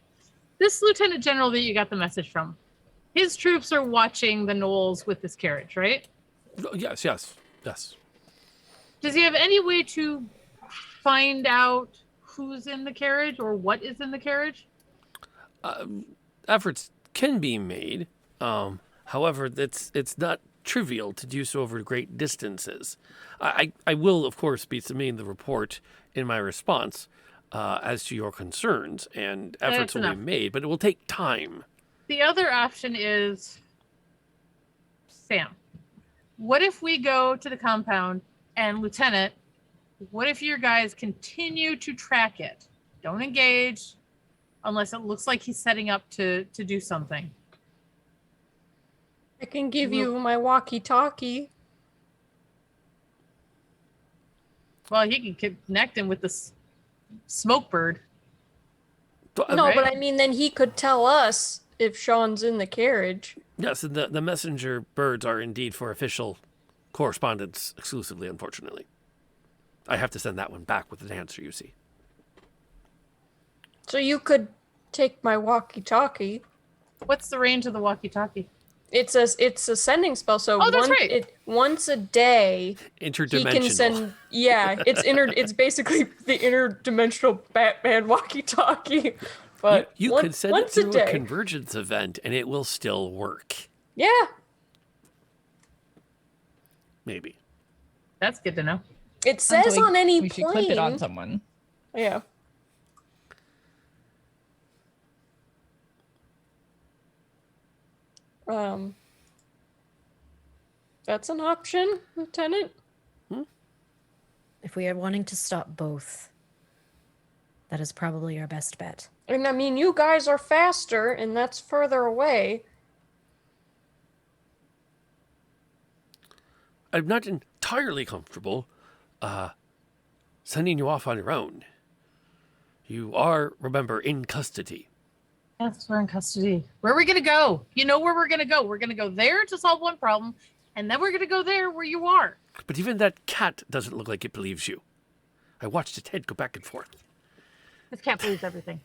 This lieutenant general that you got the message from, his troops are watching the knolls with this carriage, right? Yes. Does he have any way to find out who's in the carriage or what is in the carriage? Efforts can be made. However, it's not trivial to do so over great distances. I will, of course, be submitting the report in my response as to your concerns, and efforts will be made, but it will take time. The other option is, Sam, what if we go to the compound and Lieutenant, what if your guys continue to track it? Don't engage unless it looks like he's setting up to do something. I can give you my walkie-talkie. Well, he can connect him with the smoke bird. No, but I mean, then he could tell us if Sean's in the carriage. Yes, and the messenger birds are indeed for official correspondence exclusively, unfortunately. I have to send that one back with an answer, you see. So you could take my walkie-talkie. What's the range of the walkie-talkie? It's a sending spell, so that's right. Once a day interdimensional. He can send it's basically the interdimensional Batman walkie-talkie. But you could send it through a convergence event and it will still work. Yeah. Maybe. That's good to know. It says on any we plane. should clip it on someone. Yeah. That's an option, Lieutenant. If we are wanting to stop both, that is probably our best bet. And I mean, you guys are faster, and that's further away. I'm not entirely comfortable sending you off on your own. You are, remember, in custody. Yes, we're in custody. Where are we going to go? You know where we're going to go. We're going to go there to solve one problem, and then we're going to go there where you are. But even that cat doesn't look like it believes you. I watched its head go back and forth. This cat believes everything.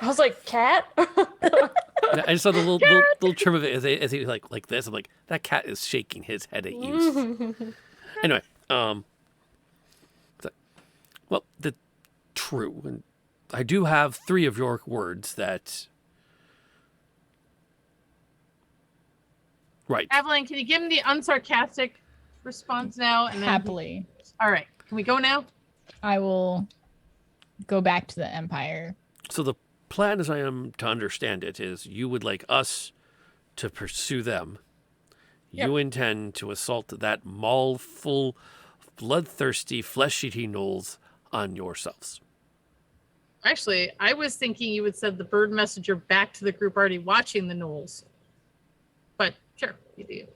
I was like, cat? I just saw the little trim of it as he like this. I'm like, that cat is shaking his head at you. Anyway, the true. And I do have 3 of your words that. Right. Evelyn, can you give him the unsarcastic response now? And then... Happily. All right. Can we go now? I will go back to the Empire. So the plan, as I am to understand it, is you would like us to pursue them. Yep. You intend to assault that maul full, bloodthirsty, flesh-eating gnolls on yourselves. Actually, I was thinking you would send the bird messenger back to the group already watching the gnolls. But sure, you do.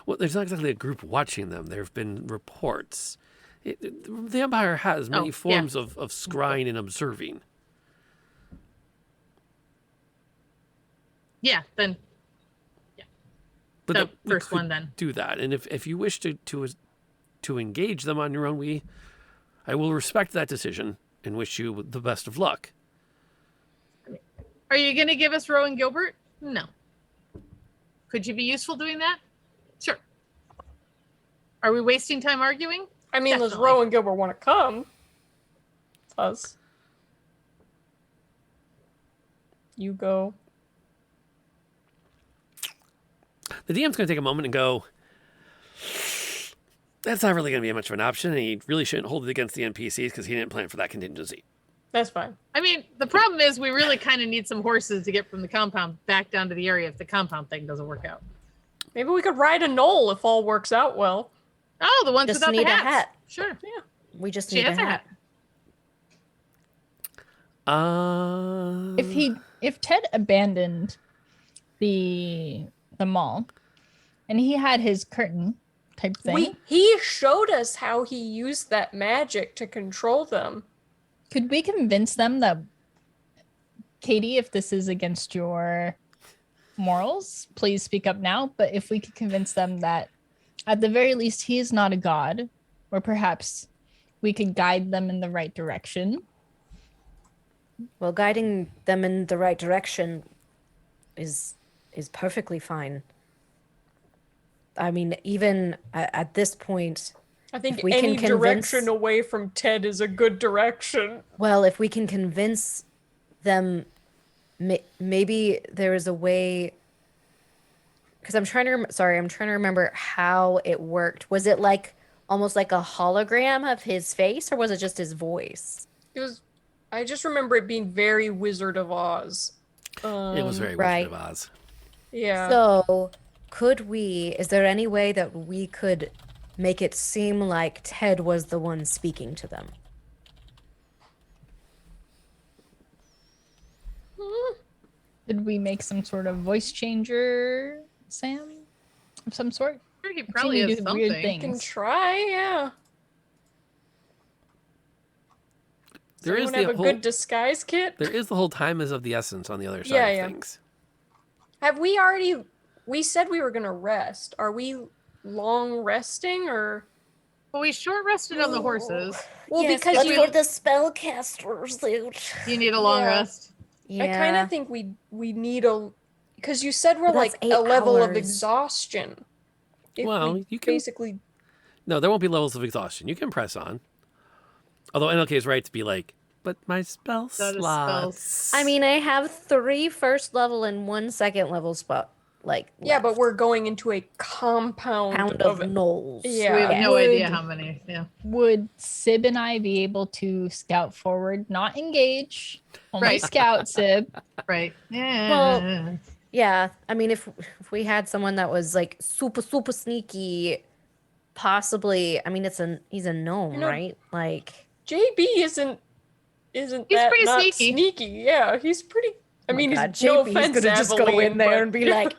Well, there's not exactly a group watching them. There have been reports. The Empire has many forms of scrying and observing. Yeah, then. Yeah. But the first one, then. Do that. And if you wish to engage them on your own, I will respect that decision and wish you the best of luck. Are you going to give us Rowan Gilbert? No. Could you be useful doing that? Sure. Are we wasting time arguing? I mean, does Definitely. Rowan Gilbert want to come? Us. You go. The DM's going to take a moment and go, that's not really going to be much of an option, and he really shouldn't hold it against the NPCs because he didn't plan for that contingency. That's fine. I mean, the problem is we really kind of need some horses to get from the compound back down to the area if the compound thing doesn't work out. Maybe we could ride a knoll if all works out well. Oh, the ones Just without need the a hats. hat. Sure. Yeah. We just She need a has a hat. hat. If Ted abandoned the mall and he had his curtain type thing, He showed us how he used that magic to control them. could we convince them that, Katie, if this is against your morals, please speak up now. But if we could convince them that at the very least he is not a god, or perhaps we could guide them in the right direction. Well, guiding them in the right direction is perfectly fine. I mean, even at this point, I think if we any can convince, direction away from Ted is a good direction. well, if we can convince them, maybe there is a way. Because I'm trying to remember how it worked. Was it like almost like a hologram of his face, or was it just his voice? I just remember it being very Wizard of Oz. It was very right. Wizard of Oz. Yeah. So, is there any way that we could make it seem like Ted was the one speaking to them? Did we make some sort of voice changer, Sam, of some sort? Sure, he I've seen probably you has do something. weird things. Can try, yeah. There is Someone the have a whole good disguise kit? There is the whole time is of the essence on the other side Yeah. of things. Have we already... We said we were going to rest. Are we long resting, or... Well, we short rested on the horses. Well, Yes, because but you... for the spellcasters, You need a long rest. Yeah. I kind of think we need a... Because you said we're But like that's 8 a level of hours. exhaustion. If Well, we you can basically... No, there won't be levels of exhaustion. You can press on. Although NLK is right to be like, but my spell That is slots. I mean, I have 3 first level and 1 second level spot. Yeah, but we're going into a compound of knolls. Yeah. We have no Would- idea how many. Yeah. Would Sib and I be able to scout forward, not engage, only Right. scout, Sib? Right. Yeah. Well, yeah. I mean, if we had someone that was like super sneaky, possibly. I mean, he's a gnome, You know, right? Like JB isn't He's that pretty not sneaky. Yeah, he's pretty... I mean, God, he's no JB's offense, gonna just go Aveline, in there but- and be like,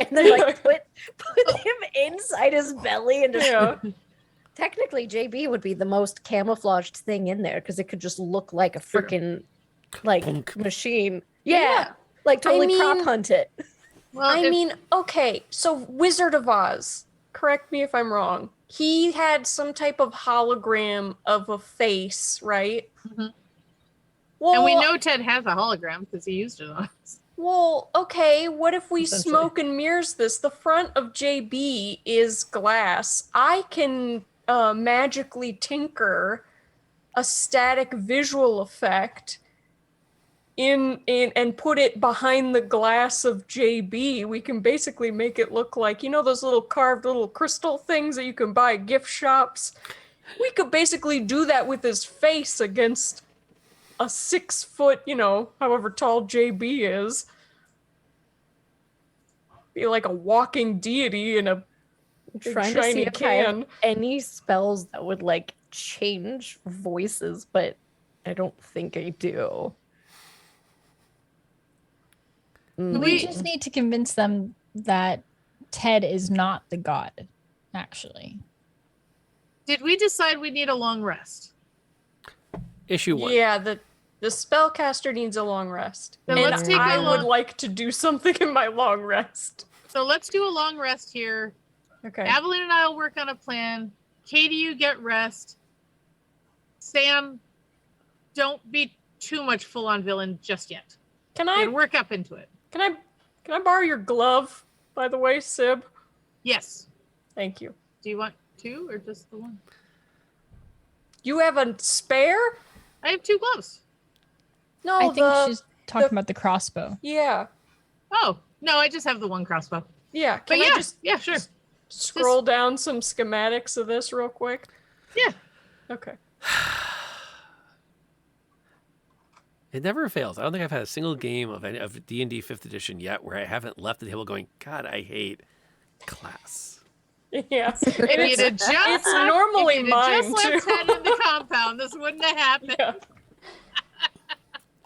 and then like put him inside his belly and just. Yeah. Technically, JB would be the most camouflaged thing in there because it could just look like a freaking like machine. Yeah, like totally prop hunt it. Well, I mean, okay, so Wizard of Oz, correct me if I'm wrong. He had some type of hologram of a face, right? Mhm. Well, and we know Ted has a hologram because he used it on us. Well, okay, what if we Essentially. smoke and mirrors this? The front of JB is glass. I can magically tinker a static visual effect in and put it behind the glass of JB. We can basically make it look like, you know, those little carved little crystal things that you can buy at gift shops. We could basically do that with his face against a 6 foot, you know, however tall JB is. Be like a walking deity in a big Trying to see shiny if I have can. any spells that would like change voices, but I don't think I do. We just need to convince them that Ted is not the god, actually. Did we decide we need a long rest? Issue 1. Yeah, the spellcaster needs a long rest. Then And let's take I a would long- like to do something in my long rest. So let's do a long rest here. Okay. Aveline and I will work on a plan. Katie, you get rest. Sam, don't be too much full on villain just yet. Can I And work up into it. Can I borrow your glove, by the way, Sib? Yes. Thank you. Do you want 2 or just the 1? You have a spare? I have 2 gloves. No, I think she's talking about the crossbow. Yeah. Oh, no, I just have the 1 crossbow. Yeah. But Can I yeah, just yeah, sure. scroll down some schematics of this real quick? Yeah. Okay. It never fails. I don't think I've had a single game of D&D 5th edition yet where I haven't left the table going, God, I hate class. Yeah. If you'd have just it's normally if you'd have mine just left too. Ted in the compound, this wouldn't have happened. Yeah.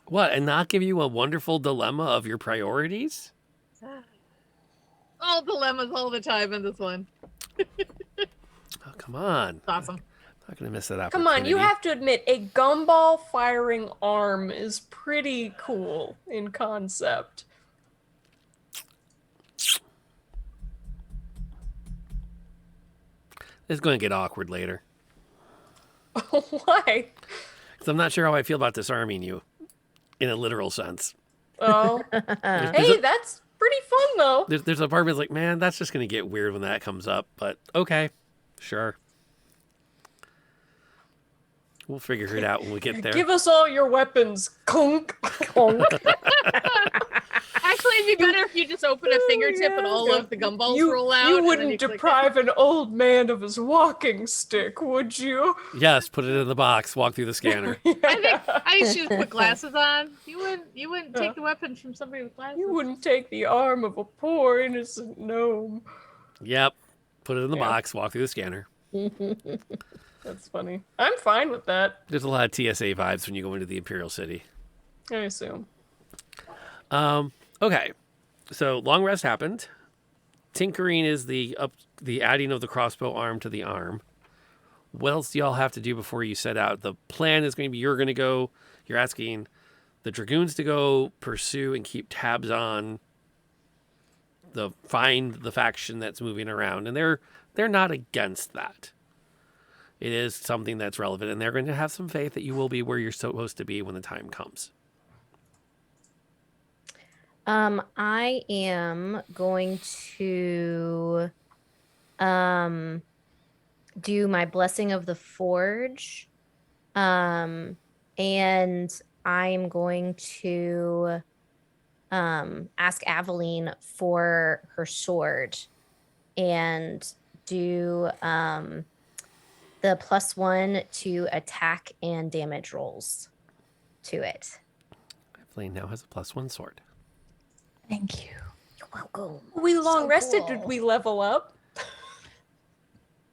What, and not give you a wonderful dilemma of your priorities? All dilemmas all the time in this one. Oh, come on. It's awesome. I'm not going to miss that Come opportunity. on, you have to admit, a gumball firing arm is pretty cool in concept. It's going to get awkward later. Why? Because I'm not sure how I feel about disarming you in a literal sense. Oh. There's Hey, a- that's pretty fun though. There's a part of me that's like, man, that's just going to get weird when that comes up. But okay, sure. We'll figure it out when we get there. Give us all your weapons. Conk. Conk. Actually, it'd be better if you just open a fingertip and all of the gumballs roll out. You and then wouldn't you click it. deprive an old man of his walking stick, would you? Yes, put it in the box. Walk through the scanner. I used to just put glasses on. You wouldn't take the weapon from somebody with glasses. You wouldn't take the arm of a poor innocent gnome. Yep. Put it in the Yeah. box. Walk through the scanner. That's funny. I'm fine with that, There's a lot of TSA vibes when you go into the Imperial City. I assume. Okay. So long rest happened. Tinkering is the adding of the crossbow arm to the arm. What else do y'all have to do before you set out? The plan is going to be you're asking the Dragoons to go pursue and keep tabs on find the faction that's moving around. And they're not against that. It is something that's relevant, and they're going to have some faith that you will be where you're supposed to be when the time comes. I am going to do my blessing of the forge. And I'm going to ask Aveline for her sword and do the +1 to attack and damage rolls to it. Evelyn now has a +1 sword. Thank you. You're welcome. We long So rested. cool. Did we level up?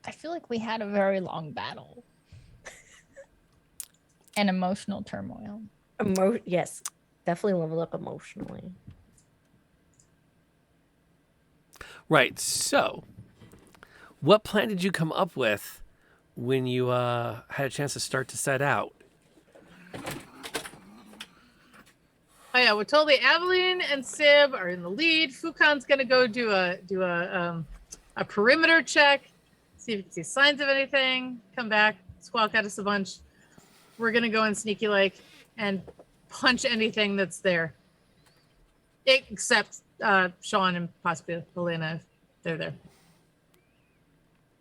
I feel like we had a very long battle. And emotional turmoil. Yes, definitely leveled up emotionally. Right. So, what plan did you come up with when you had a chance to start to set out? Oh yeah, well, totally. Aveline and Sib are in the lead. Fukon's gonna go do a perimeter check, see if you can see signs of anything. Come back, squawk at us a bunch. We're gonna go in sneaky like and punch anything that's there, except Sean and possibly Helena if they're there.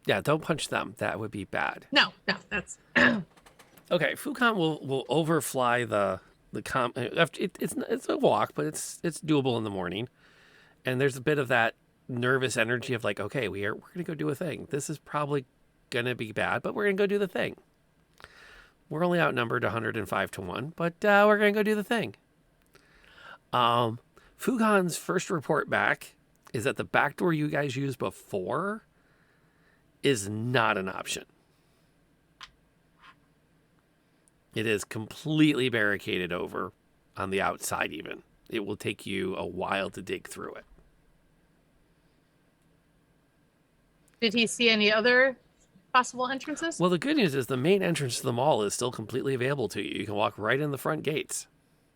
Yeah, don't punch them. That would be bad. No, that's Okay, Fukon will overfly the it's a walk, but it's doable in the morning. And there's a bit of that nervous energy of like, okay, we're gonna go do a thing. This is probably gonna be bad, but we're gonna go do the thing. We're only outnumbered 105-1, but we're gonna go do the thing. Fukon's first report back is that the back door you guys used before is not an option. It is completely barricaded over on the outside even. It will take you a while to dig through it. Did he see any other possible entrances? Well, the good news is the main entrance to the mall is still completely available to you. You can walk right in the front gates.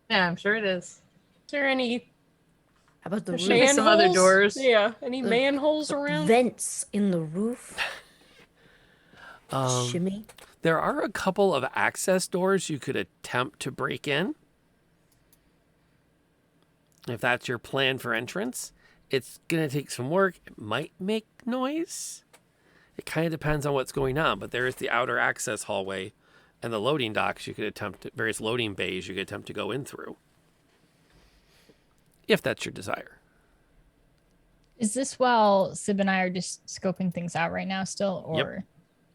Yeah, I'm sure it is. Is there any How about the There should be some other manholes? doors. Yeah, any The manholes around? Vents in the roof. Shimmy. There are a couple of access doors you could attempt to break in. If that's your plan for entrance, it's going to take some work. It might make noise. It kind of depends on what's going on, but there is the outer access hallway and the loading docks you could attempt, various loading bays you could attempt to go in through. If that's your desire. Is this while Sib and I are just scoping things out right now still? Or Yep.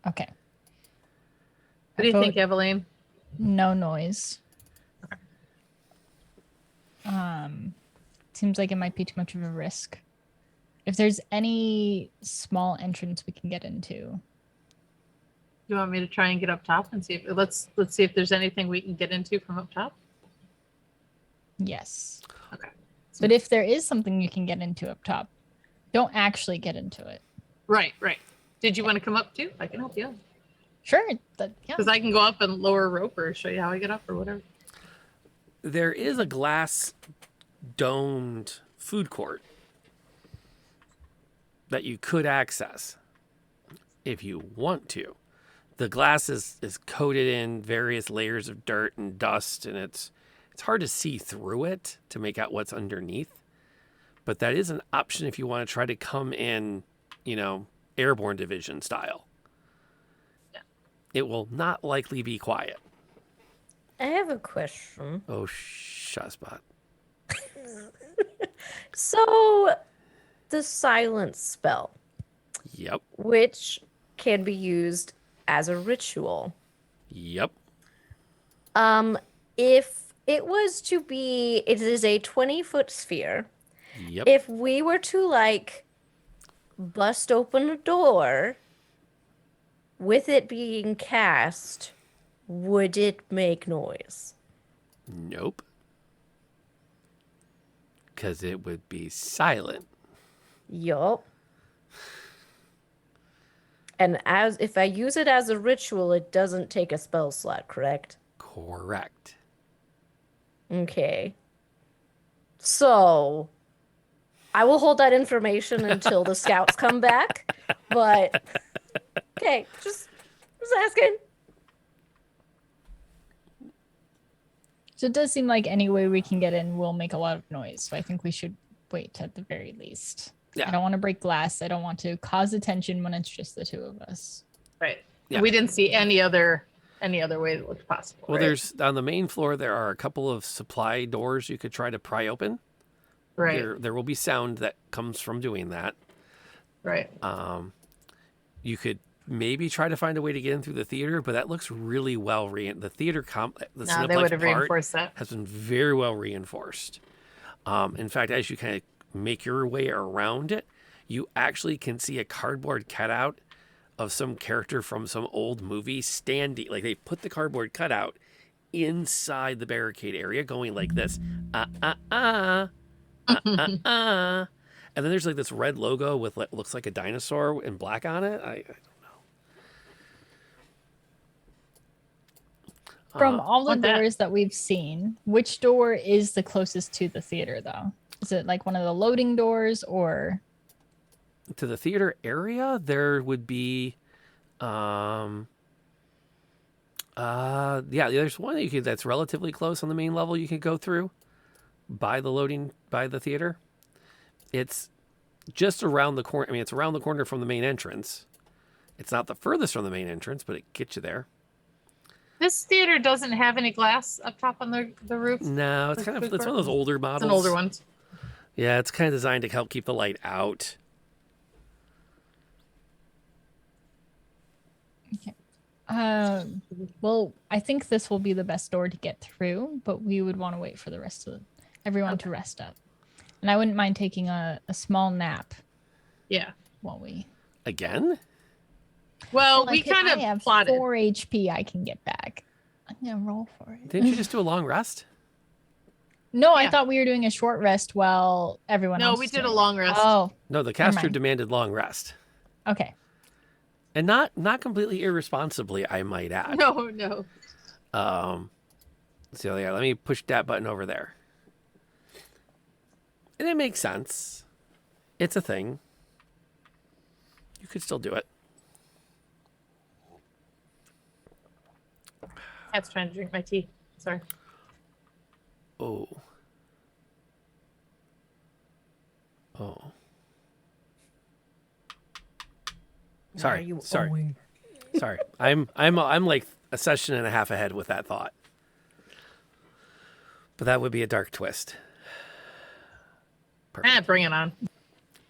Okay. What do you I think, vote Eveline? No noise. Seems like it might be too much of a risk. If there's any small entrance we can get into. You want me to try and get up top and see if let's see if there's anything we can get into from up top? Yes. Okay. But if there is something you can get into up top, don't actually get into it. Right. Did you want to come up too? I can help you. Sure. Yeah. Because I can go up and lower a rope or show you how I get up or whatever. There is a glass domed food court that you could access if you want to. The glass is coated in various layers of dirt and dust, and it's hard to see through it to make out what's underneath. But that is an option if you want to try to come in, airborne division style. Yeah. It will not likely be quiet. I have a question. Oh, Shazbot. So, the silence spell, Yep. which can be used as a ritual. Yep. If it was to be, it is a 20-foot sphere. Yep. If we were to bust open a door with it being cast, would it make noise? Nope. Because it would be silent. Yup. And if I use it as a ritual, it doesn't take a spell slot, correct? Correct. Okay. So, I will hold that information until the scouts come back. But, okay, just asking. So it does seem like any way we can get in will make a lot of noise. So I think we should wait at the very least. Yeah. I don't want to break glass. I don't want to cause attention when it's just the two of us. Right. Yeah. We didn't see any other way that looked possible. Well, right? there's on the main floor, there are a couple of supply doors you could try to pry open. Right. There will be sound that comes from doing that. Right. You could maybe try to find a way to get in through the theater, but that looks really well the theater the No, they Cineplex would have part reinforced that. has been very well reinforced. In fact, as you kind of make your way around it, you actually can see a cardboard cutout of some character from some old movie standing. Like they put the cardboard cutout inside the barricade area going like this. And then there's like this red logo with what looks like a dinosaur in black on it. I don't know. From all the doors that we've seen, which door is the closest to the theater, though? Is it like one of the loading doors or? To the theater area, there would be, yeah, there's one that that's relatively close on the main level you can go through by the theater. It's just around the corner. I mean, it's around the corner from the main entrance. It's not the furthest from the main entrance, but it gets you there. This theater doesn't have any glass up top on the roof. No, it's one of those older models. It's an older one. Yeah, it's kind of designed to help keep the light out. Okay. Well, I think this will be the best door to get through, but we would want to wait for the rest of everyone to rest up. And I wouldn't mind taking a small nap. Yeah. While we again. Well, we kind of have plotted. 4 HP I can get back. I'm gonna roll for it. Didn't you just do a long rest? No, I thought we were doing a short rest while everyone else. No, we did a long rest. Oh. No, the caster demanded long rest. Okay. And not completely irresponsibly, I might add. No. So yeah, let me push that button over there. And it makes sense. It's a thing. You could still do it. Cat's trying to drink my tea. Sorry. Oh. Sorry. Sorry. I'm like a session and a half ahead with that thought. But that would be a dark twist. Bring it on.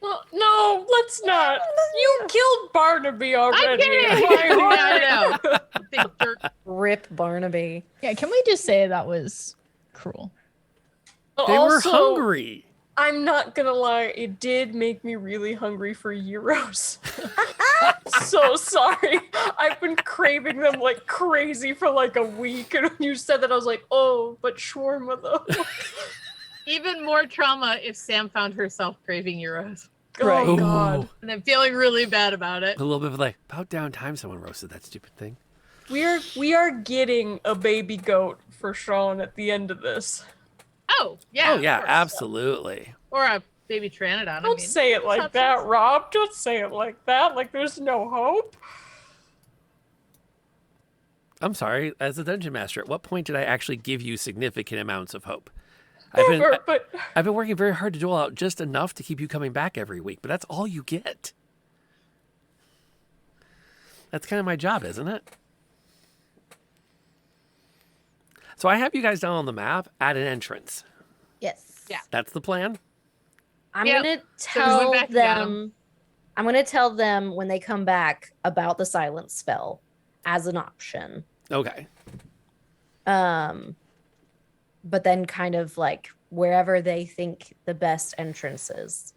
Well, no, let's not. You killed Barnaby already. I know. Big dirt. Rip Barnaby. Yeah, can we just say that was cruel? But They were also, hungry. I'm not gonna lie, it did make me really hungry for gyros. So sorry. I've been craving them like crazy for like a week, and when you said that, I was like, oh, but shawarma though. Even more trauma if Sam found herself craving euros. Oh Ooh. god. And then feeling really bad about it. A little bit of like, about down time someone roasted that stupid thing. We are getting a baby goat for Sean at the end of this. Oh, yeah. Oh, of yeah, course. absolutely. Or a baby Pteranodon. Don't say it like that, Rob. Don't say it like that. Like there's no hope. I'm sorry, as a dungeon master, at what point did I actually give you significant amounts of hope? Never, but I've been working very hard to dole out just enough to keep you coming back every week, but that's all you get. That's kind of my job, isn't it? So I have you guys down on the map at an entrance. Yes. Yeah. That's the plan? I'm Yep. gonna So we went tell back and got 'em. them. I'm gonna tell them when they come back about the silence spell as an option. Okay. But then kind of like wherever they think the best entrance is.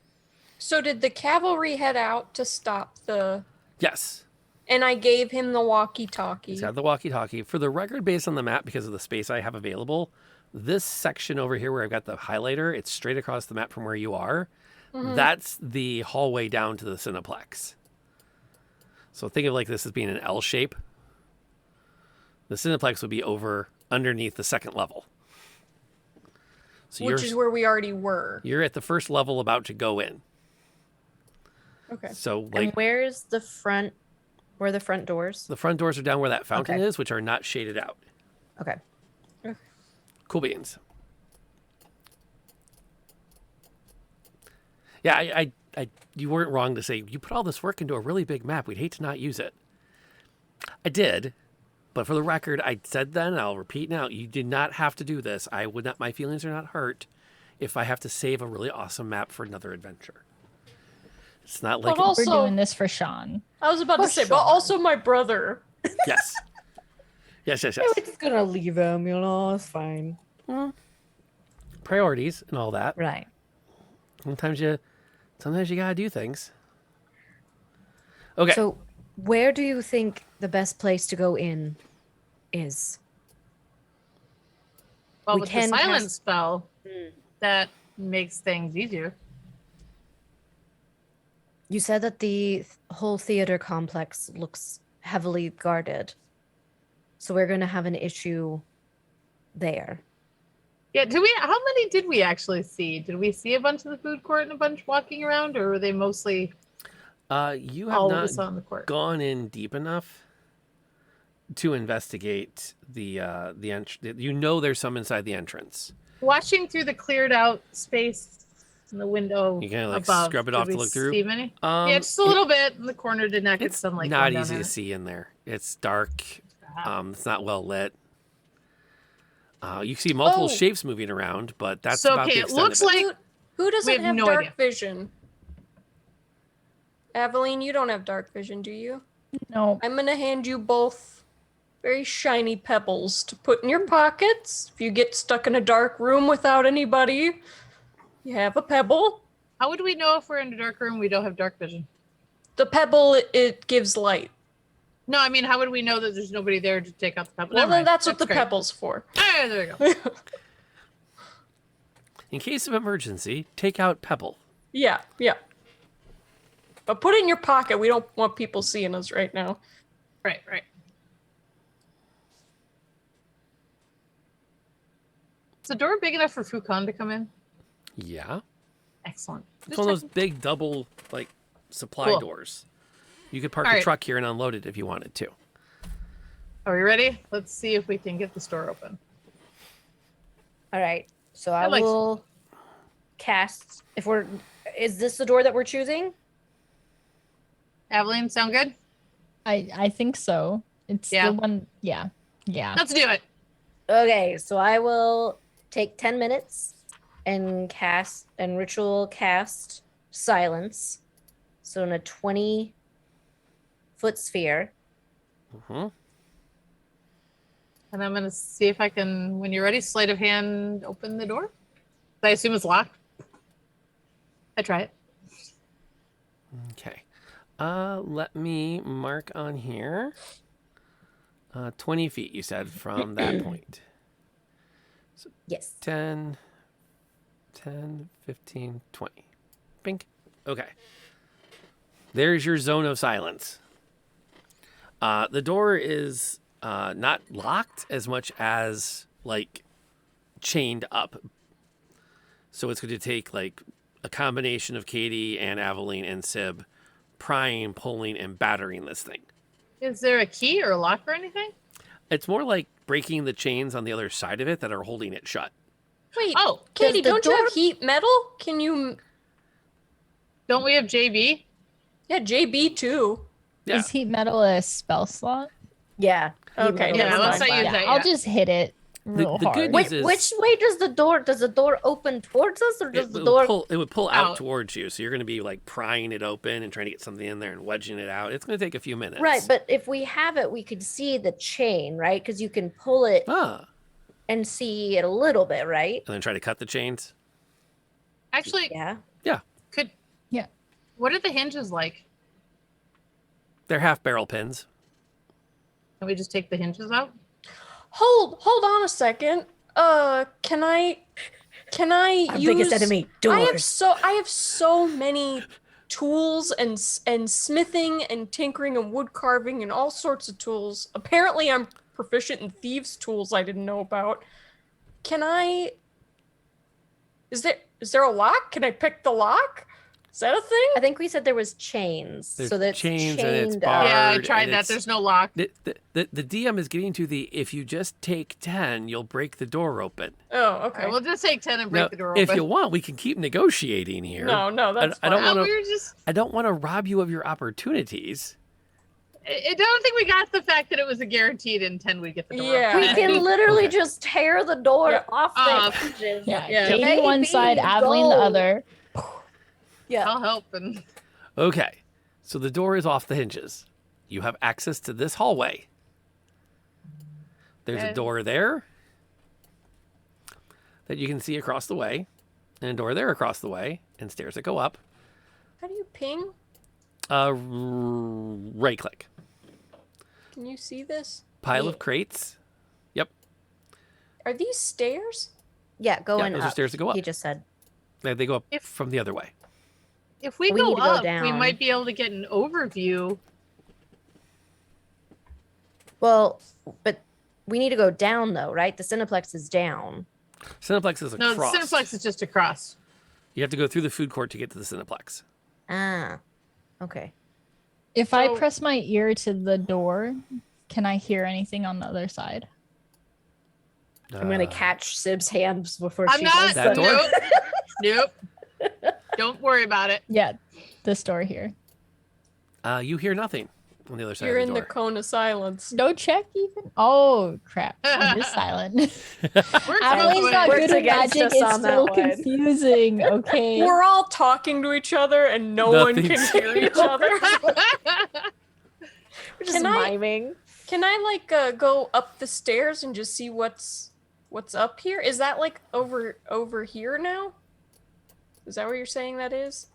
so did the cavalry head out to stop the? Yes. And I gave him the walkie-talkie. He's got the walkie-talkie. For the record, based on the map, because of the space I have available, this section over here where I've got the highlighter, it's straight across the map from where you are. Mhm. That's the hallway down to the Cineplex. So think of like this as being an L shape. The Cineplex would be over underneath the second level. So Which is where we already were. you're at the first level about to go in. Okay. So And like where's the front? Where are the front doors? the front doors are down where that fountain Okay. is, which are not shaded out. Okay. Cool beans. Yeah, I you weren't wrong to say you put all this work into a really big map. We'd hate to not use it. I did, but for the record, I said then, and I'll repeat now, you did not have to do this. I would not. My feelings are not hurt if I have to save a really awesome map for another adventure. It's not like But also, We're doing this for Sean. I was about to say, but also my brother. yes, yes. We're just gonna leave him, you know, it's fine. Priorities and all that. Right. Sometimes you gotta do things. Okay. So where do you think the best place to go in is? Well, We with can the silence cast- spell, that makes things easier. You said that the whole theater complex looks heavily guarded. So we're going to have an issue there. Yeah, how many did we actually see? Did we see a bunch of the food court and a bunch walking around, or were they mostly You have all of not us on the court? gone in deep enough to investigate the you know there's some inside the entrance. Watching through the cleared out space in the window You kind of like above, scrub it did off to we look through. See many? Yeah, just a little bit. In the corner did not get It's sunlight. not going down easy in to it. see in there. It's dark. It's not well lit. You see multiple Oh. shapes moving around, but that's So, about okay, the it extent looks of it. like Who doesn't have have no dark idea. vision? Aveline, you don't have dark vision, do you? No. I'm gonna hand you both very shiny pebbles to put in your pockets. If you get stuck in a dark room without anybody, you have a pebble. How would we know if we're in a dark room? We don't have dark vision. The pebble, it gives light. No, I mean, how would we know that there's nobody there to take out the pebble? Well, Never then mind. that's what the great. pebble's for. Ah, there we go. In case of emergency, take out Pebble. Yeah. But put it in your pocket. We don't want people seeing us right now. Right. Is the door big enough for Fukan to come in? Yeah. Excellent. It's one of those big double like supply Cool. doors. You could park All the right. truck here and unload it if you wanted to. Are we ready? Let's see if we can get the store open. All right. So I like- will cast. Is this the door that we're choosing? Aveline, sound good? I think so. It's Yeah. the one. Yeah. Let's do it. Okay, so I will take 10 minutes and ritual cast silence. So in a 20-foot sphere. Mm-hmm. And I'm going to see if I can, when you're ready, sleight of hand, open the door. I assume it's locked. I try it. Okay. Let me mark on here. 20 feet, you said, from that point. So Yes. 10, 15, 20. Pink. Okay. There's your zone of silence. The door is not locked as much as like chained up. So it's going to take like a combination of Katie and Aveline and Sib prying, pulling, and battering this thing. Is there a key or a lock or anything? It's more like breaking the chains on the other side of it that are holding it shut. Wait, Oh, Katie, the don't you door- have heat metal? Can you? Don't we have JB? Yeah, JB too. Yeah. Is heat metal a spell slot? Yeah. Okay, Heat yeah, metal let's is not fine. use that I'll yet. just hit it real the good hard. news Wait, is which way does the door open towards us, or does it the would door? pull, it would pull out out? towards you. So you're going to be like prying it open and trying to get something in there and wedging it out. It's going to take a few minutes. Right, but if we have it, we could see the chain, right? Because you can pull it and see it a little bit, right? And then try to cut the chains. Actually, Yeah. Yeah. Yeah. What are the hinges like? They're half barrel pins. Can we just take the hinges out? Hold on a second. Can I Our use biggest enemy, I have doors. so many tools and smithing and tinkering and wood carving and all sorts of tools. Apparently I'm proficient in thieves tools I didn't know about. Can I Is there a lock? Can I pick the lock? Is that a thing? I think we said there was chains, There's so that's chains and it's chained barred. up. Yeah, I and tried that. it's- There's no lock. The DM is getting to the if you just take 10, you'll break the door open. Oh, All okay. right, we'll just take 10 and break Now, the door if open. you want, we can keep negotiating here. No, that's I don't fine. want we were to. just. I don't want to rob you of your opportunities. I don't think we got the fact that it was a guaranteed in 10 we'd get the door Yeah. open. We can literally Okay. just tear the door Yeah. off Off. the hinges. Yeah, Yeah. Katie one Maybe side, Aveline the gold. other. Yeah. I'll help. And Okay, so the door is off the hinges. You have access to this hallway. There's a Okay. door there that you can see across the way, and a door there across the way, and stairs that go up. How do you ping? Right click. Can you see this? Pile Yeah. of crates. Yep. Are these stairs? Yeah, going those up. are stairs that go up. He just said. They go up from the other way. if we, We go need to go up, we down. might be able to get an overview. Well, but we need to go down though, right? The Cineplex is down. Cineplex is No, across. the Cineplex is just across. You have to go through the food court to get to the Cineplex. Ah. Okay. If I So- press my ear to the door, can I hear anything on the other side? I'm gonna catch Sib's hands before I'm she not. does That them. door? Nope. Don't worry about it. Yeah, this door here. You hear nothing on the other side You're of in the the door. cone of silence. No check even? Oh, crap. I'm just silent. We're Aveline's not Works good at against magic. us It's on that so one. confusing. Okay. We're all talking to each other and no one can Nothing's- hear each other. We're just Can I- miming. Can I like go up the stairs and just see what's up here? Is that like over here now? Is that what you're saying that is?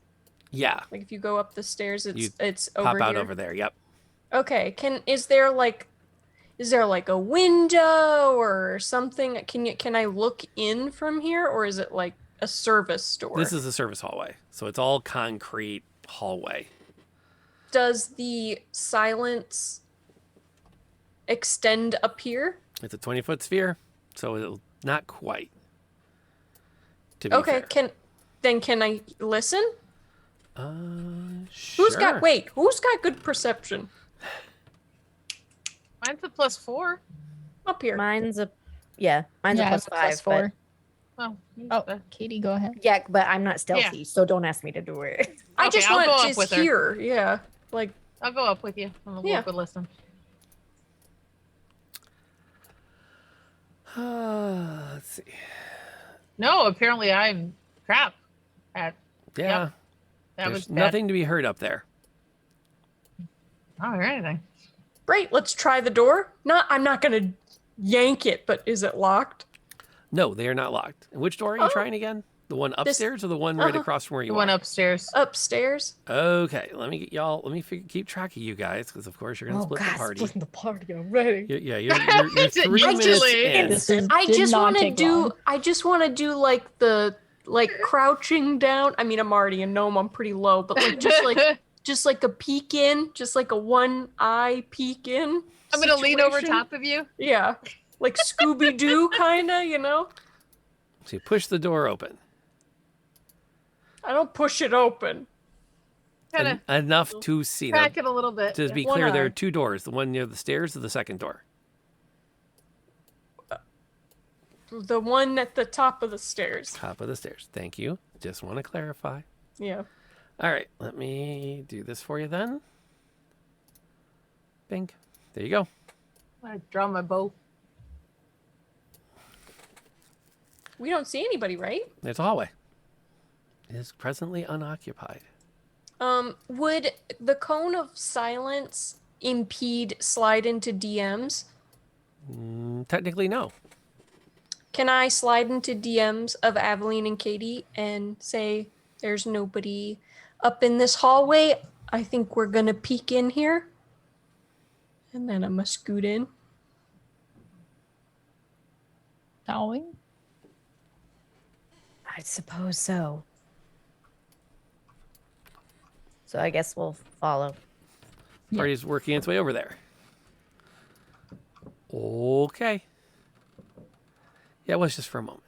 Yeah, Like if you go up the stairs, You it's pop over out here. over there. Yep. Okay. Is there like a window or something? Can I look in from here, or is it like a service store? This is a service hallway, so it's all concrete hallway. Does the silence extend up here? It's a 20-foot sphere, so it'll not quite. To be Okay. fair. Can I listen? Sure. Who's got good perception? Mine's a +4. Up here. Mine's a Yeah, +5. +4. But, Oh, Oh, Katie, go ahead. yeah, but I'm not stealthy, so don't ask me to do it. I Okay, just I'll go want up to with her. hear. Yeah. Like I'll go up with you. I'm a Yeah. little good listen. Let's see. No, apparently I'm crap at. Yeah. Yep. That There's was bad. nothing to be heard up there. I don't hear anything. great, let's try the door. I'm not gonna yank it, but is it locked? No, they are not locked. And which door are you Oh. trying again? The one upstairs or the one right across from where you The are? one upstairs. Upstairs. Okay, let me get y'all. Let me keep track of you guys because, of course, you're gonna split the party. Splitting the party. I'm ready. Yeah, you're 3 minutes in. I Did just not want to take do. long. I just want to do like the crouching down. I mean, I'm already a gnome. I'm pretty low, but like just like a peek in, just like a one eye peek in. I'm gonna lean over situation. top of you. Yeah, like Scooby Doo, kind of. You know. So you push the door open. I don't push it open. Kind of Enough to see. Now, crack it a little bit. to be One clear, there eye. are 2 doors. The one near the stairs or the second door? The one at the top of the stairs. Top of the stairs. Thank you. Just want to clarify. Yeah. All right, let me do this for you then. Bing. There you go. I draw my bow. We don't see anybody, right? There's a hallway. It is presently unoccupied. Would the cone of silence impede slide into DMs? Technically, no. Can I slide into DMs of Aveline and Katie and say, there's nobody up in this hallway? I think we're gonna peek in here. And then I'm gonna scoot in. Shall we? I suppose so. So I guess we'll follow. Party's working its way over there. Okay. Yeah, it was just for a moment.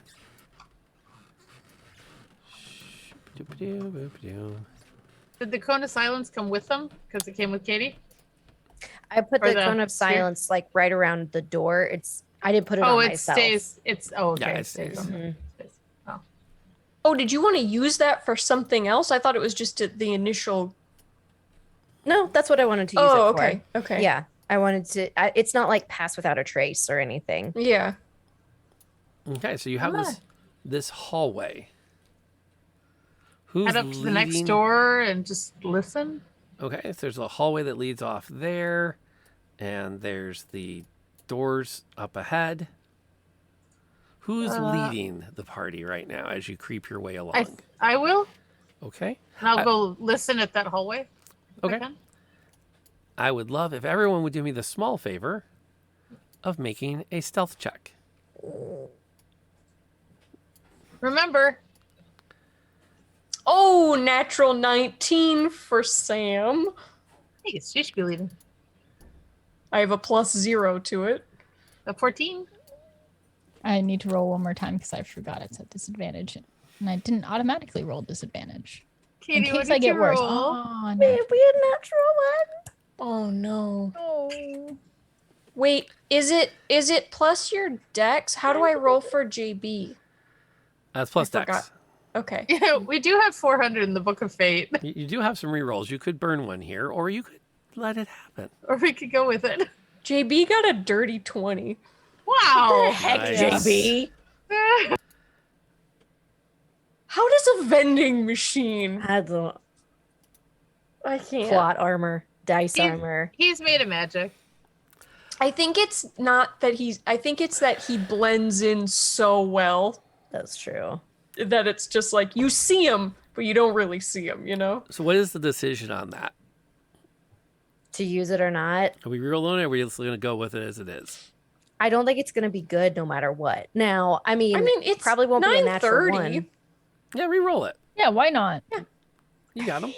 Did the cone of silence come with them? Because it came with Katie? I put Or the the cone of sphere? silence like right around the door. I didn't put it on it myself. stays. It's okay. Yeah, it stays. Mhm. Oh, did you want to use that for something else? I thought it was just the initial. No, that's what I wanted to use Oh, it for. okay. Okay. Yeah, I wanted to. It's not like pass without a trace or anything. Yeah. Okay, so you have this hallway. Who's Head up to the next leading- door and just listen. Okay, so there's a hallway that leads off there, and there's the doors up ahead. Who's leading the party right now as you creep your way along? I will. Okay. And I'll go listen at that hallway. Okay. I would love if everyone would do me the small favor of making a stealth check. Remember. Oh, natural 19 for Sam. Hey, she should be leading. I have a +0 to it. A 14. I need to roll one more time because I forgot it's at disadvantage. And I didn't automatically roll disadvantage. Katie, in what case I did get you worse. roll? Oh, We no. had a natural one. Oh no. Oh. Wait, is it plus your dex? How do I roll for JB? That's plus I dex. forgot. Okay. Yeah, we do have 400 in the Book of Fate. You do have some rerolls. You could burn one here, or you could let it happen. Or we could go with it. JB got a dirty 20. Wow. What the heck, Nice. JB? How does a vending machine? I don't. I can't. Plot armor, dice armor. He's made of magic. I think it's not that I think it's that he blends in so well That's true. that it's just like you see him, but you don't really see him, you know? So what is the decision on that? To use it or not, Are we rerolling it, or are we just going to go with it as it is? I don't think it's going to be good no matter what. Now, I mean, it's probably won't be a natural 9:30. one. Yeah, reroll it. Yeah, why not? You got them.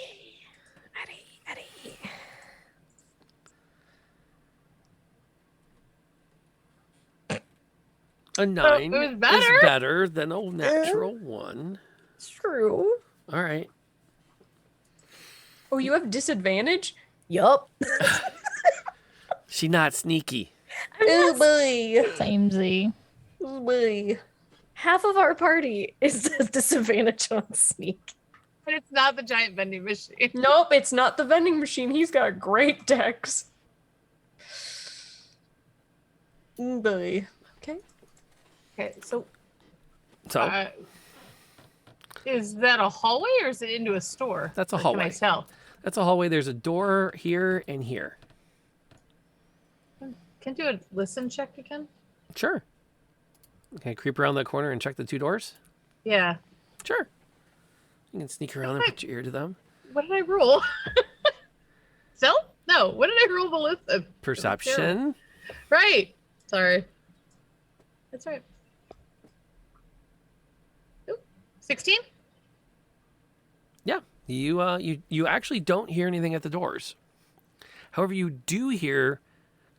A 9 it was is better. better than a natural 1. It's true. All right. Oh, you have disadvantage? Yup. She not sneaky. Oh boy. Samey. Oh boy. Half of our party is a disadvantage on sneak. But it's not the giant vending machine. Nope, it's not the vending machine. He's got great dex. Boy. Okay. Okay, so So is that a hallway or is it into a store? that's a Or hallway. Can I tell? That's a hallway. There's a door here and here. Can I do a listen check again? Sure. Okay, creep around that corner and check the 2 doors. Yeah. Sure. You can sneak around and put your ear to them. What did I roll? Stealth? No. What did I roll the list of? Perception. Right. Sorry. That's right. 16? Yeah. You actually don't hear anything at the doors. However, you do hear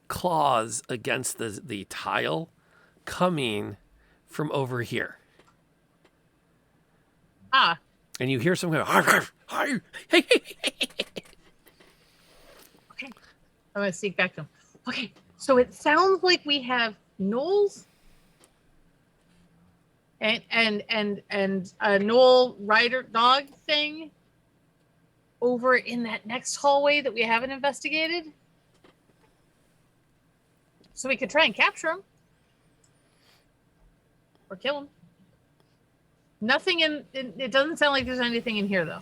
claws against the tile coming from over here. Ah. And you hear some kind of hey. Okay. I'm gonna sneak back to him. Okay. So it sounds like we have gnolls and a gnoll rider dog thing over in that next hallway that we haven't investigated. So we could try and capture him. Or kill him. Nothing it doesn't sound like there's anything in here though.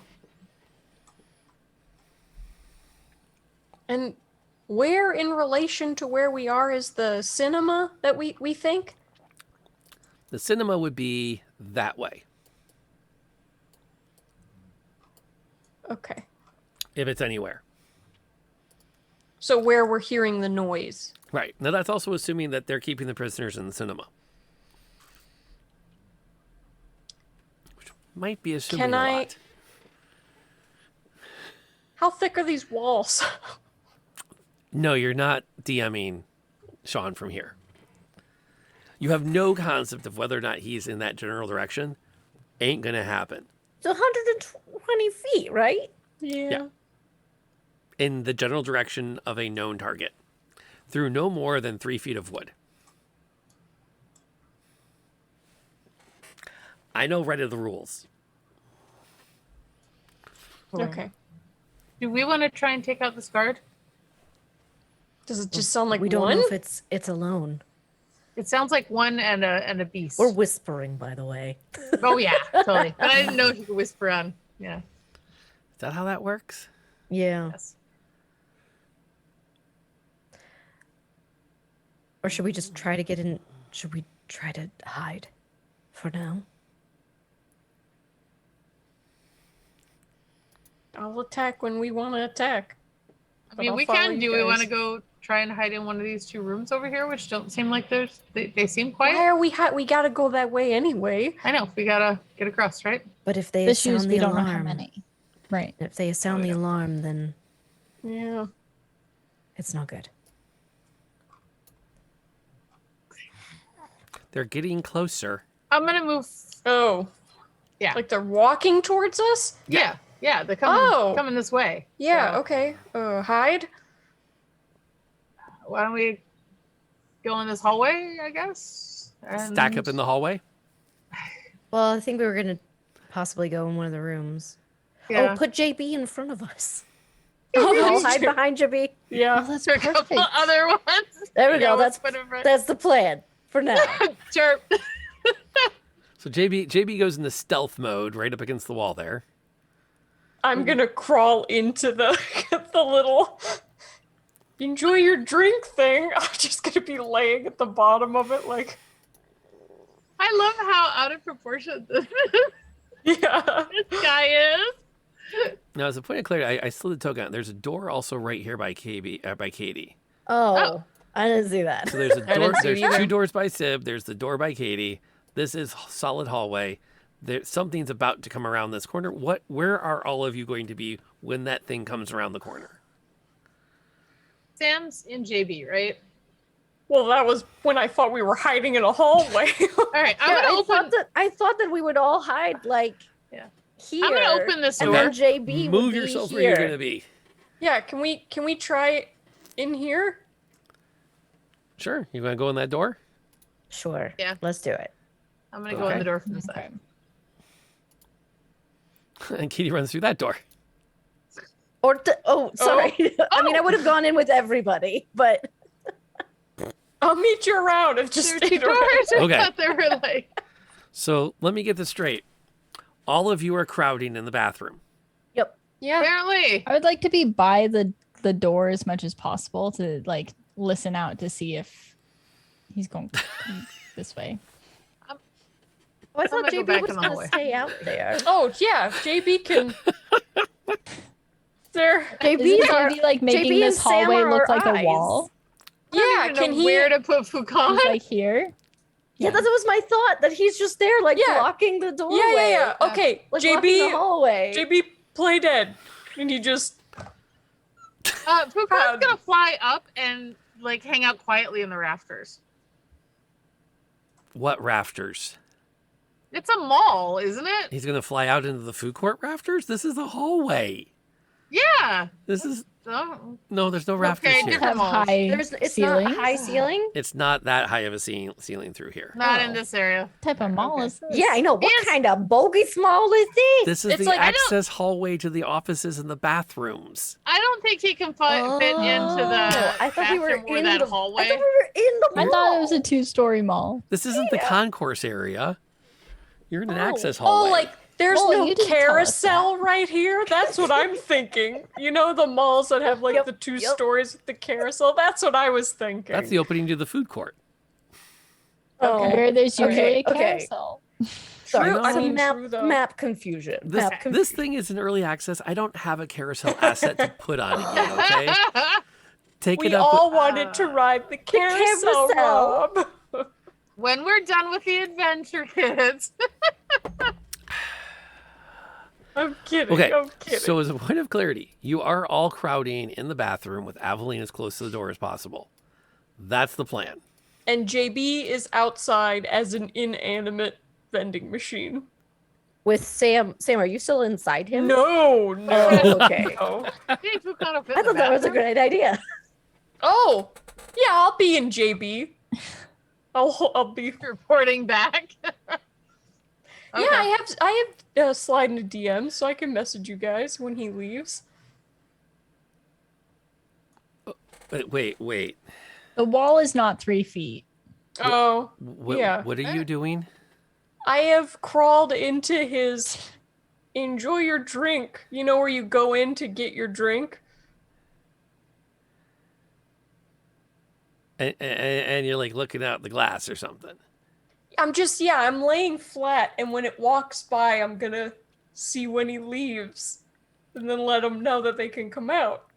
And where in relation to where we are is the cinema that we think? The cinema would be that way. Okay. If it's anywhere. So where we're hearing the noise. Right. Now that's also assuming that they're keeping the prisoners in the cinema. Which might be assuming a lot. How thick are these walls? No, you're not DMing Sean from here. You have no concept of whether or not he's in that general direction. Ain't gonna happen. It's 120 feet, right? Yeah. In the general direction of a known target. Through no more than 3 feet of wood. I know right of the rules. Okay. Do we want to try and take out this guard? Does it just sound like we don't one? know if it's alone. It sounds like one and a beast. We're whispering, by the way. Oh yeah, totally. But I didn't know if you could whisper on. Yeah. Is that how that works? Yeah. Yes. Or should we just try to get in? Should we try to hide for now? I'll attack when we want to attack. I mean, we can. Do we want to go try and hide in one of these 2 rooms over here, which don't seem like they seem quiet? Why are we gotta go that way anyway? I know. We gotta get across, right? But if they Issues, sound we the don't know how alarm, many. Right. if they sound the alarm, then Yeah. it's not good. They're getting closer. I'm gonna move. Oh. Yeah. Like they're walking towards us? Yeah. Yeah. They're coming this way. Yeah, So, okay. Hide? Why don't we go in this hallway, I guess? Stack up in the hallway? Well, I think we were gonna possibly go in one of the rooms. Yeah. Oh, put JB in front of us. Oh, I'll hide behind JB. Yeah. That's There are a couple other ones. There we go. Yeah, That's let's put 'em right- that's the plan for now. Sure. So JB goes into stealth mode right up against the wall there. I'm gonna crawl into the the little enjoy your drink thing. I'm just gonna be laying at the bottom of it like I love how out of proportion this yeah. guy is. Now, as a point of clarity, I slid the token out. There's a door also right here by Katie. Oh, I didn't see that. So there's a I door. didn't see There's it either. 2 doors by Sib. There's the door by Katie. This is solid hallway. Something's about to come around this corner. Where are all of you going to be when that thing comes around the corner? Sam's in JB, right? Well, that was when I thought we were hiding in a hallway. All right, I'm gonna open. I thought that we would all hide like Yeah. here. I'm gonna open this and door. then JB Move would be yourself here. where you're going to be. Yeah, can we try in here? Sure. You want to go in that door? Sure. Yeah. Let's do it. I'm gonna go in the door from the side. And Katie runs through that door. Or sorry. I mean, I would have gone in with everybody, but I'll meet you around if just There are 2 doors. I Okay. thought they were like. So let me get this straight. All of you are crowding in the bathroom. yep. Yeah. Apparently. I would like to be by the door as much as possible to like listen out to see if he's going this way. I thought gonna go JB back was in the going to hallway. stay out there. Oh yeah, JB can. There. Isn't JB like making JB this and Sam hallway are look our like eyes. a wall? I Yeah, don't even can know he? where to put Foucault? He's like here. Yeah, that was my thought, that he's just there, like, Yeah. blocking the doorway. Yeah. Okay, Like, blocking the JB. hallway. JB play dead, and he just. Foucault's gonna fly up and like hang out quietly in the rafters. What rafters? It's a mall, isn't it? He's going to fly out into the food court rafters? This is a hallway. Yeah. This is... Oh. No, there's no rafters Okay, here. different malls. It's not high ceiling. It's not that high of a ceiling through here. Not in this area. What type of mall is this? Yeah, I know. What kind of bogus mall is this? This is the access hallway to the offices and the bathrooms. I don't think he can fit into the I thought we were bathroom or in that the hallway. I thought we were in the mall. I thought it was a 2-story mall. This isn't the concourse area. You're in an access hallway. Oh, like there's Oh, no you didn't tell us carousel right here. That's what I'm thinking. You know the malls that have like the 2 stories with the carousel. That's what I was thinking. That's the opening to the food court. Okay. Where there's usually a Okay. carousel. Sorry, True, I some mean, map, true, though. map confusion. This thing is in early access. I don't have a carousel asset to put on it yet, okay? Take We it up. all wanted to ride the carousel, carousel. Rob. When we're done with the adventure, kids. I'm kidding. Okay, I'm kidding. so as a point of clarity, you are all crowding in the bathroom with Aveline as close to the door as possible. That's the plan. And JB is outside as an inanimate vending machine. With Sam. Sam, are you still inside him? No. Oh, okay. No. Hey, Foucault fit I in the thought that was a bathroom. great idea. Oh, yeah, I'll be in JB. I'll be reporting back. Yeah, I have slide into DM, so I can message you guys when he leaves. Wait. The wall is not 3 feet. Oh, yeah. What are you doing? I have crawled into his enjoy your drink. You know where you go in to get your drink? And you're like looking out the glass or something. I'm laying flat, and when it walks by, I'm gonna see when he leaves, and then let him know that they can come out.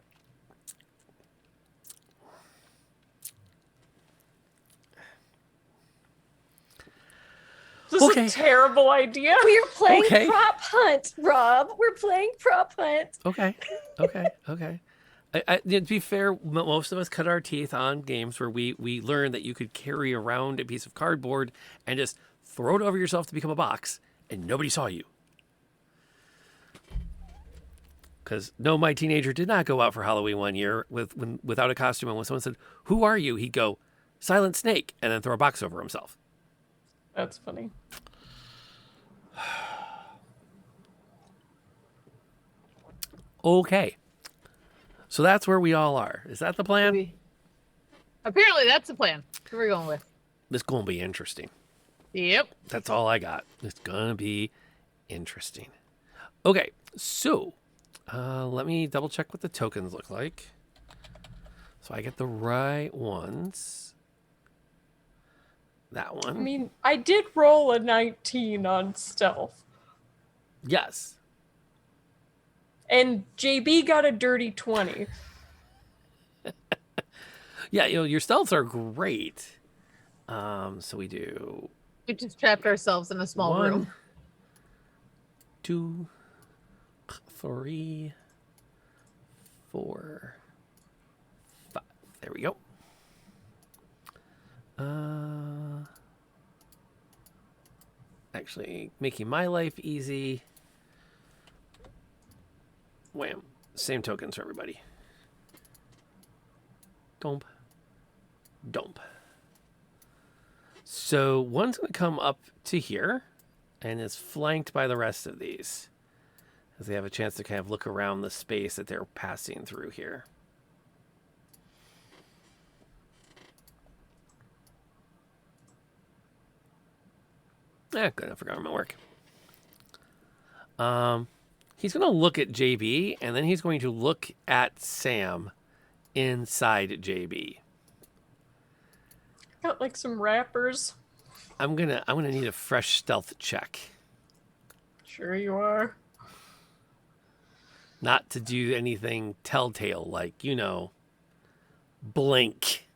This is a terrible idea. We're playing Okay. prop hunt, Rob. We're playing prop hunt. Okay. To be fair, most of us cut our teeth on games where we learned that you could carry around a piece of cardboard and just throw it over yourself to become a box, and nobody saw you. Because no, my teenager did not go out for Halloween one year without a costume, and when someone said, "Who are you?" he'd go, "Silent Snake," and then throw a box over himself. That's funny. Okay. So that's where we all are. Is that the plan? Apparently, that's the plan. Who we're going with. This is going to be interesting. Yep. That's all I got. It's going to be interesting. Okay, so let me double check what the tokens look like. So I get the right ones. That one. I mean, I did roll a 19 on stealth. Yes. And JB got a dirty 20. Yeah, your stealths are great. So we do We just trapped ourselves in a small 1, room. 2, 3, 4, 5. There we go. Actually, making my life easy. Wham. Same tokens for everybody. Domp. Domp. So one's going to come up to here and is flanked by the rest of these, as they have a chance to kind of look around the space that they're passing through here. Good enough for government work. He's going to look at JB, and then he's going to look at Sam inside JB. Got like some wrappers. I'm gonna need a fresh stealth check. Sure you are. Not to do anything telltale, like, blink.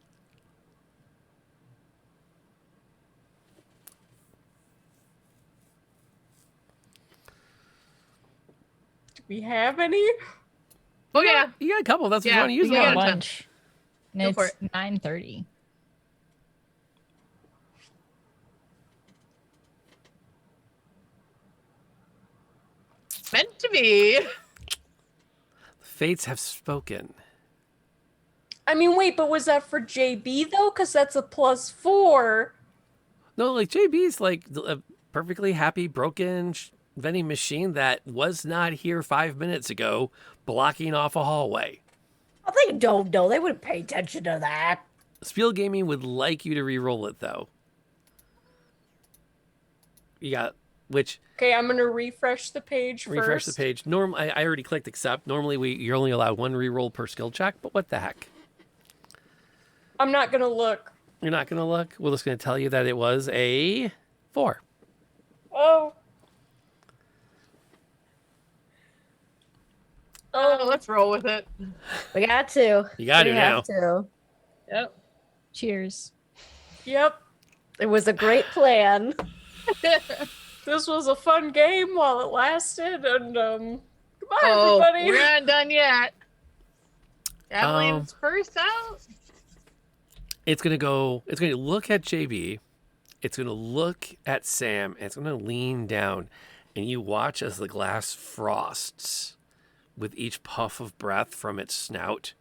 Do we have any? Oh yeah, You got a couple. That's what you want to use we them got on. a Lunch. And Go it's for it. 9:30. Meant to be. The fates have spoken. I mean, wait, but was that for JB though? Because that's a +4. No, like JB's like a perfectly happy broken vending machine that was not here 5 minutes ago, blocking off a hallway. Oh, they don't know. They wouldn't pay attention to that. Spiel Gaming would like you to re-roll it though. You got which Okay, I'm gonna refresh the page refresh first. the page. I already clicked accept. Normally you're only allowed one re-roll per skill check, but what the heck? I'm not gonna look. You're not gonna look? We're just gonna tell you that it was a 4. Oh. Oh, let's roll with it. We got to. You got we to have to. Yep. Cheers. Yep. It was a great plan. This was a fun game while it lasted, and goodbye, Oh, everybody. we're not done yet. Adeline's first out. It's gonna look at JB, it's gonna look at Sam, and it's gonna lean down, and you watch as the glass frosts with each puff of breath from its snout,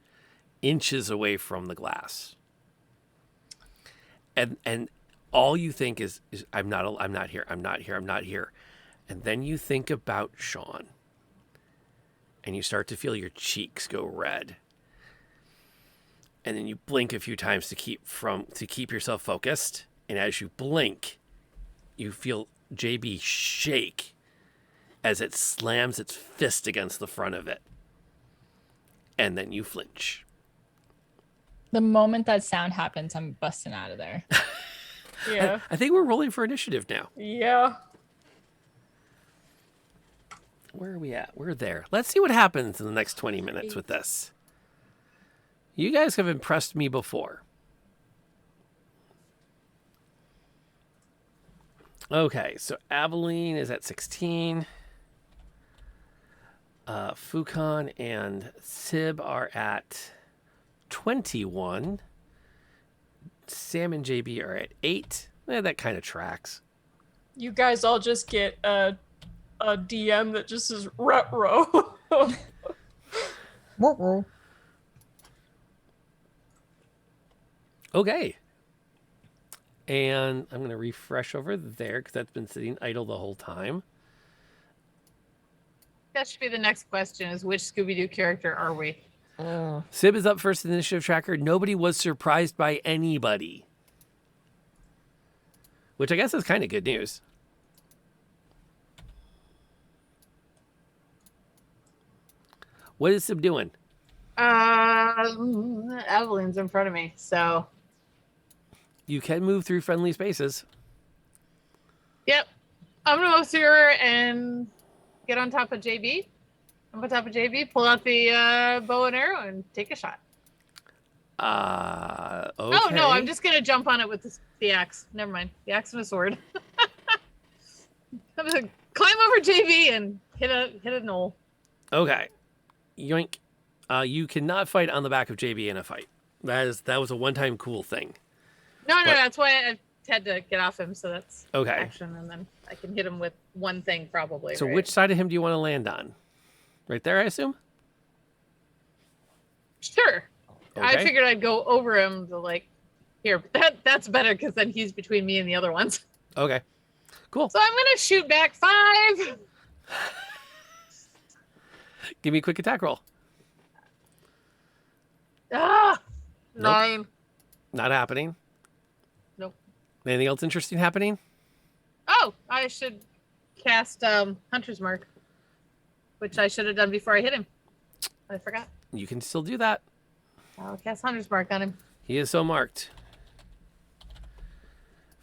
inches away from the glass. And all you think is I'm not here. And then you think about Sean. And you start to feel your cheeks go red. And then you blink a few times to keep yourself focused. And as you blink, you feel JB shake as it slams its fist against the front of it. And then you flinch. The moment that sound happens, I'm busting out of there. Yeah. I think we're rolling for initiative now. Yeah. Where are we at? We're there. Let's see what happens in the next 20 minutes with this. You guys have impressed me before. Okay, so Aveline is at 16. Fukan and Sib are at 21. Sam and JB are at 8. That kind of tracks. You guys all just get a DM that just says retro. Okay. And I'm going to refresh over there because that's been sitting idle the whole time. That should be the next question: is which Scooby-Doo character are we? Sib is up first in the initiative tracker. Nobody was surprised by anybody. Which I guess is kind of good news. What is Sib doing? Evelyn's in front of me, so. You can move through friendly spaces. Yep. I'm going to move through her and get on top of JB. I'm on top of JB, pull out the bow and arrow, and take a shot. Okay. Oh, no, I'm just going to jump on it with the axe. Never mind. The axe and a sword. I'm going to climb over JB and hit a knoll. Okay. Yoink. You cannot fight on the back of JB in a fight. That was a one-time cool thing. No, But- that's why I had to get off him, so that's Okay. action, and then I can hit him with one thing probably. So right? which side of him do you want to land on? Right there, I assume? Sure. I Okay. figured I'd go over him to here, but that's better because then he's between me and the other ones. Okay. Cool. So I'm gonna shoot back 5. Give me a quick attack roll. Ah, Nope. 9. Not happening. Nope. Anything else interesting happening? Oh, I should cast Hunter's Mark, which I should have done before I hit him. I forgot. You can still do that. I'll cast Hunter's Mark on him. He is so marked.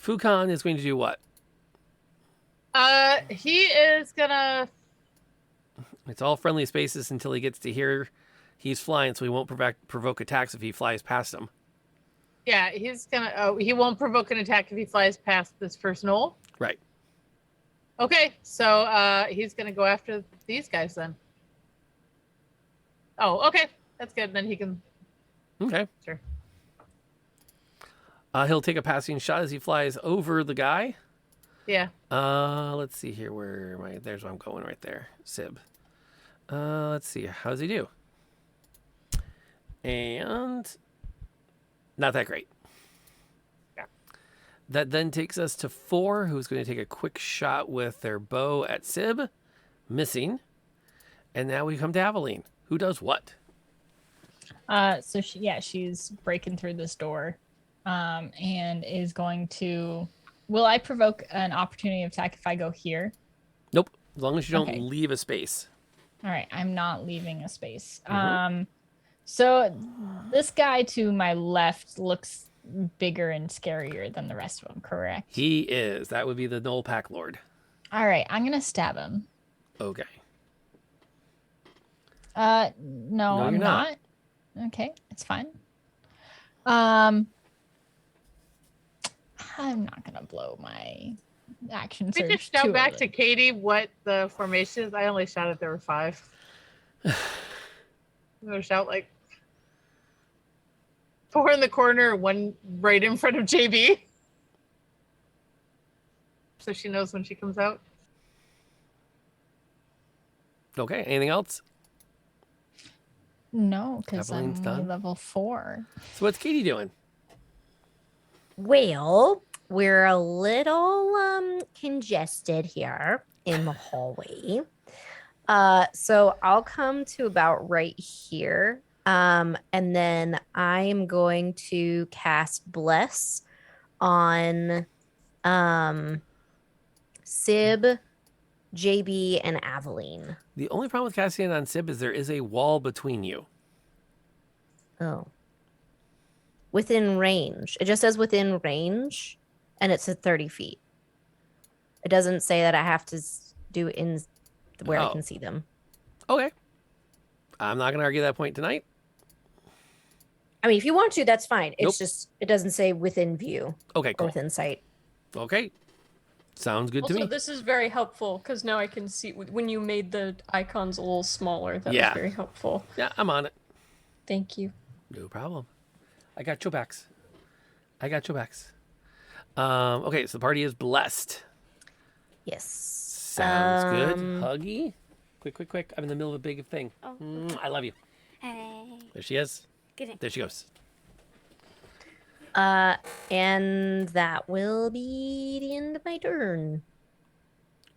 Fukan is going to do what? He is gonna. It's all friendly spaces until he gets to here. He's flying, so he won't provoke attacks if he flies past them. Yeah, he's gonna. Oh, he won't provoke an attack if he flies past this first knoll. Right. Okay, so he's gonna go after these guys then. Oh, okay, that's good. Then he can. Okay. Sure. He'll take a passing shot as he flies over the guy. Yeah. Let's see here. Where am I? There's where I'm going right there. Sib. Let's see. How does he do? And not that great. Yeah. That then takes us to 4, who's going to take a quick shot with their bow at Sib, missing. And now we come to Aveline, who does what? So she's breaking through this door, and is going to. Will I provoke an opportunity of attack if I go here? Nope. As long as you don't Okay. leave a space. All right, I'm not leaving a space. Mhm. So this guy to my left looks bigger and scarier than the rest of them, correct? He is. That would be the Knoll Pack Lord. All right, I'm gonna stab him. Okay. No, No, I'm you're not. Okay, it's fine. I'm not gonna blow my action Can surge. you just shout too back early. to Katie what the formation is? I only shouted there were 5. I'm gonna shout like 4 in the corner, 1 right in front of JB. So she knows when she comes out. Okay. Anything else? No, because I'm Eveline's only done? level 4. So what's Katie doing? Well, we're a little congested here in the hallway. So I'll come to about right here. And then I am going to cast Bless on Sib, JB, and Aveline. The only problem with casting it on Sib is there is a wall between you. Oh. Within range. It just says within range, and it's at 30 feet. It doesn't say that I have to do it in where I Oh. can see them. Okay. I'm not going to argue that point tonight. I mean, if you want to, that's fine. It's Nope. just, it doesn't say within view Okay, or cool. within sight. Okay. Sounds good to Also, me. this is very helpful because now I can see when you made the icons a little smaller. That Yeah. was very helpful. Yeah, I'm on it. Thank you. No problem. I got your backs. Okay, so the party is blessed. Yes. Sounds good. Huggy. Quick. I'm in the middle of a big thing. Oh, I love you. Hey. There she is. Good day. There she goes. And that will be the end of my turn.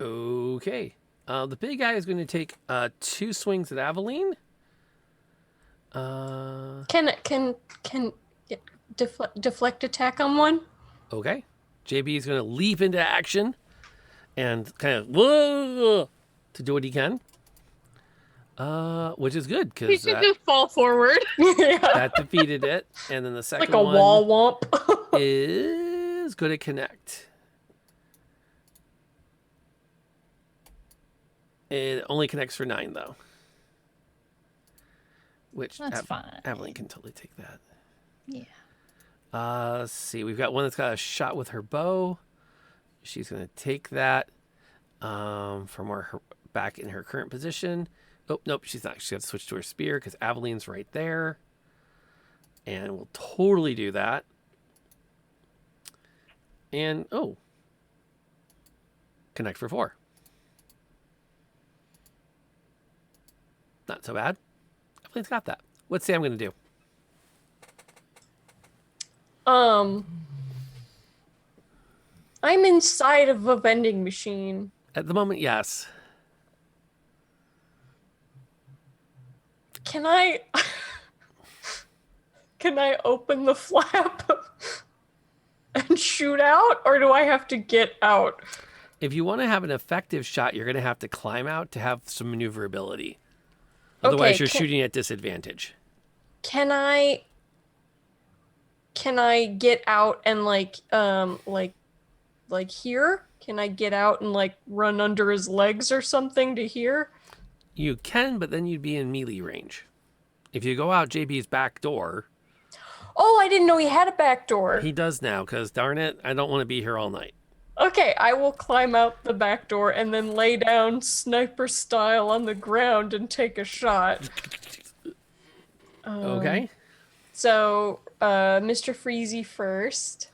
Okay. The big guy is going to take 2 swings at Aveline. Can deflect attack on one? Okay. JB is going to leap into action and kind of whoa to do what he can. Which is good He because should just fall forward. that defeated it. And then the second Like a one wall womp. is going to connect. It only connects for 9 though. Which That's fine. Aveline can totally take that. Yeah. Let's see. We've got one that's got a shot with her bow. She's going to take that from her back in her current position. Oh, nope, she's not. She's got to switch to her spear because Aveline's right there. And we'll totally do that. And, connect for 4. Not so bad. Aveline's got that. What's Sam going to do? I'm inside of a vending machine. At the moment, yes. Can I open the flap and shoot out, or do I have to get out? If you want to have an effective shot, you're going to have to climb out to have some maneuverability. Otherwise, Okay, you're shooting at disadvantage. Can I get out and like like here? Can I get out and like run under his legs or something to here? You can, but then you'd be in melee range. If you go out JB's back door. Oh, I didn't know he had a back door. He does now, because darn it, I don't want to be here all night. Okay, I will climb out the back door and then lay down sniper style on the ground and take a shot. Okay. So, Mr. Freezy first,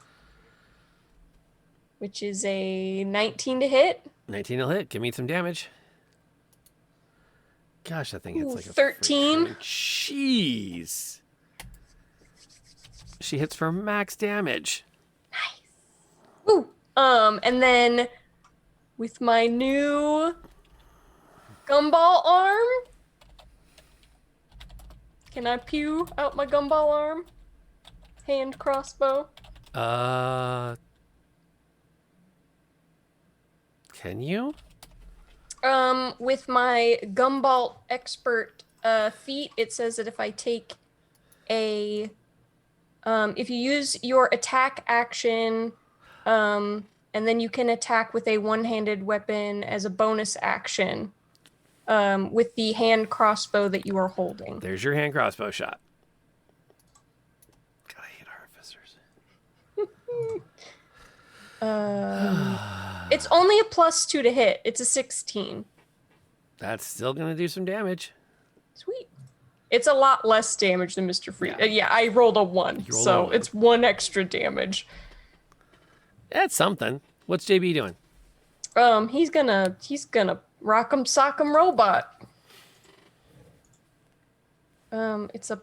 which is a 19 to hit. 19 will hit. Give me some damage. Gosh, that thing hits like a 13. Jeez. She hits for max damage. Ooh. And then with my new gumball arm, can I pew out my gumball arm? Hand crossbow. Can you? With my gumball expert feat, it says that if I take a, if you use your attack action, and then you can attack with a one-handed weapon as a bonus action, with the hand crossbow that you are holding. There's your hand crossbow shot. God, I hate artificers. It's only a +2 to hit. It's a 16. That's still going to do some damage. Sweet. It's a lot less damage than Mr. Free. Yeah, I rolled a 1, so it's 1 extra damage. That's something. What's JB doing? He's gonna rock'em sock'em robot. It's a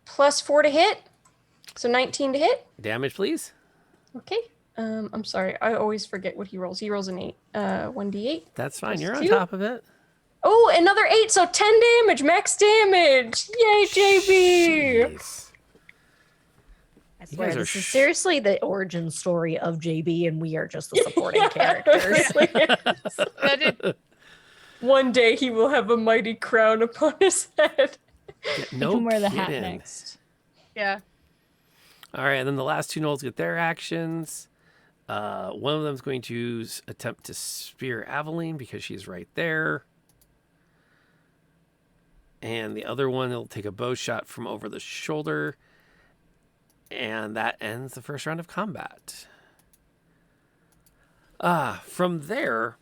+4 to hit, so 19 to hit. Damage, please. Okay. I'm sorry, I always forget what he rolls. He rolls an 8, 1d8. That's fine. You're on 2. top of it. Oh, another 8, so 10 damage, max damage. Yay, JB. Jeez. I swear, this is seriously the origin story of JB, and we are just the supporting characters. One day he will have a mighty crown upon his head. No You can wear the hat kidding. next. Yeah. All right, and then the last two gnolls get their actions. One of them is going to attempt to spear Aveline because she's right there. And the other one will take a bow shot from over the shoulder. And that ends the first round of combat. From there,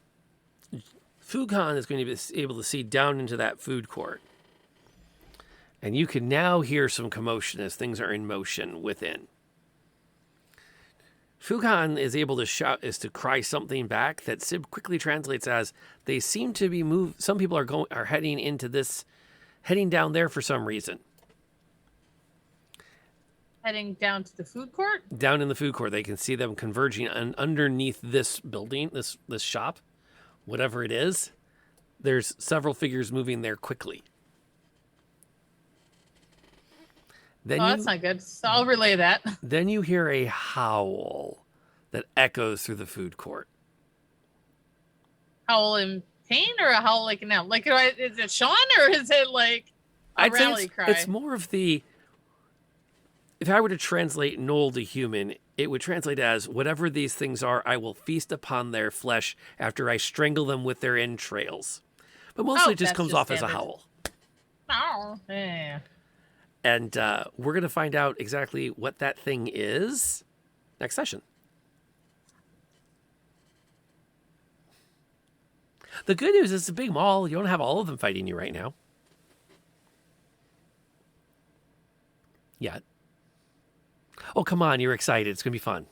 Fukan is going to be able to see down into that food court. And you can now hear some commotion as things are in motion within. Fukan is able to shout, is to cry something back that Sib quickly translates as, they seem to be some people are heading into this, heading down there for some reason. Heading down to the food court? Down in the food court, they can see them converging underneath this building, this shop, whatever it is. There's several figures moving there quickly. Then that's not good. So I'll relay that. Then you hear a howl that echoes through the food court. Howl in pain or a howl like now? Like, is it Sean or is it like a I'd say rally cry? it's more of the... If I were to translate Gnoll to human, it would translate as, whatever these things are, I will feast upon their flesh after I strangle them with their entrails. But mostly it just comes off as a howl. Oh, yeah. And we're going to find out exactly what that thing is next session. The good news is it's a big mall. You don't have all of them fighting you right now. Yet. Oh, come on. You're excited. It's going to be fun.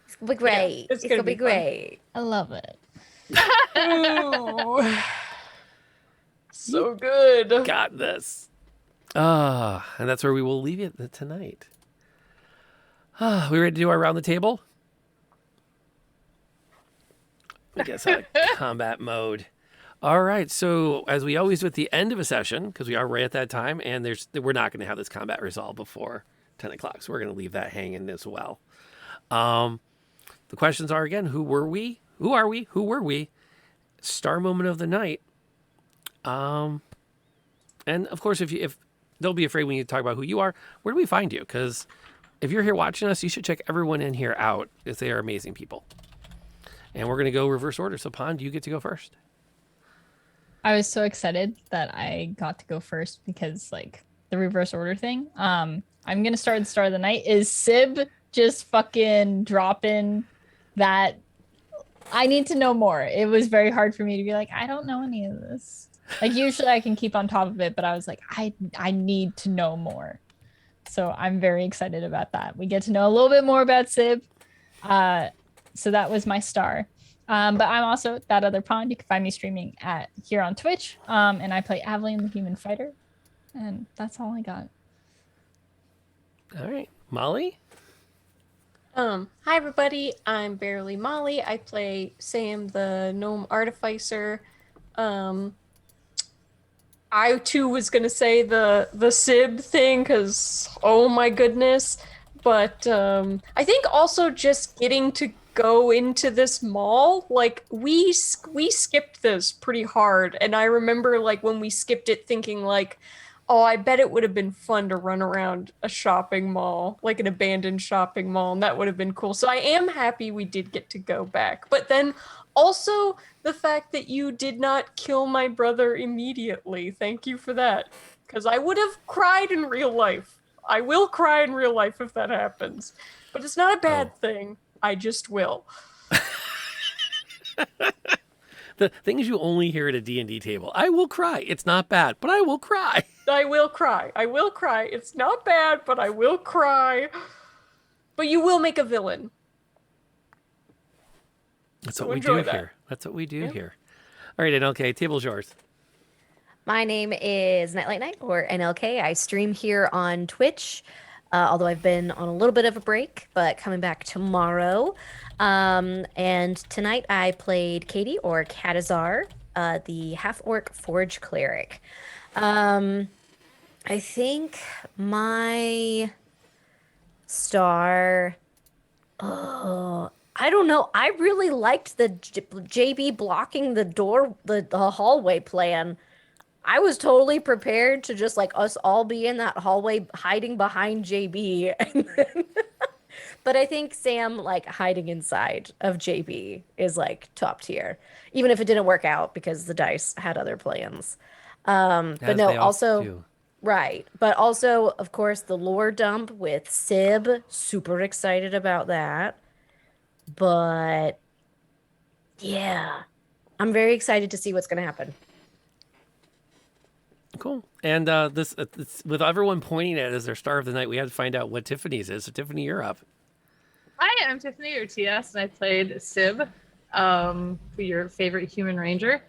It's going to be great. It's going to be great. I love it. Ooh. So good. Got this. And that's where we will leave it tonight. We ready to do our round the table? I guess combat mode. All right. So as we always do at the end of a session, because we are right at that time, and we're not going to have this combat resolved before 10 o'clock. So we're going to leave that hanging as well. The questions are again, who were we? Who are we? Who were we? Star moment of the night. And of course, if don't be afraid when you talk about who you are. Where do we find you? Because if you're here watching us, you should check everyone in here out, because they are amazing people. And we're going to go reverse order. So, Pond, you get to go first. I was so excited that I got to go first because, like, the reverse order thing. I'm going to start at the start of the night. Is Sib just fucking dropping that? I need to know more. It was very hard for me to be like, I don't know any of this. Like, usually I can keep on top of it, but I was like, I need to know more. So I'm very excited about that. We get to know a little bit more about Sib. So that was my star. But I'm also that other Pond. You can find me streaming here on Twitch. And I play Aveline, the Human Fighter. And that's all I got. All right. Molly? Hi everybody, I'm Barely Molly. I play Sam the Gnome Artificer. I too was gonna say the Sib thing because oh my goodness. But I think also just getting to go into this mall, like we skipped this pretty hard, and I remember like when we skipped it thinking like, oh, I bet it would have been fun to run around a shopping mall, like an abandoned shopping mall, and that would have been cool. So I am happy we did get to go back. But then also the fact that you did not kill my brother immediately. Thank you for that. Because I would have cried in real life. I will cry in real life if that happens. But it's not a bad thing. I just will. The things you only hear at a D&D table. I will cry. It's not bad, but I will cry. I will cry. I will cry. It's not bad, but I will cry. But you will make a villain. That's So what we do enjoy that. here. That's what we do here. All right, NLK, table's yours. My name is Nightlight Night, or NLK. I stream here on Twitch, although I've been on a little bit of a break, but coming back tomorrow. And tonight I played Katie, or Katazar, the half-orc forge cleric. I think my star... Oh, I don't know. I really liked the JB blocking the door, the hallway plan. I was totally prepared to just like us all be in that hallway hiding behind JB. But I think Sam like hiding inside of JB is like top tier, even if it didn't work out because the dice had other plans. But As no, they often also do. right. But also, of course, the lore dump with Sib. Super excited about that. But yeah, I'm very excited to see what's going to happen. Cool. And this with everyone pointing at it as their star of the night, we had to find out what Tiffany's is. So Tiffany, you're up. Hi, I'm Tiffany, or TS, and I played Sib, for your favorite human ranger.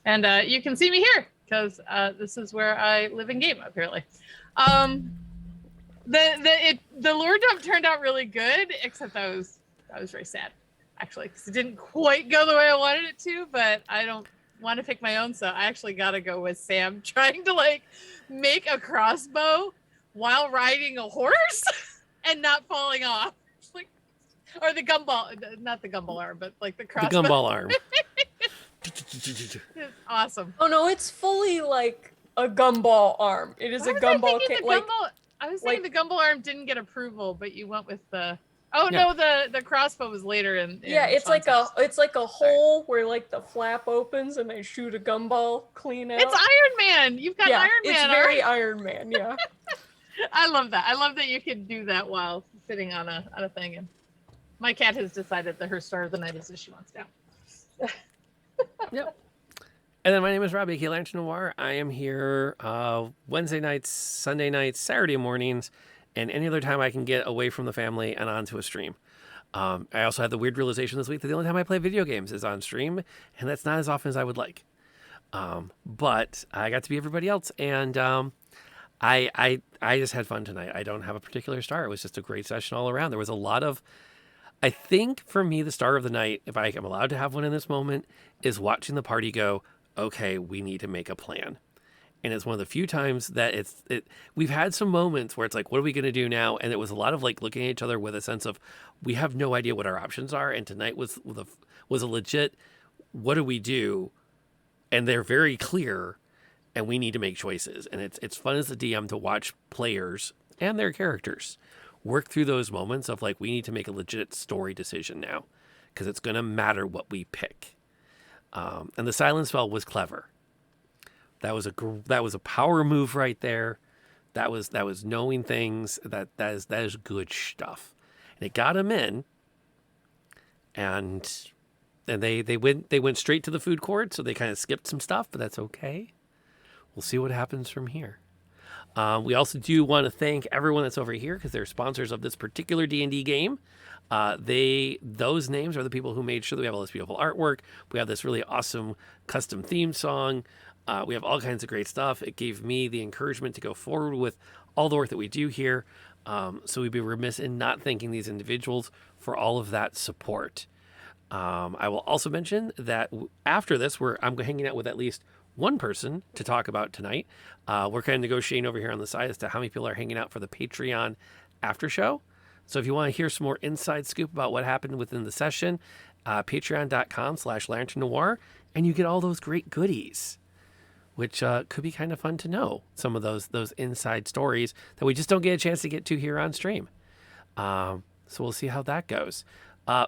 And you can see me here, because this is where I live in game, apparently. The lore dump turned out really good, except I was very sad, actually, because it didn't quite go the way I wanted it to, but I don't want to pick my own, so I actually got to go with Sam, trying to, like, make a crossbow while riding a horse and not falling off. Like, or the gumball, not the gumball arm, but, like, the crossbow. The gumball arm. It's awesome. Oh no, it's fully like a gumball arm. It is a gumball I was thinking the gumball arm didn't get approval, but you went with the. Oh Yeah. no, the crossbow was later in yeah, it's like a hole where like the flap opens and they shoot a gumball clean out. It's Iron Man. You've got Iron Man. It's very Iron Man. Yeah. I love that. I love that you can do that while sitting on a thing. And my cat has decided that her star of the night is that she wants down. Yep. And then my name is Robbie, aka Lantern Noir. I am here Wednesday nights, Sunday nights, Saturday mornings, and any other time I can get away from the family and onto a stream. I also had the weird realization this week that the only time I play video games is on stream, and that's not as often as I would like. But I got to be everybody else, and I just had fun tonight. I don't have a particular star. It was just a great session all around. There was a lot of... I think for me, the star of the night, if I am allowed to have one in this moment, is watching the party go, okay, we need to make a plan. And it's one of the few times that we've had some moments where it's like, what are we going to do now? And it was a lot of like looking at each other with a sense of, we have no idea what our options are. And tonight was a legit, what do we do? And they're very clear, and we need to make choices. And it's fun as a DM to watch players and their characters work through those moments of like, we need to make a legit story decision now because it's going to matter what we pick. And the silence spell was clever. That was a power move right there. That was knowing things. That is good stuff. And it got him in. And they went straight to the food court, so they kind of skipped some stuff, but that's okay. We'll see what happens from here. We also do want to thank everyone that's over here because they're sponsors of this particular D&D game. Those names are the people who made sure that we have all this beautiful artwork. We have this really awesome custom theme song. We have all kinds of great stuff. It gave me the encouragement to go forward with all the work that we do here. So we'd be remiss in not thanking these individuals for all of that support. I will also mention that after this, I'm hanging out with at least one person to talk about tonight. We're kind of negotiating over here on the side as to how many people are hanging out for the Patreon after show. So if you want to hear some more inside scoop about what happened within the session, patreon.com/Lantern Noir, and you get all those great goodies, which could be kind of fun to know. Some of those inside stories that we just don't get a chance to get to here on stream. So we'll see how that goes.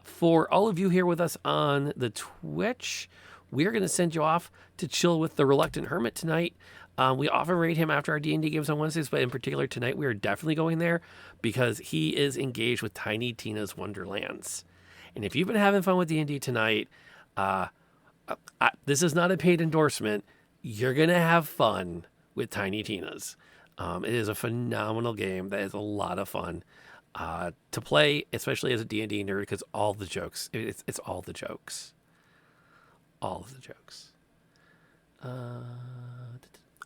For all of you here with us on the Twitch, we're going to send you off to chill with the Reluctant Hermit tonight. We often raid him after our D&D games on Wednesdays, but in particular tonight, we are definitely going there because he is engaged with Tiny Tina's Wonderlands. And if you've been having fun with D&D tonight, this is not a paid endorsement. You're going to have fun with Tiny Tina's. It is a phenomenal game that is a lot of fun to play, especially as a D&D nerd, because all the jokes, it's all the jokes. All of the jokes.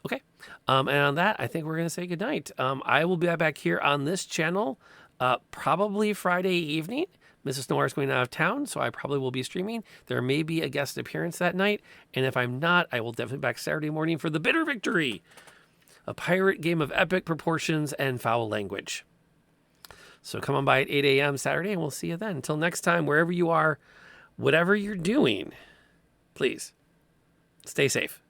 Okay. And on that, I think we're going to say goodnight. I will be back here on this channel probably Friday evening. Mrs. Noir is going out of town, so I probably will be streaming. There may be a guest appearance that night, and if I'm not, I will definitely be back Saturday morning for The Bitter Victory, a pirate game of epic proportions and foul language. So come on by at 8 a.m. Saturday, and we'll see you then. Until next time, wherever you are, whatever you're doing, please stay safe.